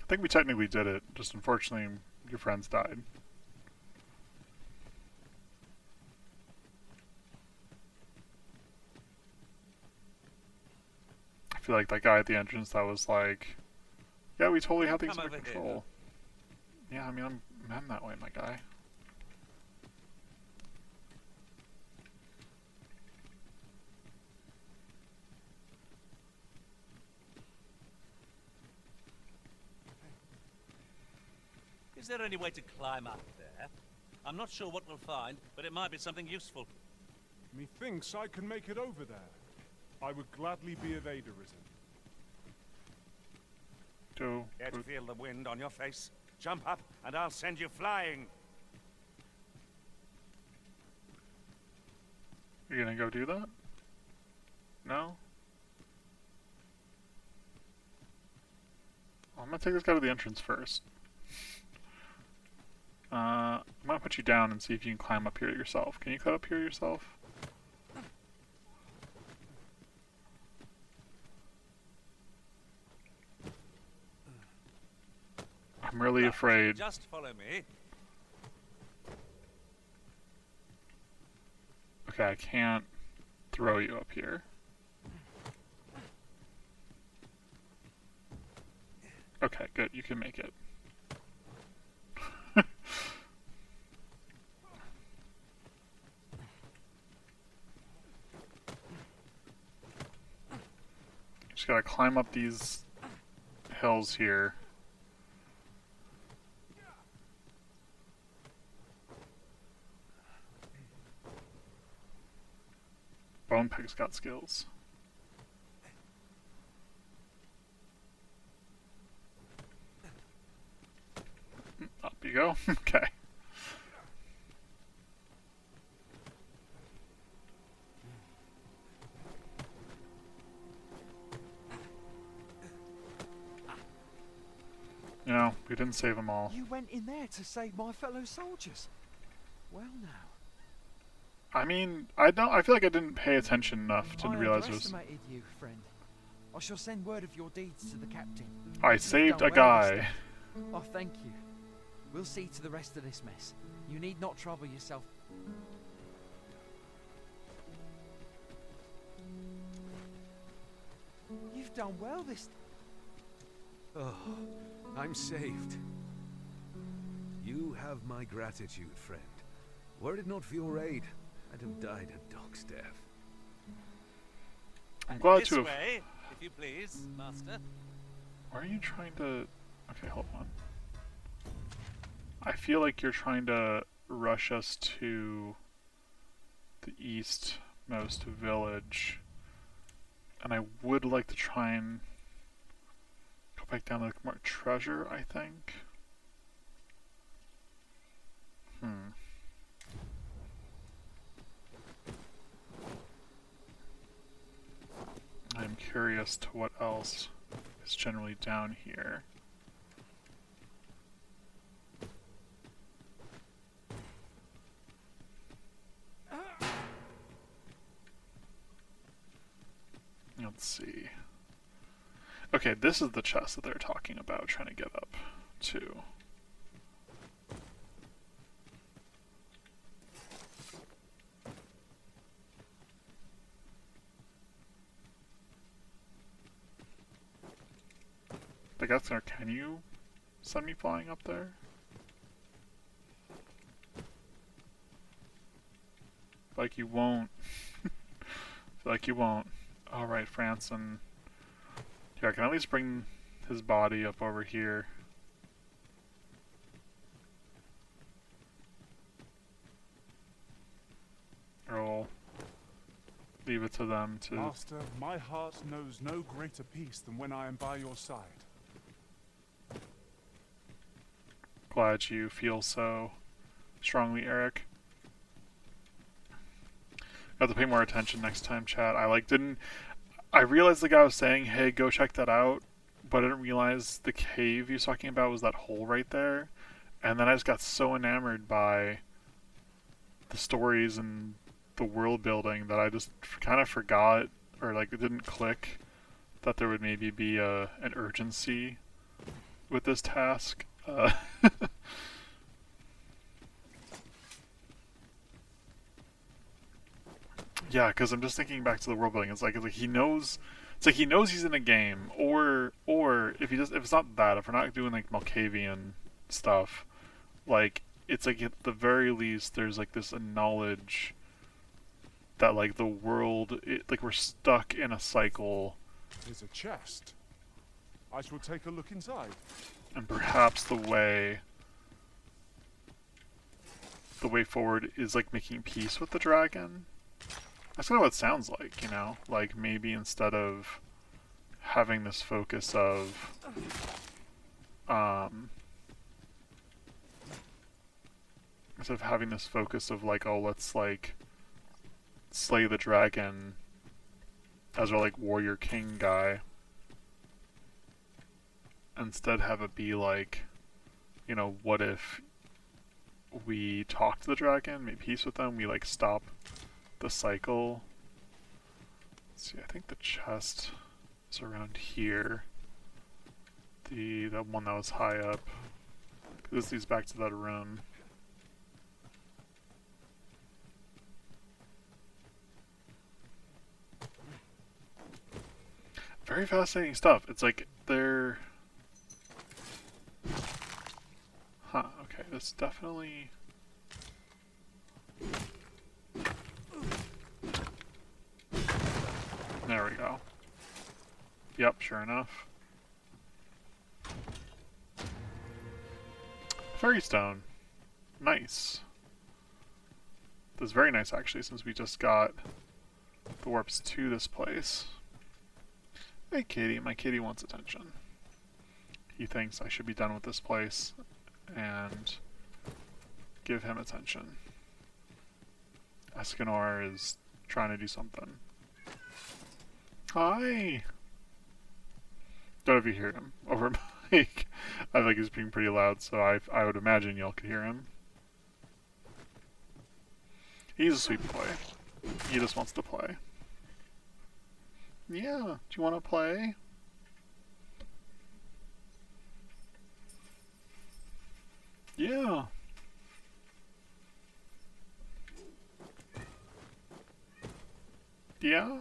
I think we technically did it, just unfortunately your friends died. I feel like that guy at the entrance that was like, yeah, we totally have things Come under over here. control. Yeah, I mean, I'm that way, my guy. Is there any way to climb up there? I'm not sure what we'll find, but it might be something useful. Methinks I can make it over there. I would gladly be of aid, Arisen. Care to feel the wind on your face? Jump up, and I'll send you flying. You gonna go do that? No? I'm gonna take this guy to the entrance first. I'm gonna put you down and see if you can climb up here yourself. Can you cut up here yourself? I'm really afraid. Just follow me. Okay, I can't throw you up here. Okay, good. You can make it. Just gotta climb up these hills here. Bone Pig's got skills. Up you go. Okay. You know, we didn't save them all. You went in there to save my fellow soldiers. Well now. I mean, I feel like I didn't pay attention enough to I realize it was... underestimated you, friend. I shall send word of your deeds to the captain. I You've saved done a well this guy. day. Oh, thank you. We'll see to the rest of this mess. You need not trouble yourself. You've done well this... Oh, I'm saved. You have my gratitude, friend. Were it not for your aid, I'd have died a dog's death. I'm glad This to have... way, if you please, master. Why are you trying to... Okay, hold on. I feel like you're trying to rush us to the eastmost village. And I would like to try and go back down to the more treasure, I think. I'm curious to what else is generally down here. Let's see. Okay, this is the chest that they're talking about trying to get up to. I guess, can you send me flying up there? Like you won't. Like you won't. Alright, Franson. Yeah, I can at least bring his body up over here. Or I'll leave it to them to... Master, my heart knows no greater peace than when I am by your side. Glad you feel so strongly, Eric. I have to pay more attention next time, chat. I realized the guy was saying, hey, go check that out, but I didn't realize the cave he was talking about was that hole right there. And then I just got so enamored by the stories and the world building that I just kind of forgot, or like it didn't click, that there would maybe be an urgency with this task. Yeah, because I'm just thinking back to the world building. It's like he knows. It's like he knows he's in a game, or if it's not that, if we're not doing like Malkavian stuff, like it's like at the very least there's like this knowledge that like the world, like we're stuck in a cycle. There's a chest. I shall take a look inside. And perhaps the way forward is like making peace with the dragon. That's kind of what it sounds like, you know? Like maybe instead of having this focus of like, oh, let's like slay the dragon as our like warrior king guy, instead have it be like, you know, what if we talk to the dragon, make peace with them, we like stop the cycle. Let's see, I think the chest is around here. The one that was high up. This leads back to that room. Very fascinating stuff. It's like they're... Huh, okay, this definitely... There we go. Yep, sure enough. Fairy stone. Nice. This is very nice actually, since we just got the warps to this place. Hey kitty, my kitty wants attention. He thinks I should be done with this place and give him attention. Escanor is trying to do something. Hi! Don't know if you hear him over mic. I think he's being pretty loud, so I would imagine y'all could hear him. He's a sweet boy. He just wants to play. Yeah, do you want to play? Yeah. Yeah?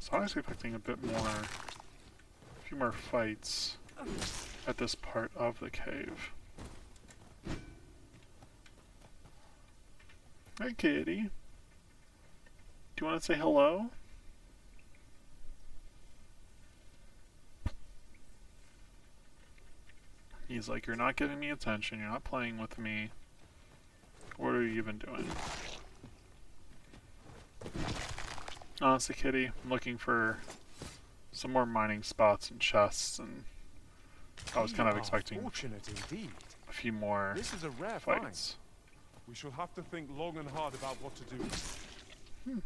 So I was expecting a few more fights at this part of the cave. Hey, kitty. Do you want to say hello? He's like, you're not giving me attention, you're not playing with me. What are you even doing? Honestly, kitty, I'm looking for some more mining spots and chests, and I was kind of expecting fortunate indeed. a few more This is a rare fights. find. We shall have to think long and hard about what to do.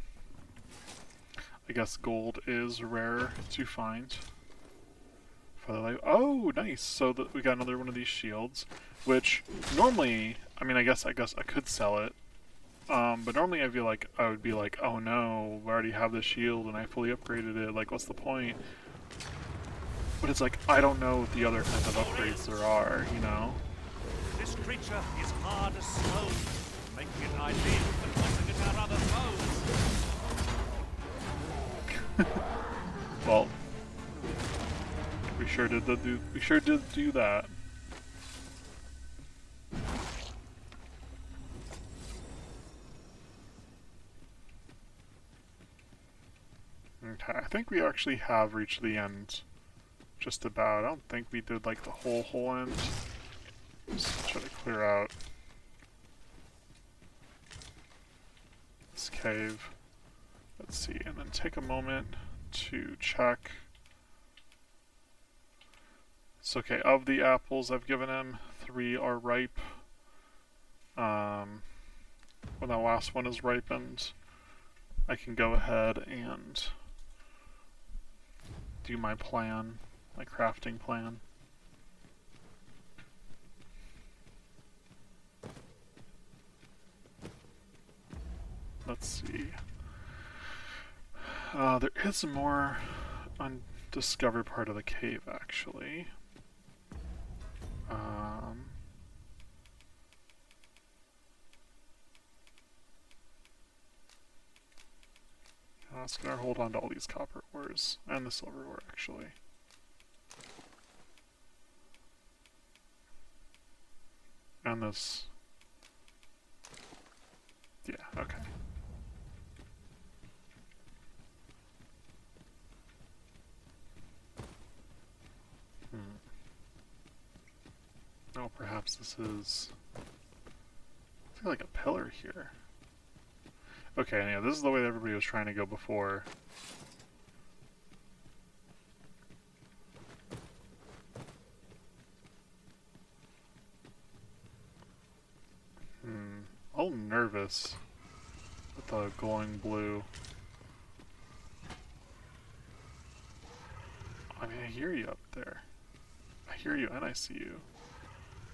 I guess gold is rare to find. For the life. Oh, nice! So we got another one of these shields, which normally, I mean, I guess I could sell it. But normally I feel like I would be like, oh no, I already have the shield and I fully upgraded it. Like, what's the point? But it's like, I don't know what the other kinds of upgrades there are, you know? This creature is hard as stone, making it ideal for tossing it at other foes. Well, we sure did do that. Okay, I think we actually have reached the end. Just about. I don't think we did like the whole end. Just try to clear out this cave. Let's see, and then take a moment to check. So okay, of the apples I've given him, 3 are ripe. When that last one is ripened, I can go ahead and do my plan, my crafting plan. Let's see. There is a more undiscovered part of the cave, actually. It's gonna hold on to all these copper ores and the silver ore, actually. And this. Yeah, okay. Oh, perhaps this is. I feel like a pillar here. Okay, yeah, this is the way that everybody was trying to go before. A little nervous with the glowing blue. I mean, I hear you up there. I hear you and I see you.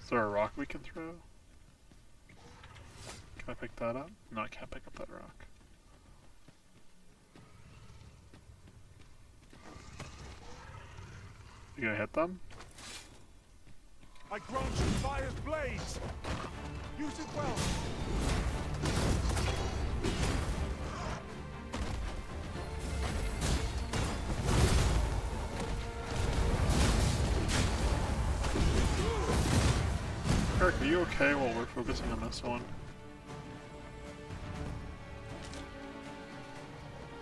Is there a rock we can throw? Can I pick that up? No, I can't pick up that rock. You gonna hit them? I grant you fire's blaze. Use it well. Eric, are you okay while we're focusing on this one?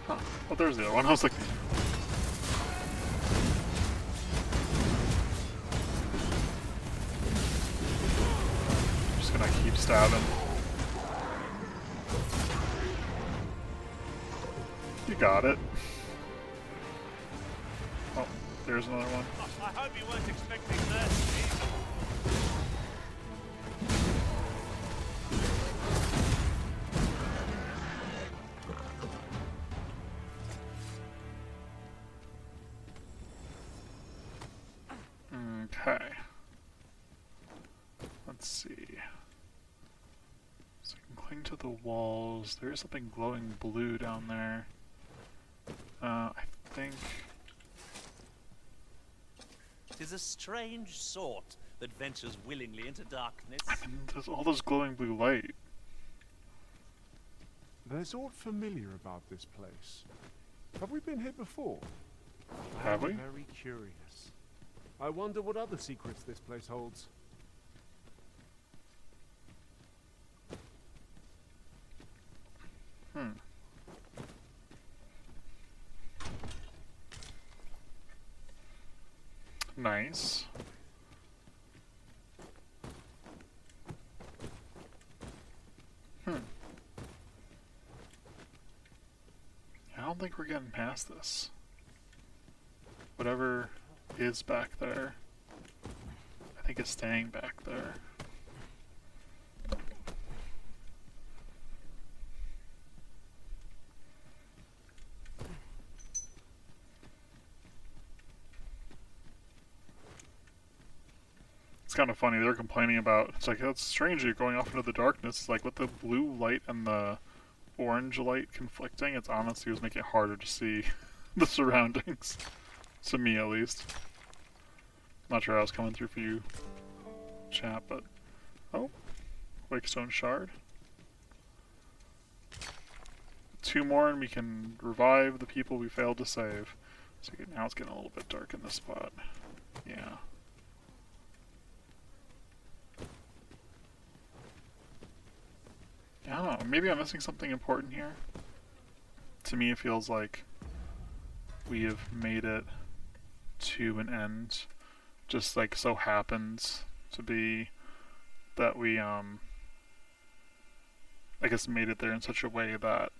Huh. Oh, there's the other one. I was like... Just gonna keep stabbing. You got it. Oh, there's another one. I hope you weren't expecting that, Steve. Okay. to the walls. There is something glowing blue down there. I think... 'Tis a strange sort that ventures willingly into darkness. I mean, there's all this glowing blue light. There's aught familiar about this place. Have we been here before? Have we? I'm very curious. I wonder what other secrets this place holds. Nice. I don't think we're getting past this. Whatever is back there, I think it's staying back there. It's kind of funny, they're complaining about, it's like, it's strange you're going off into the darkness. It's like, with the blue light and the orange light conflicting, it's honestly was making it harder to see the surroundings. To me, at least. Not sure how it's coming through for you, chat, but... Oh. Wakestone Shard. 2 more and we can revive the people we failed to save. So now it's getting a little bit dark in this spot. Yeah. I don't know, maybe I'm missing something important here. To me it feels like we have made it to an end. Just like so happens to be that we I guess made it there in such a way that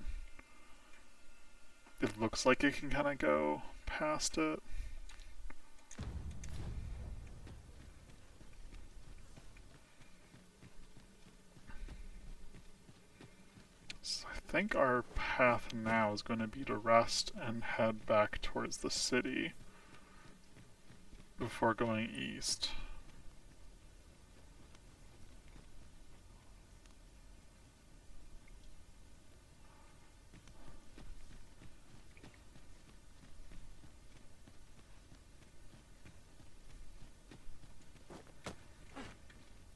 it looks like it can kind of go past it. I think our path now is going to be to rest and head back towards the city before going east.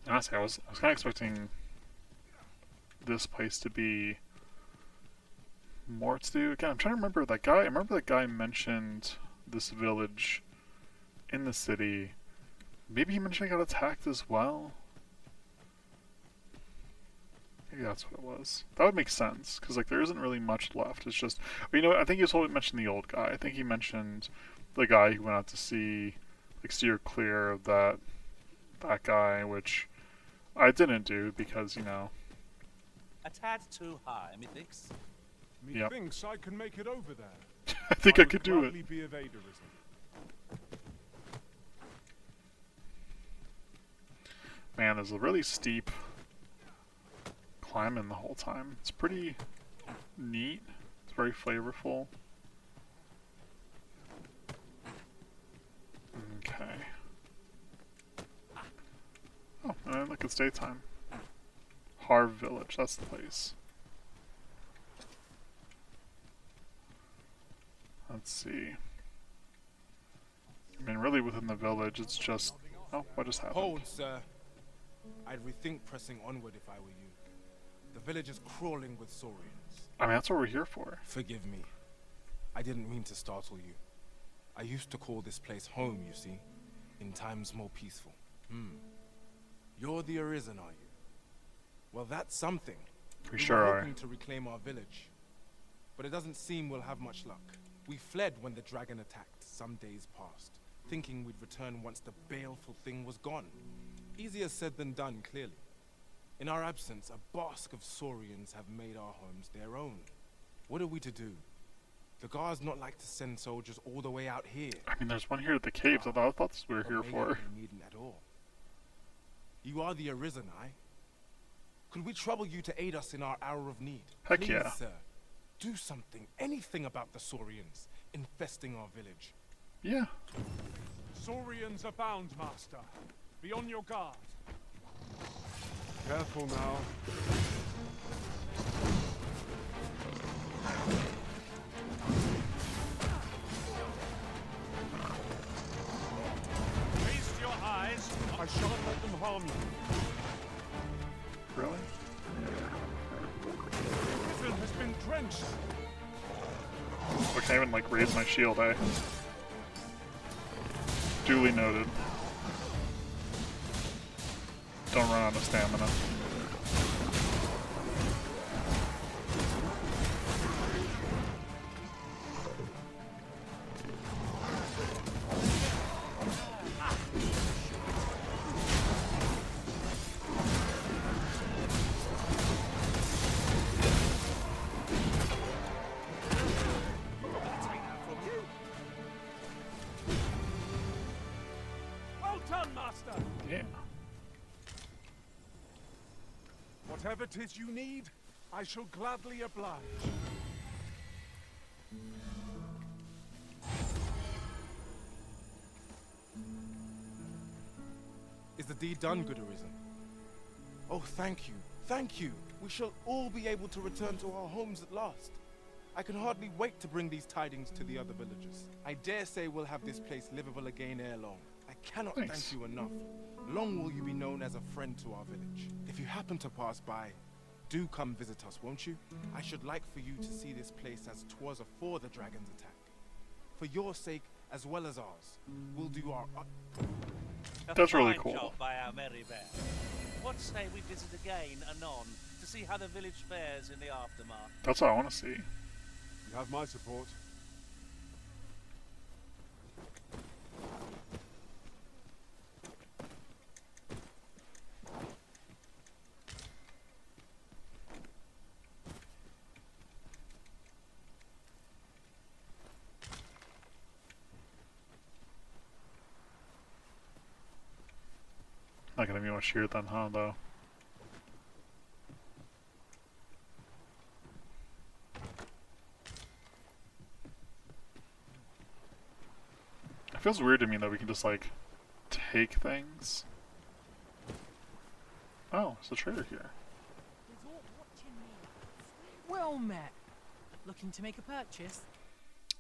Honestly, I was kind of expecting this place to be more to do. Again, I'm trying to remember that guy. I remember that guy mentioned this village in the city. Maybe he mentioned he got attacked as well. Maybe that's what it was. That would make sense, because like there isn't really much left. It's just, you know, I think he was mentioned the old guy. I think he mentioned the guy who went out to see, like, steer clear of that guy, which I didn't do because, you know. A tad too high, methinks. Methinks I can make it over there. I think I could do it. Be of Aiderism. Man, there's a really steep climbing the whole time. It's pretty neat. It's very flavorful. Okay. Oh, and look, it's daytime. Harv Village, that's the place. Let's see. I mean, really within the village, it's just... Oh, what just happened? Hold, sir. I'd rethink pressing onward if I were you. The village is crawling with saurians. I mean, that's what we're here for. Forgive me. I didn't mean to startle you. I used to call this place home, you see, in times more peaceful. You're the Arisen, are you? Well, that's something. We sure are. Hoping to reclaim our village. But it doesn't seem we'll have much luck. We fled when the dragon attacked some days past, thinking we'd return once the baleful thing was gone. Easier said than done, clearly. In our absence, a bask of saurians have made our homes their own. What are we to do? The guards not like to send soldiers all the way out here. I mean, there's one here at the caves. I thought that's what we were here for. They needn't at all. You are the Arisen, Could we trouble you to aid us in our hour of need? Heck Please, yeah. Sir, do something, anything about the saurians infesting our village. Yeah. Saurians abound, Master. Be on your guard. Careful now. Feast your eyes. I shan't let them harm you. Really? Prison has been drenched. I can't even like raise my shield, eh? Duly noted. Don't run out of stamina. Well done, Master. Yeah. Whatever 'tis you need, I shall gladly oblige. Is the deed done, good Arisen? Oh, thank you. Thank you. We shall all be able to return to our homes at last. I can hardly wait to bring these tidings to the other villagers. I dare say we'll have this place livable again ere long. I cannot thank you enough. Long will you be known as a friend to our village. If you happen to pass by, do come visit us, won't you? I should like for you to see this place as 'twas afore the dragon's attack. For your sake, as well as ours, we'll do our... That's really fine cool. job by our merry bear. What say we visit again anon to see how the village fares in the aftermath? That's what I want to see. You have my support. Not gonna be much here then, huh, though? It feels weird to me that we can just, like, take things. Oh, there's a trader here. Well met. Looking to make a purchase?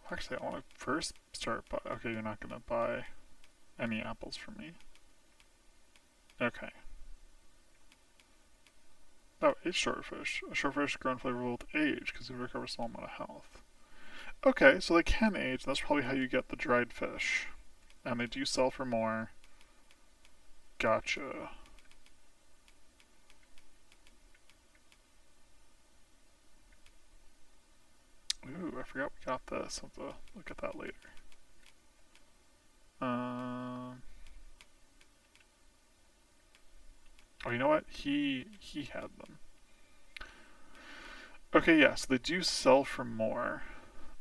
Actually, I want to first start by... Okay, you're not gonna buy any apples from me. Okay. Oh, aged swordfish. A swordfish grown flavorful with age because it recovers a small amount of health. Okay, so they can age. That's probably how you get the dried fish. And they do sell for more. Gotcha. Ooh, I forgot we got this. I'll have to look at that later. Oh, you know what? He had them. Okay, yes, yeah, so they do sell for more.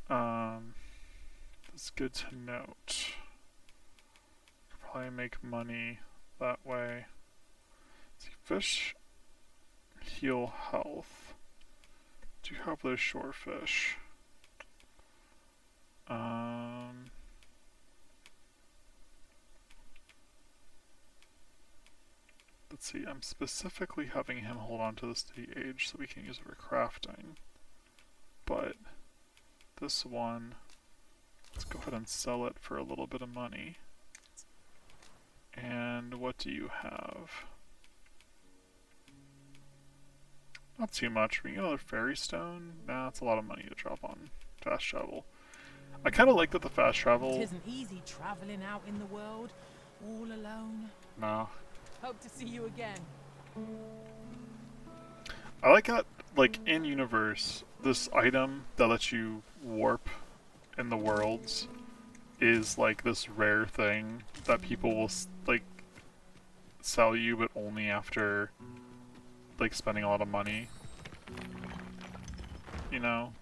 That's good to note. Probably make money that way. See, fish heal health. Do you have those shore fish? Let's see, I'm specifically having him hold on to this to the age so we can use it for crafting. But this one, let's go ahead and sell it for a little bit of money. And what do you have? Not too much. We can get another fairy stone. Nah, that's a lot of money to drop on fast travel. I kind of like that the fast travel... It isn't easy traveling out in the world, all alone. No. Hope to see you again. I like that, like, in universe, this item that lets you warp in the worlds is, like, this rare thing that people will, like, sell you, but only after, like, spending a lot of money. You know?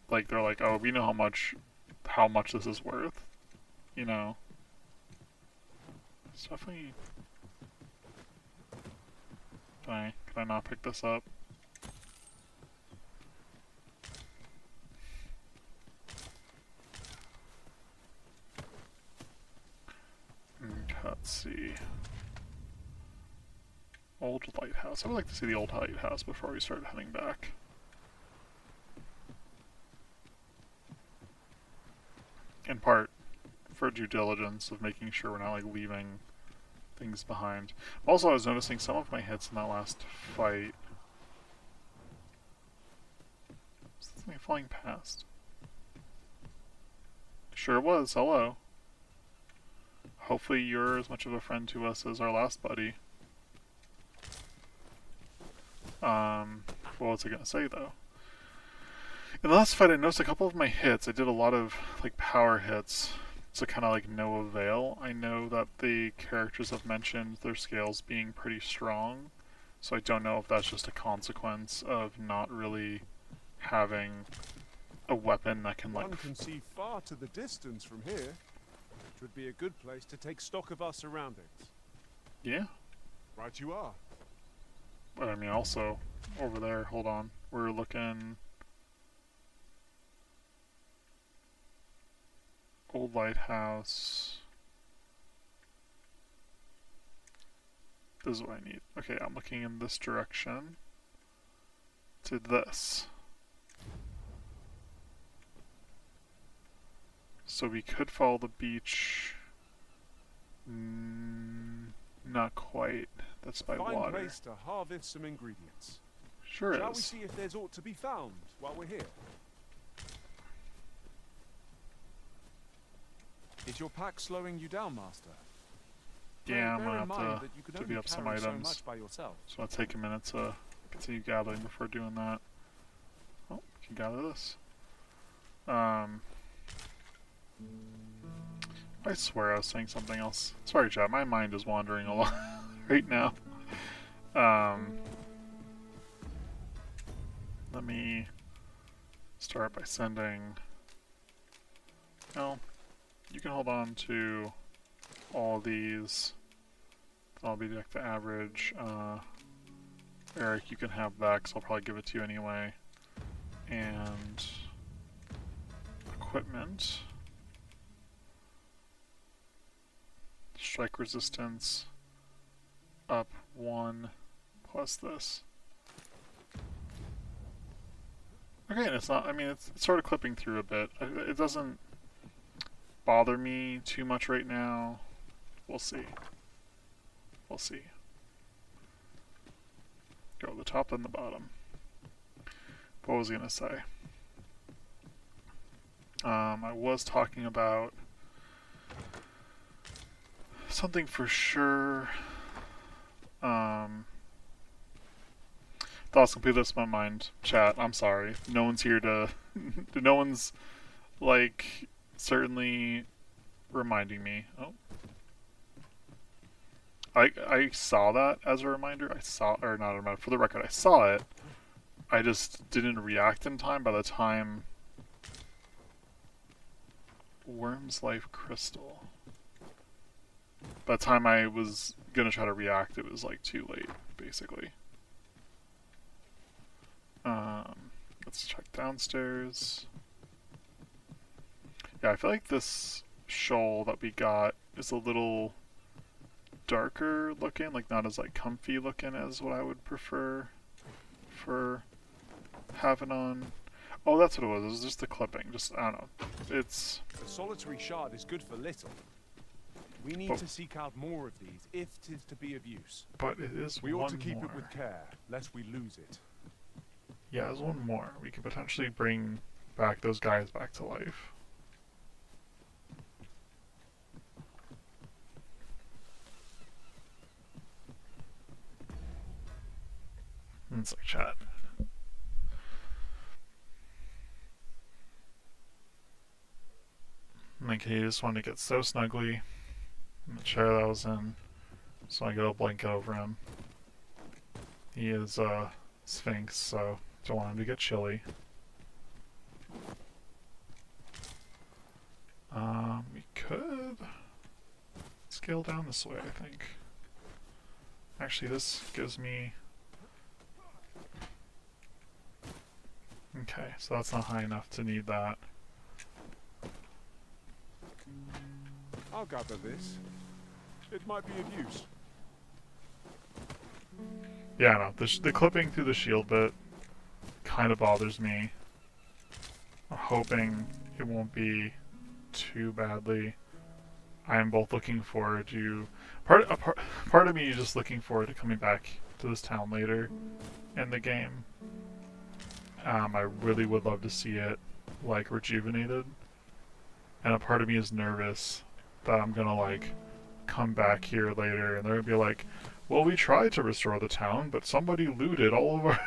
Like, they're like, oh, we know how much this is worth, you know? It's definitely... Can I not pick this up? let's see. Old lighthouse. I would like to see the old lighthouse before we start heading back. In part for due diligence of making sure we're not like leaving things behind. Also, I was noticing some of my hits in that last fight. Was that something flying past? Sure was. Hello. Hopefully you're as much of a friend to us as our last buddy. What was I gonna say though? In the last fight, I noticed a couple of my hits. I did a lot of like power hits, so kind of like no avail. I know that the characters have mentioned their scales being pretty strong, so I don't know if that's just a consequence of not really having a weapon that can like. One can see far to the distance from here. It would be a good place to take stock of our surroundings. Yeah. Right you are. But I mean, also over there. Hold on, we're looking. Old lighthouse. This is what I need. Okay, I'm looking in this direction. To this. So we could follow the beach. Not quite. That's by Fine water. place to harvest some ingredients. Sure Shall we is. see if there's aught to be found while we're here? Is your pack slowing you down, Master? Yeah, I'm Bear gonna in mind have that you to can divvy only up some carry so items. much by yourself. So I'll take a minute to continue gathering before doing that. Oh, we can gather this. I swear I was saying something else. Sorry, chat. My mind is wandering a lot right now. Let me start by sending. No, you can hold on to all these. I'll be back to average. Eric, you can have that because I'll probably give it to you anyway. And equipment. Strike resistance up 1 plus this. Okay, and it's not, I mean, it's sort of clipping through a bit. It doesn't bother me too much right now. We'll see. We'll see. Go the top and the bottom. What was I gonna say? I was talking about something for sure. Thoughts completely left my mind. Chat, I'm sorry. No one's here to... no one's, like, certainly reminding me. Oh. I saw that as a reminder. Or not a reminder. For the record, I saw it. I just didn't react in time by the time... Worm's Life Crystal. By the time I was gonna try to react, it was like too late, basically. Let's check downstairs. Yeah, I feel like this shoal that we got is a little darker looking, like not as like comfy looking as what I would prefer for having on. Oh, that's what it was. It was just the clipping. Just, I don't know. It's... A solitary shard is good for little. We need to seek out more of these, if 'tis to be of use. But it is we ought one to keep more. it with care, lest we lose it. Yeah, there's one more. We could potentially bring back those guys back to life. It's like chat. Like he just wanted to get so snuggly in the chair that I was in, so I got a blanket over him. He is a Sphinx, so don't want him to get chilly. We could scale down this way, I think. Actually, this gives me... Okay, so that's not high enough to need that. I'll gather this. It might be of use. Yeah, no, the clipping through the shield bit kind of bothers me. I'm hoping it won't be too badly. I am both looking forward to part of me is just looking forward to coming back to this town later in the game. I really would love to see it like rejuvenated, and a part of me is nervous that I'm gonna like come back here later and they're gonna be like, well, we tried to restore the town, but somebody looted all of our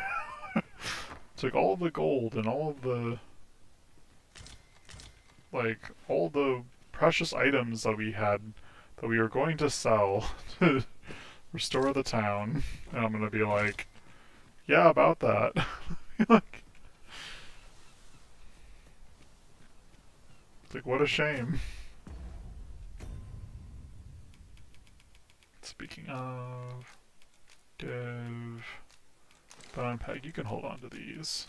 took all of the gold and all of the all the precious items that we had that we were going to sell to restore the town, and I'm gonna be like, yeah, about that. Like, it's like, what a shame. Speaking of Dev, Bone Peg, you can hold on to these.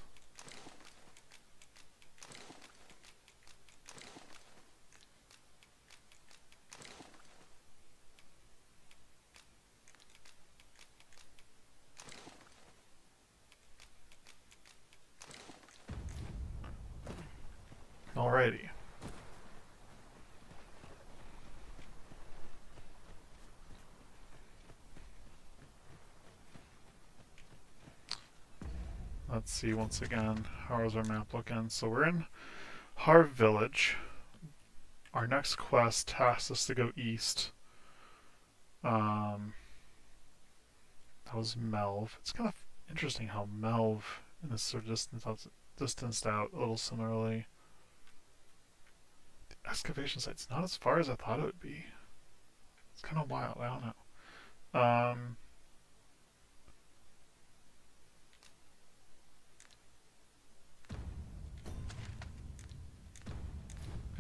Alrighty. Let's see once again, how is our map looking? So we're in Harv Village. Our next quest tasks us to go east. That was Melv. It's kind of interesting how Melv in this sort of distanced out a little similarly. The excavation site's not as far as I thought it would be. It's kind of wild, I don't know.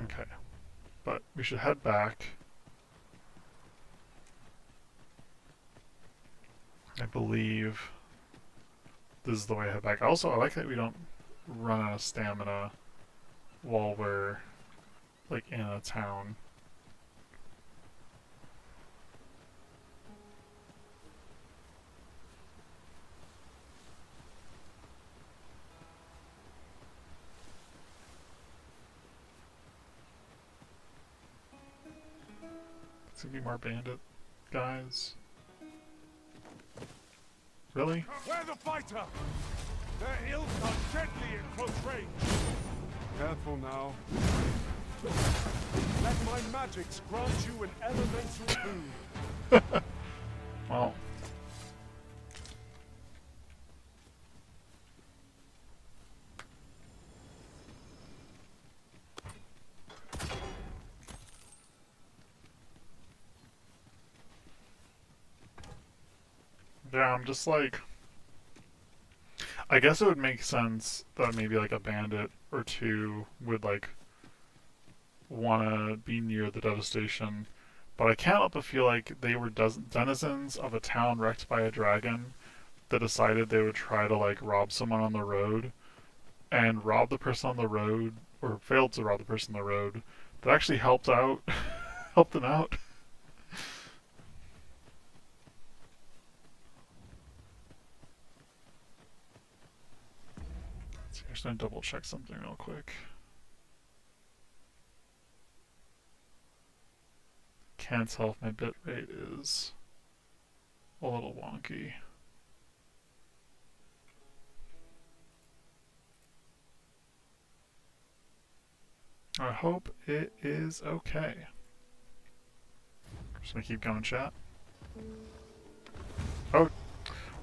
Okay, but we should head back. I believe this is the way to head back. Also, I like that we don't run out of stamina while we're like in a town. There's gonna be more bandit guys. Really? Where the fighter? Their ills are deadly in close range. Careful now. Let my magics grant you an elemental boon. Well. Yeah, I'm just like, I guess it would make sense that maybe like a bandit or two would like want to be near the devastation, but I can't help but feel like they were denizens of a town wrecked by a dragon that decided they would try to like rob someone on the road, and rob the person on the road, or failed to rob the person on the road, that actually helped out, helped them out. I'm just gonna double check something real quick. Can't tell if my bitrate is a little wonky. I hope it is okay. Just gonna keep going, chat. Oh,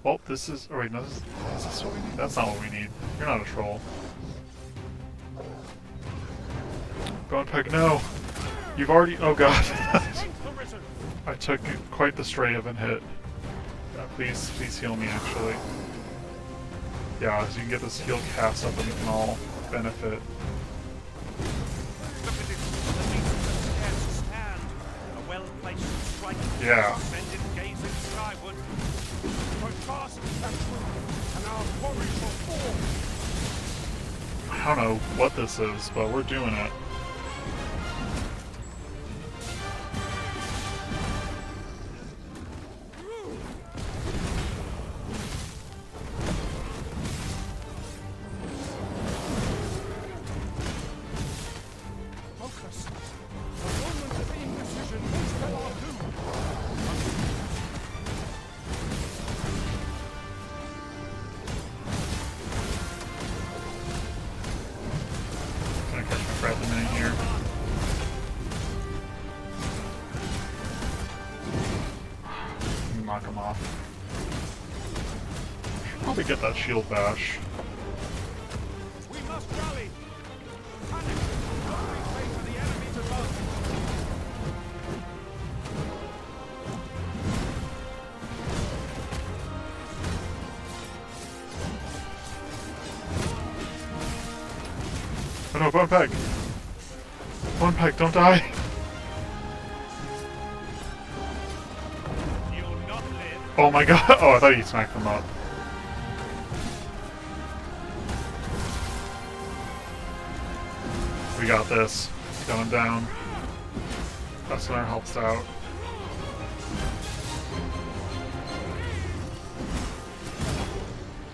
well, this is. Oh wait, no, is this what we need? That's not what we need. You're not a troll. Bone Peg, no! You've already. Oh god. I took quite the stray of a hit. Yeah, please heal me, actually. Yeah, so you can get this heal cast up and we can all benefit. Yeah. I don't know what this is, but we're doing it. off. Probably get that shield bash. We must rally. Panic. Only fate for the enemy's advance. Oh no, Bone Peg! Bone Peg, don't die! You'll not live. Oh my god! Oh, I thought you smacked them up. We got this. Got him down. Questin helps out.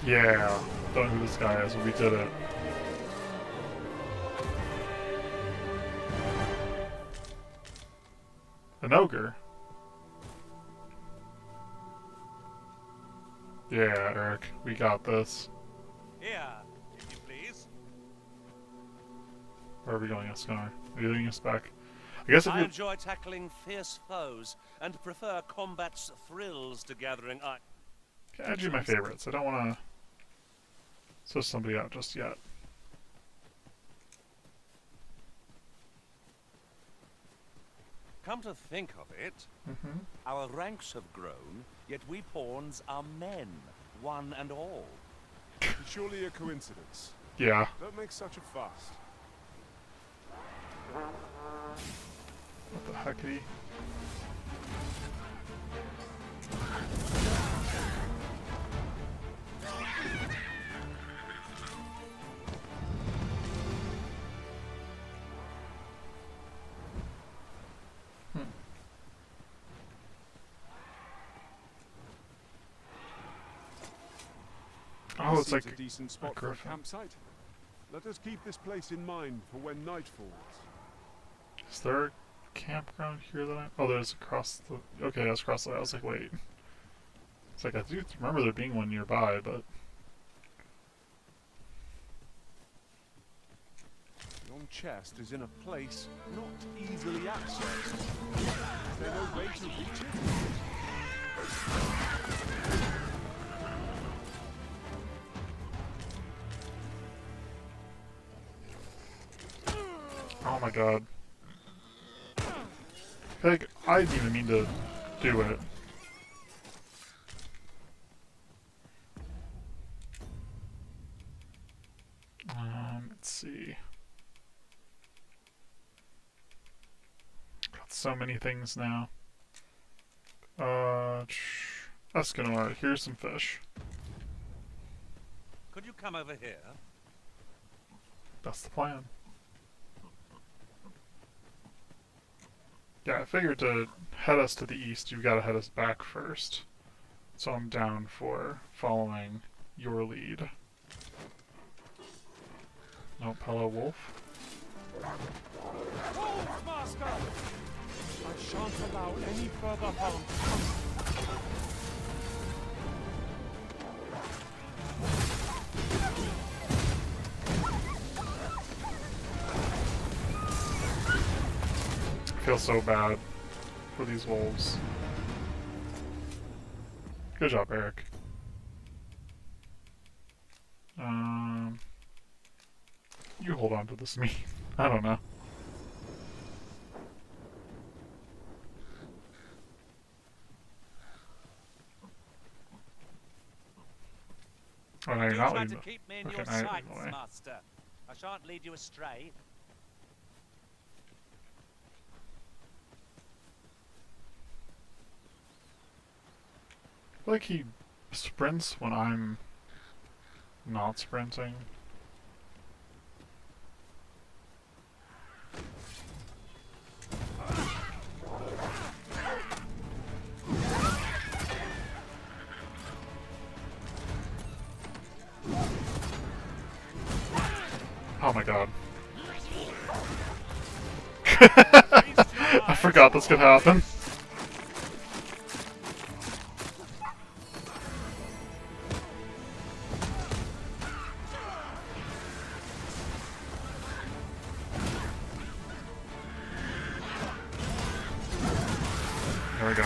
Yeah. Don't know who this guy is, but we did it. An ogre. Yeah, Eric, we got this. Here, if you please. Where are we going, Escanar? Are you leading us back? I guess if I you... enjoy tackling fierce foes and prefer combat's thrills to gathering Can't do my favorites. I don't want to switch somebody out just yet. Come to think of it, our ranks have grown, yet we pawns are men, one and all. It's surely a coincidence. Yeah. Don't make such a fuss. What the heckity? Oh, it's like a decent spot for a campsite. Let us keep this place in mind for when night falls. Is there a campground here that I... Oh, there's across the... Okay, that's across the... I was like, wait. It's like, I do remember there being one nearby, but... Yon chest is in a place not easily accessed. Is there no way to reach it? Oh my god. Like, I didn't even mean to do it. Let's see. Got so many things now. Escanor, here's some fish. Could you come over here? That's the plan. Yeah, I figured to head us to the east, you've got to head us back first. So I'm down for following your lead. Nope, hello, wolf. Wolf, Master! I shan't allow any further harm to come. I feel so bad for these wolves. Good job, Eric. You hold on to this meat. I don't know. Oh, no, you're You not try leading to the... keep me in Okay, your now you're sights, leading the way. Master. I shan't lead you astray. Like he sprints when I'm not sprinting. Oh my god. I forgot this could happen. There we go.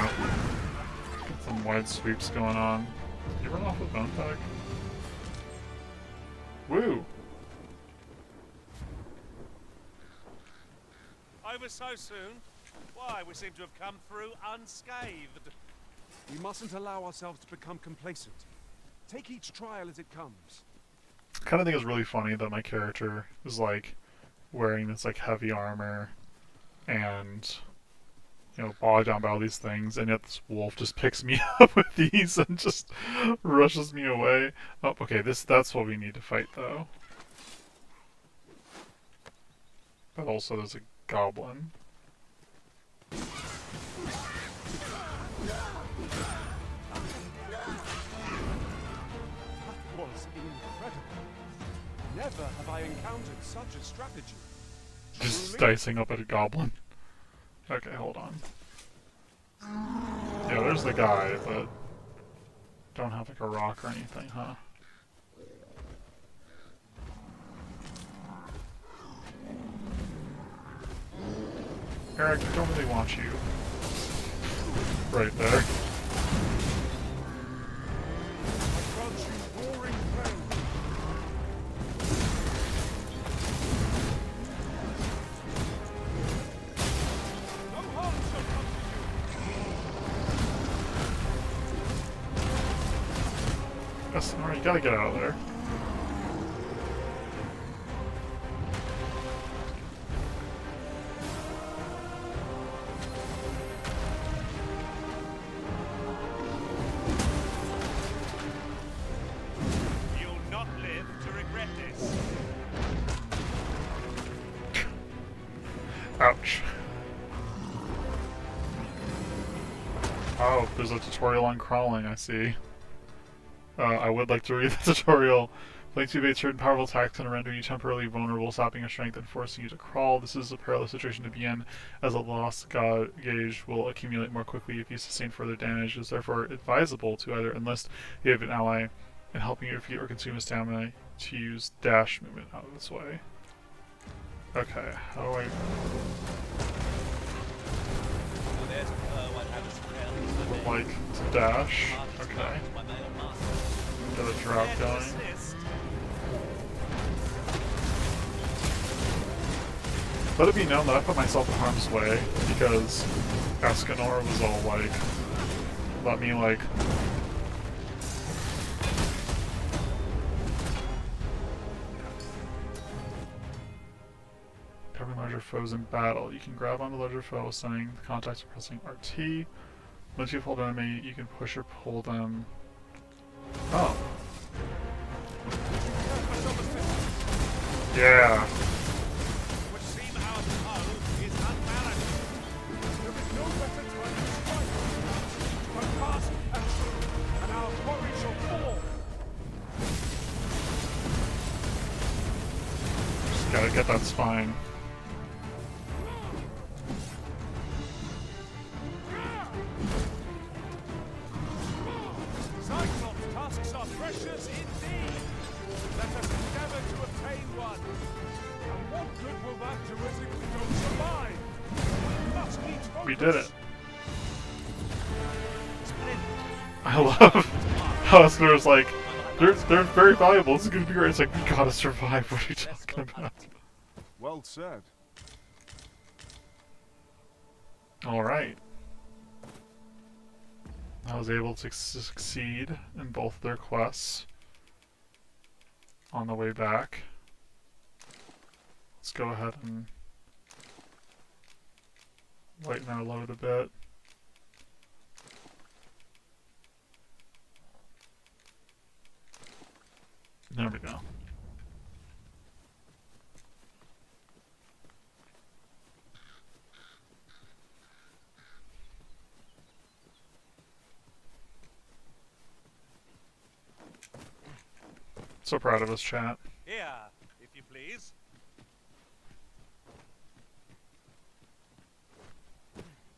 Get some wide sweeps going on. Did you run off with bone tag? Woo! Over so soon? Why, we seem to have come through unscathed. We mustn't allow ourselves to become complacent. Take each trial as it comes. I kind of think it's really funny that my character is like wearing this like heavy armor and, you know, bogged down by all these things, and yet this wolf just picks me up with these and just rushes me away. Oh, okay, that's what we need to fight though. But also there's a goblin. Was incredible. Never have I encountered such a strategy. Just dicing up at a goblin. Okay, hold on. Yeah, there's the guy, but don't have like a rock or anything, huh? Eric, I don't really want you. Right there. Yes, alright, you gotta get out of there. You'll not live to regret this. Ouch. Oh, there's a tutorial on crawling, I see. I would like to read the tutorial. Flanks evade certain powerful attacks and render you temporarily vulnerable, sapping your strength and forcing you to crawl. This is a perilous situation to be in, as a lost gauge will accumulate more quickly if you sustain further damage. It is therefore advisable to either enlist the aid of an ally in helping you defeat or consume his stamina to use dash movement out of its way. Okay, how do I... Would like to dash. Okay. Get a drop going. Let it be known that I put myself in harm's way because Escanor was all like, let me like... Covering larger foes in battle. You can grab onto larger foes, sending the contacts and pressing RT. Once you've pulled an enemy, you can push or pull them. Oh. Yeah. Which seem our foe is unbalanced. There is no better time to strike. But fast and true, and our quarry shall fall. Just gotta get that spine. Cyclops' tasks are precious indeed. Let us endeavor to obtain one. And what good will that do us if we don't survive? We must each focus. We did it. I love how Escanor's like, they're very valuable, this is gonna be great. It's like, we gotta survive, what are you talking about? Well said. Alright. I was able to succeed in both their quests on the way back. Let's go ahead and lighten our load a bit. There we go. So proud of us, chat. Here, if you please.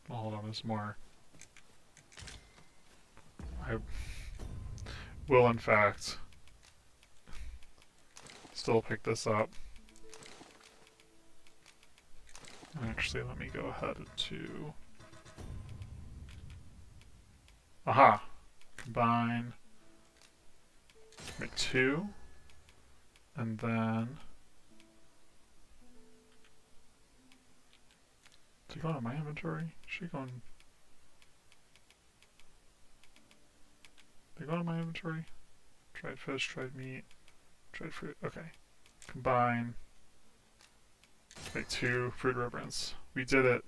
Oh, hold on, there's more. I will, in fact, still pick this up. Actually, let me go ahead to... Aha! combine, make 2, and then is it going on my inventory? Is she going? They go on my inventory. Dried fish, dried meat, dried fruit. Okay, combine, make 2 fruit reverence. We did it.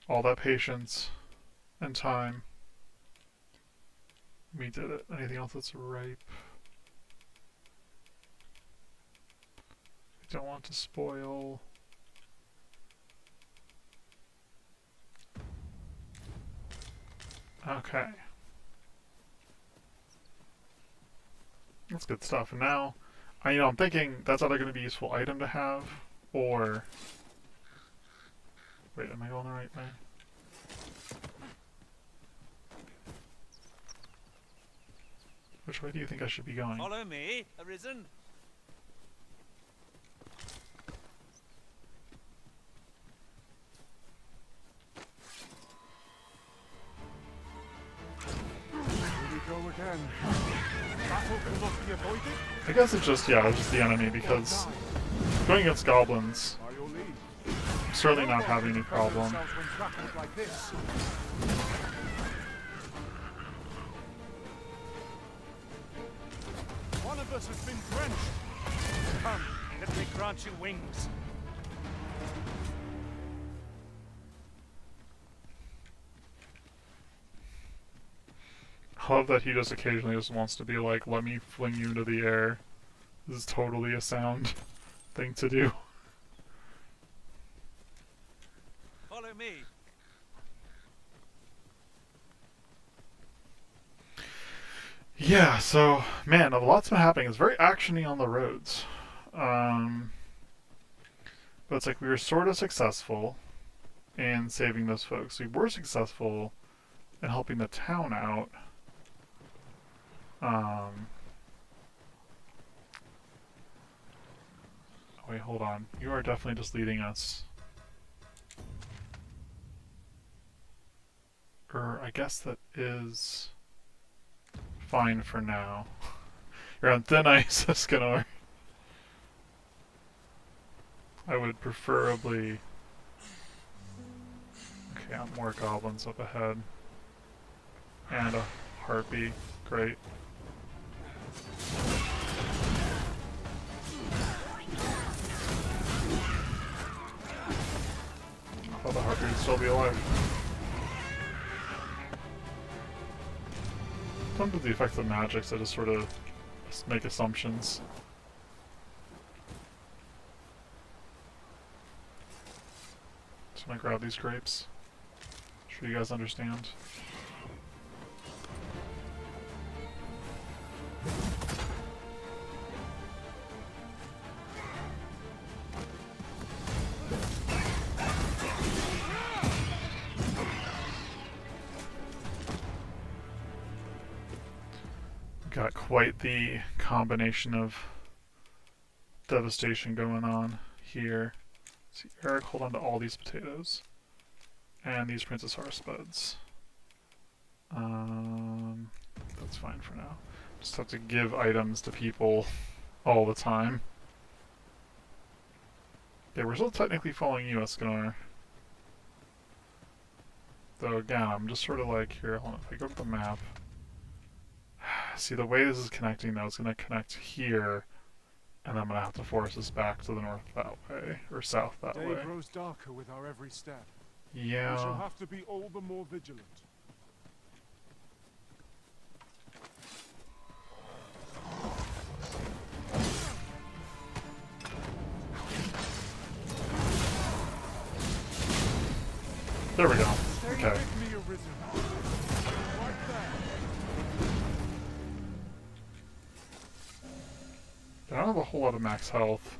All that patience and time. We did it. Anything else that's ripe? I don't want to spoil. Okay. That's good stuff. And now, I'm thinking that's either going to be a useful item to have, or... Wait, am I going the right way? Which way do you think I should be going? Follow me, Arisen. Here we go again. Battle cannot be avoided. I guess it's just, it's just the enemy, because going against goblins, I'm certainly not having any problem. One of us has been drenched. Come, let me grant you wings. I love that he just occasionally just wants to be like, let me fling you into the air. This is totally a sound thing to do. Follow me. Yeah, so, man, a lot's been happening. It's very actiony on the roads. But it's like we were sort of successful in saving those folks. We were successful in helping the town out. Wait, hold on. You are definitely just leading us. I guess that is fine for now. You're on thin ice, Escanor. I would preferably... Okay, more goblins up ahead. And a harpy. Great. Oh, the harpy would still be alive. Sometimes the effects of magics, I just sort of make assumptions. Just gonna grab these grapes. Sure you guys understand. Got quite the combination of devastation going on here. See, Eric, hold on to all these potatoes. And these Princess Horse buds. That's fine for now. Just have to give items to people all the time. Yeah, we're still technically following you, Escanor. Though again, I'm just sort of like, here, hold on, if I go to the map. See, the way this is connecting now, it's going to connect here, and I'm going to have to force us back to the north that way, or south that way. Day grows darker with our every step. Yeah. We shall have to be all the more vigilant. There we go. Okay. I don't have a whole lot of max health.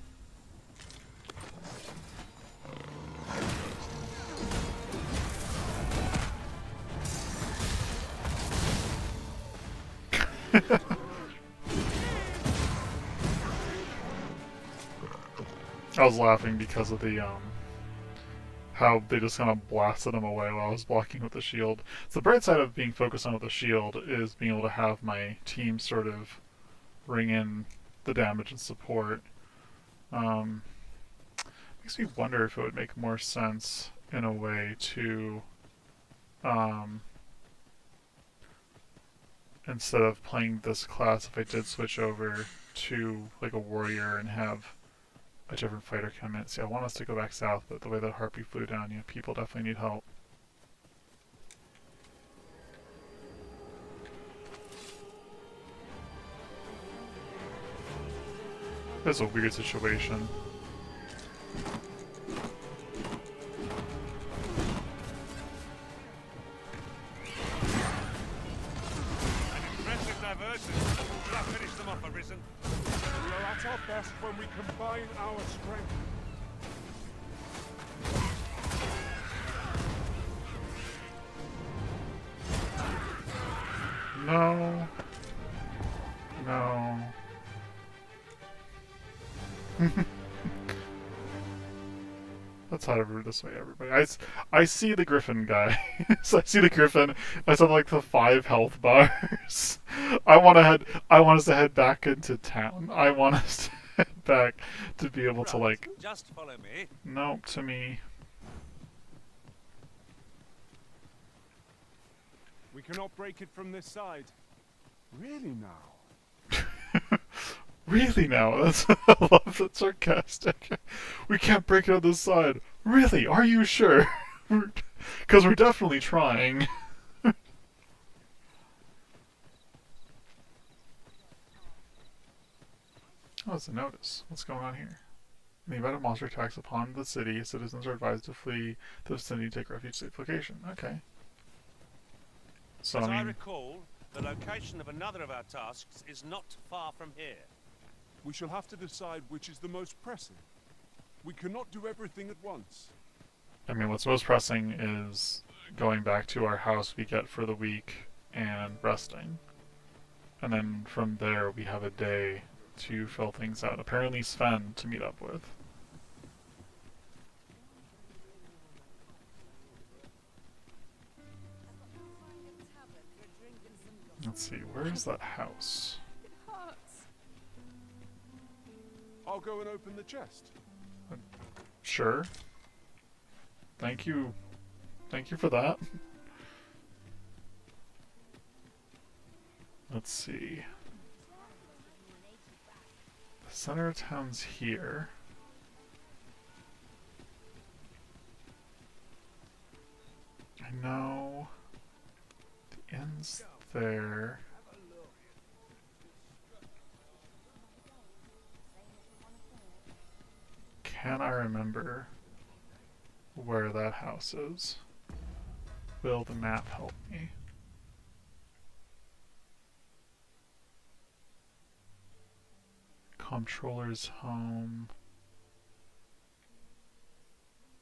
I was laughing because of the how they just kind of blasted him away while I was blocking with the shield. So the bright side of being focused on with the shield is being able to have my team sort of ring in the damage and support. Makes me wonder if it would make more sense in a way to instead of playing this class, if I did switch over to like a warrior and have a different fighter come in. See, I want us to go back south, but the way that Harpy flew down, yeah, people definitely need help. That's a weird situation. Shall I finish them off, Arisen? We are at our best when we combine our strength. No. No. Let's head over this way, everybody. I see the Griffin guy. So I see the Griffin. I saw like the 5 health bars. I want us to head back into town. I want us to head back to be able to like. Just follow me. No, to me. We cannot break it from this side. Really now? Really now? I love that sarcastic. We can't break it on this side. Really? Are you sure? Because we're definitely trying. Oh, it's a notice. What's going on here? In the event of monster attacks upon the city, citizens are advised to flee the vicinity to take refuge safe location. Okay. So, As I recall, the location of another of our tasks is not far from here. We shall have to decide which is the most pressing. We cannot do everything at once. I mean, what's most pressing is going back to our house we get for the week and resting. And then from there we have a day to fill things out. Apparently Sven to meet up with. Let's see, where's that house? I'll go and open the chest. Sure. Thank you. Thank you for that. Let's see. The center of town's here. I know the inn's there. Can I remember where that house is? Will the map help me? Comptroller's home.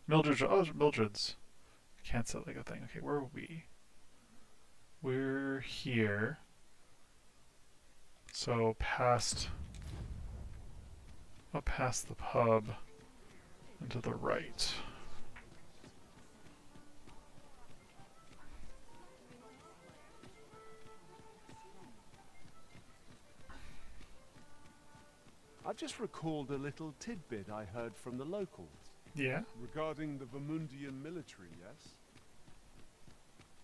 Mildred's. Oh, Mildred's. Can't set like a thing. Okay, where are we? We're here. So past. Up past the pub. And to the right. I've just recalled a little tidbit I heard from the locals. Yeah? Regarding the Vermundian military, yes?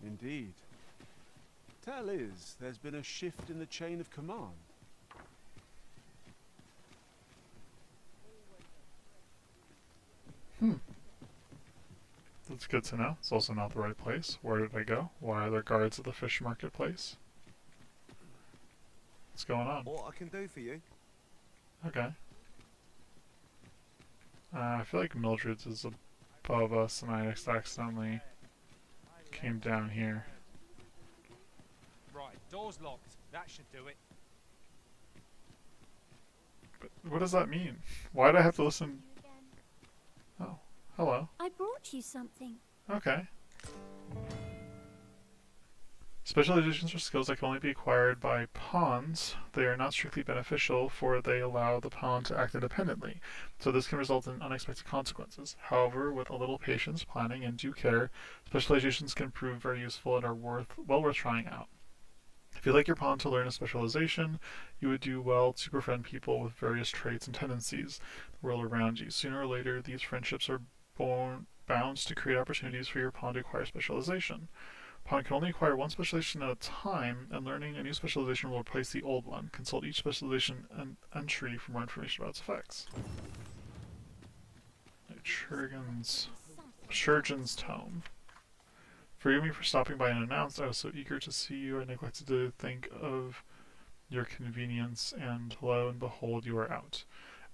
Indeed. Tell is, there's been a shift in the chain of command. That's good to know. It's also not the right place. Where did I go? Why are there guards at the fish marketplace? What's going on? What I can do for you? Okay. I feel like Mildred's is above us and I accidentally came down here. Right, door's locked. That should do it. But what does that mean? Why do I have to listen? Oh, hello. I brought you something. Okay. Specializations are skills that can only be acquired by pawns. They are not strictly beneficial, for they allow the pawn to act independently, so this can result in unexpected consequences. However, with a little patience, planning, and due care, specializations can prove very useful and are well worth trying out. If you'd like your pawn to learn a specialization, you would do well to befriend people with various traits and tendencies in the world around you. Sooner or later, these friendships are bound to create opportunities for your pawn to acquire specialization. Pawn can only acquire one specialization at a time, and learning a new specialization will replace the old one. Consult each specialization entry for more information about its effects. Chirurgeon's Tome. Forgive me for stopping by unannounced. I was so eager to see you, I neglected to think of your convenience, and lo and behold, you are out.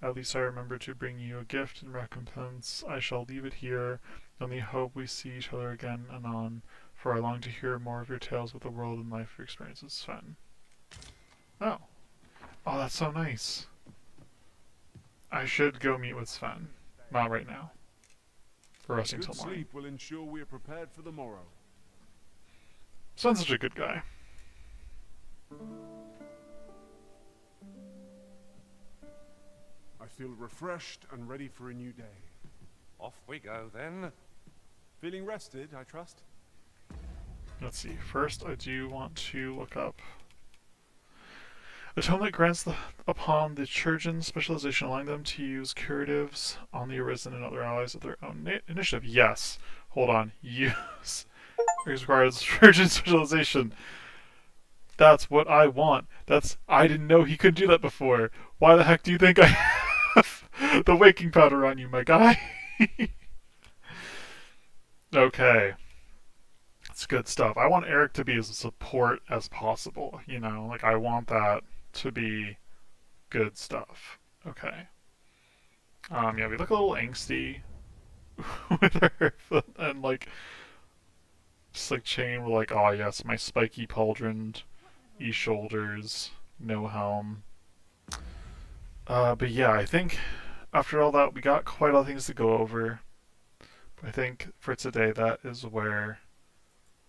At least I remember to bring you a gift in recompense. I shall leave it here, only hope we see each other again anon, for I long to hear more of your tales of the world and life experiences, Sven. Oh. Oh, that's so nice. I should go meet with Sven. Not right now. We're resting till morning. Sleep will ensure we are prepared for the morrow. Sven's such a good guy. I feel refreshed and ready for a new day. Off we go, then. Feeling rested, I trust? Let's see. First, I do want to look up a tome that grants upon the Chirurgeon's specialization, allowing them to use curatives on the Arisen and other allies of their own initiative. Yes. Hold on. Use requires Chirurgeon's specialization. That's what I want. I didn't know he could do that before. Why the heck do you think I have the waking powder on you, my guy? Okay. It's good stuff. I want Eric to be as a support as possible, you know? Like, I want that to be good stuff. Okay. Yeah, we look a little angsty with her, and, like, just, like, chain, we're like, oh, yes, my spiky pauldron, shoulders, no helm. But yeah, I think after all that, we got quite a lot of things to go over. But I think for today, that is where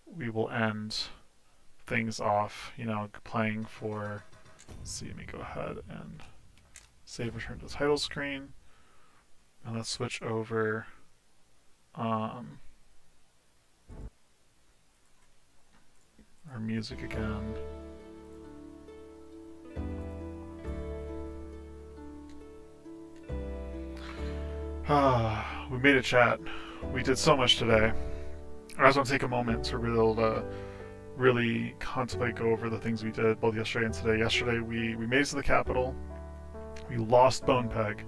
we will end things off, you know, playing for, let's see, let me go ahead and save, return to the title screen, and let's switch over, our music again. We made a chat. We did so much today. I just want to take a moment to be able to really contemplate, go over the things we did both yesterday and today. Yesterday we made it to the capital. We lost Bonepeg.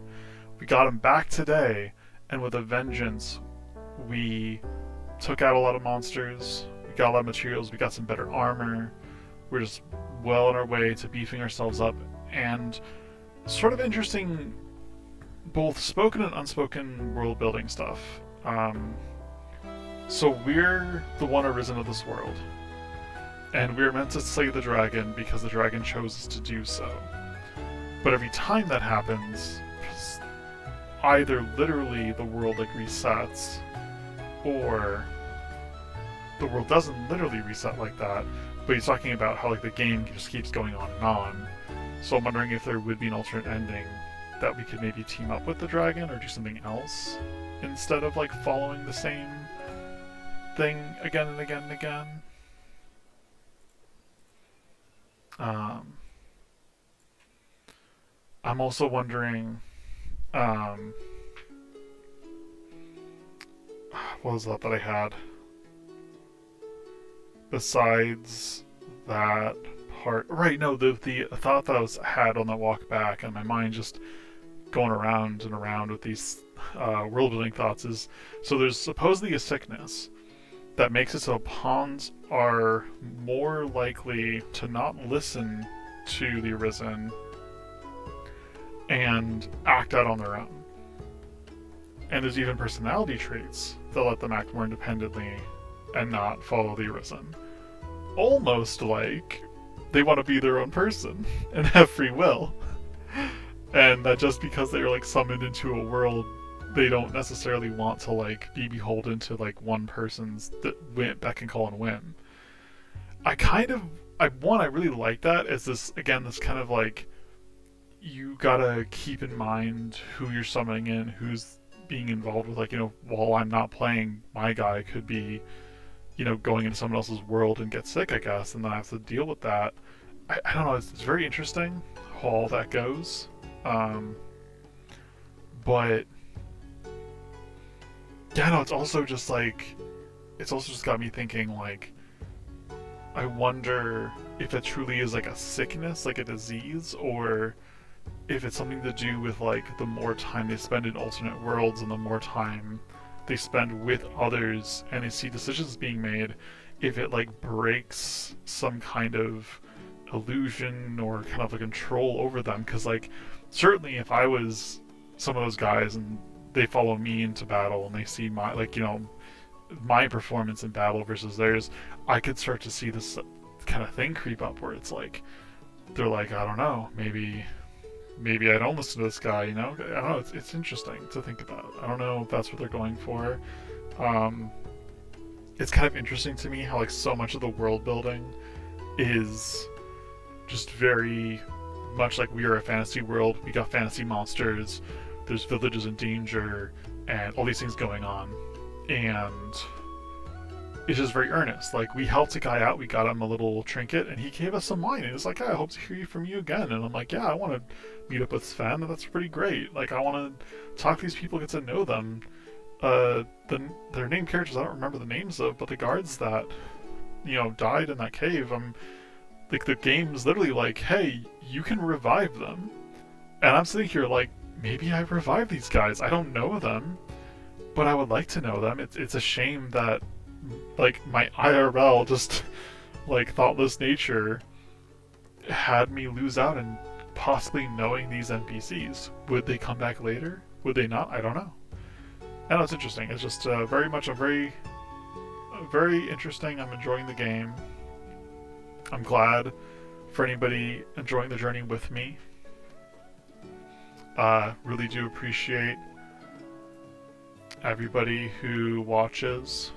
We got him back today, and with a vengeance, we took out a lot of monsters. We got a lot of materials. We got some better armor. We're just well on our way to beefing ourselves up, and sort of interesting, both spoken and unspoken world building stuff. So we're the one arisen of this world, and we're meant to slay the dragon because the dragon chose us to do so. But every time that happens, either literally the world like resets, or the world doesn't literally reset like that, but he's talking about how like the game just keeps going on and on. So I'm wondering if there would be an alternate ending that we could maybe team up with the dragon or do something else instead of like following the same thing again and again and again. I'm also wondering, what was that I had? Besides that part, right? No, the thought that I had on the walk back, and my mind just going around and around with these world building thoughts is, so there's supposedly a sickness that makes it so pawns are more likely to not listen to the Arisen and act out on their own. And there's even personality traits that let them act more independently and not follow the Arisen. Almost like they want to be their own person and have free will. And that just because they're like summoned into a world, they don't necessarily want to like be beholden to like one person's beck and call and win. I really like that as this kind of like, you gotta keep in mind who you're summoning in, who's being involved with, like, while I'm not playing, my guy could be, going into someone else's world and get sick, I guess, and then I have to deal with that. I don't know, it's very interesting how all that goes. But yeah, no, it's also just got me thinking, like, I wonder if it truly is like a sickness, like a disease, or if it's something to do with, like, the more time they spend in alternate worlds and the more time they spend with others and they see decisions being made, if it, like, breaks some kind of illusion or kind of a control over them. Because, like, certainly if I was some of those guys and they follow me into battle and they see my, like, my performance in battle versus theirs, I could start to see this kind of thing creep up where it's like, they're like, I don't know, maybe I don't listen to this guy, I don't know, it's interesting to think about. I don't know if that's what they're going for. It's kind of interesting to me how, like, so much of the world building is just very much like we are a fantasy world. We got fantasy monsters, there's villages in danger, and all these things going on. And it's just very earnest. Like, we helped a guy out, we got him a little trinket, and he gave us some wine, and it's like, I hope to hear from you again. And I'm like, yeah, I want to meet up with Sven, that's pretty great. Like, I want to talk to these people, get to know them. Their named characters I don't remember the names of, but the guards that, died in that cave, like, the game's literally like, hey, you can revive them. And I'm sitting here like, maybe I revive these guys. I don't know them, but I would like to know them. It's a shame that, like, my IRL just, like, thoughtless nature had me lose out in possibly knowing these NPCs. Would they come back later? Would they not? I don't know. I know, it's interesting. It's just very interesting. I'm enjoying the game. I'm glad for anybody enjoying the journey with me. Really do appreciate everybody who watches,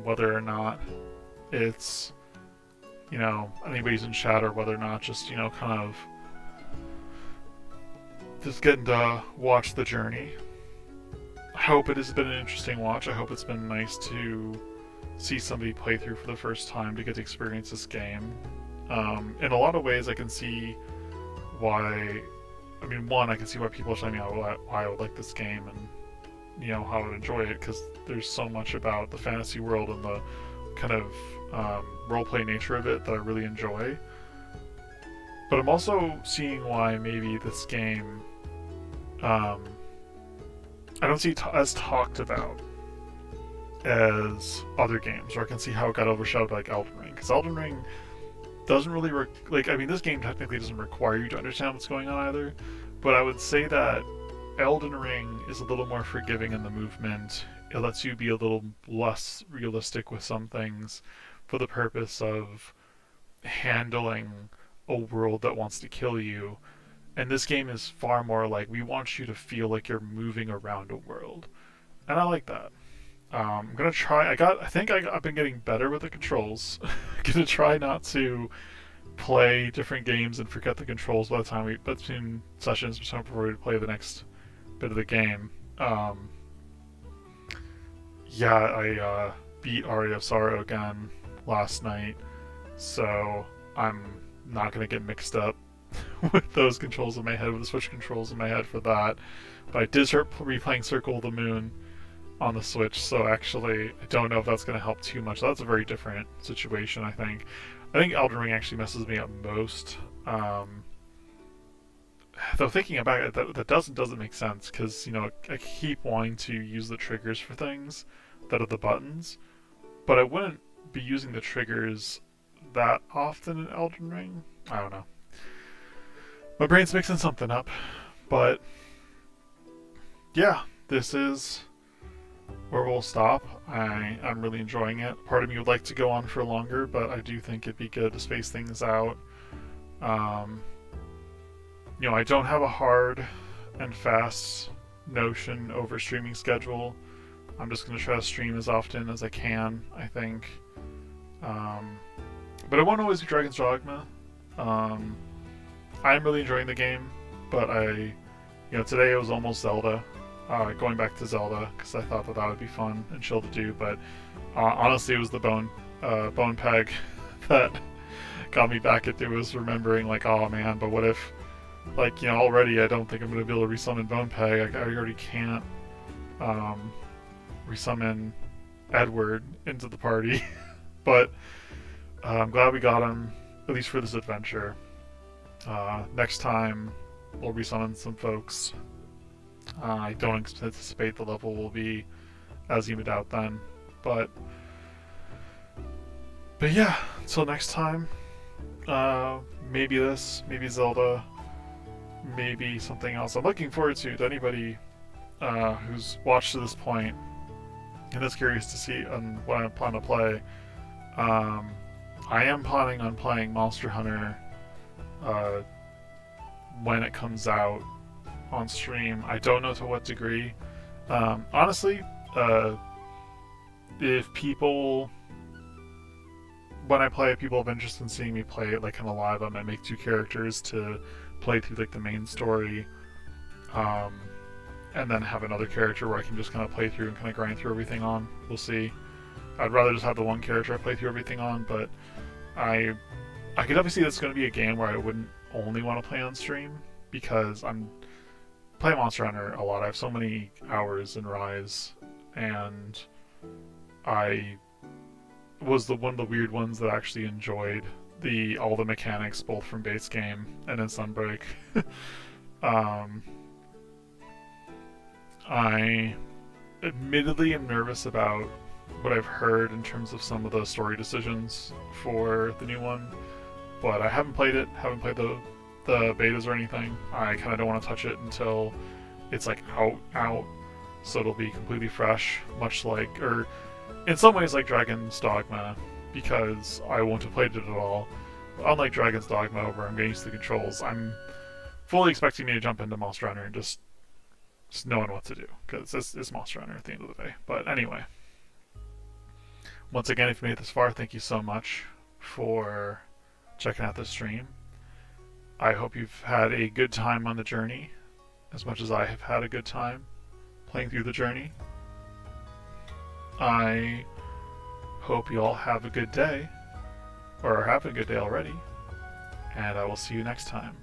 whether or not it's, anybody's in chat, or whether or not just, kind of just getting to watch the journey. I hope it has been an interesting watch. I hope it's been nice to see somebody play through for the first time, to get to experience this game. In a lot of ways, I can see why. I mean, one, I can see why people are telling me why I would like this game and, how I would enjoy it, because there's so much about the fantasy world and the kind of roleplay nature of it that I really enjoy. But I'm also seeing why maybe this game, I don't see as talked about as other games, or I can see how it got overshadowed by, like, Elden Ring, because Elden Ring doesn't really this game technically doesn't require you to understand what's going on either, but I would say that Elden Ring is a little more forgiving in the movement. It lets you be a little less realistic with some things for the purpose of handling a world that wants to kill you. And this game is far more like, we want you to feel like you're moving around a world, and I like that. I'm gonna try. I've been getting better with the controls. Gonna try not to play different games and forget the controls by the time between sessions, before we play the next bit of the game. Yeah, I beat Aria of Sorrow again last night, so I'm not gonna get mixed up with those controls in my head, with the Switch controls in my head for that. But I did start replaying Circle of the Moon on the Switch, so actually I don't know if that's going to help too much. That's a very different situation, I think. I think Elden Ring actually messes me up most. Though thinking about it, that doesn't make sense, because, I keep wanting to use the triggers for things that are the buttons, but I wouldn't be using the triggers that often in Elden Ring. I don't know. My brain's mixing something up, but yeah, this is where we'll stop. I'm really enjoying it. Part of me would like to go on for longer, but I do think it'd be good to space things out. I don't have a hard and fast notion over streaming schedule. I'm just going to try to stream as often as I can, I think. But it won't always be Dragon's Dogma. I'm really enjoying the game, but today it was almost Zelda. Going back to Zelda, because I thought that would be fun and chill to do, but honestly it was the bone peg that got me back into it. Was remembering, like, oh man, but what if, like, already I don't think I'm going to be able to resummon Bone Peg. I already can't resummon Edward into the party. But I'm glad we got him, at least for this adventure. Next time, we'll resummon some folks. I don't anticipate the level will be as evened out then. But yeah, until next time, maybe this, maybe Zelda, maybe something else. I'm looking forward to anybody who's watched to this point and is curious to see what I plan to play. I am planning on playing Monster Hunter when it comes out on stream. I don't know to what degree. Honestly, if people, when I play, people have interest in seeing me play it like kind of live, I might make 2 characters to play through like the main story, and then have another character where I can just kind of play through and kind of grind through everything on. We'll see. I'd rather just have the one character I play through everything on, but I could definitely see that's going to be a game where I wouldn't only want to play on stream, because I'm playing Monster Hunter a lot. I have so many hours in Rise, and I was one of the weird ones that actually enjoyed all the mechanics, both from base game and in Sunbreak. I admittedly am nervous about what I've heard in terms of some of the story decisions for the new one, but I haven't played it, haven't played the betas or anything. I kind of don't want to touch it until it's like out, so it'll be completely fresh, much like, or in some ways like Dragon's Dogma, because I won't have played it at all. Unlike Dragon's Dogma, where I'm getting used to the controls, I'm fully expecting me to jump into Monster Hunter and just knowing what to do, because it's Monster Hunter at the end of the day. But anyway, once again, if you made it this far, thank you so much for checking out this stream. I hope you've had a good time on the journey, as much as I have had a good time playing through the journey. I hope you all have a good day, or are having a good day already, and I will see you next time.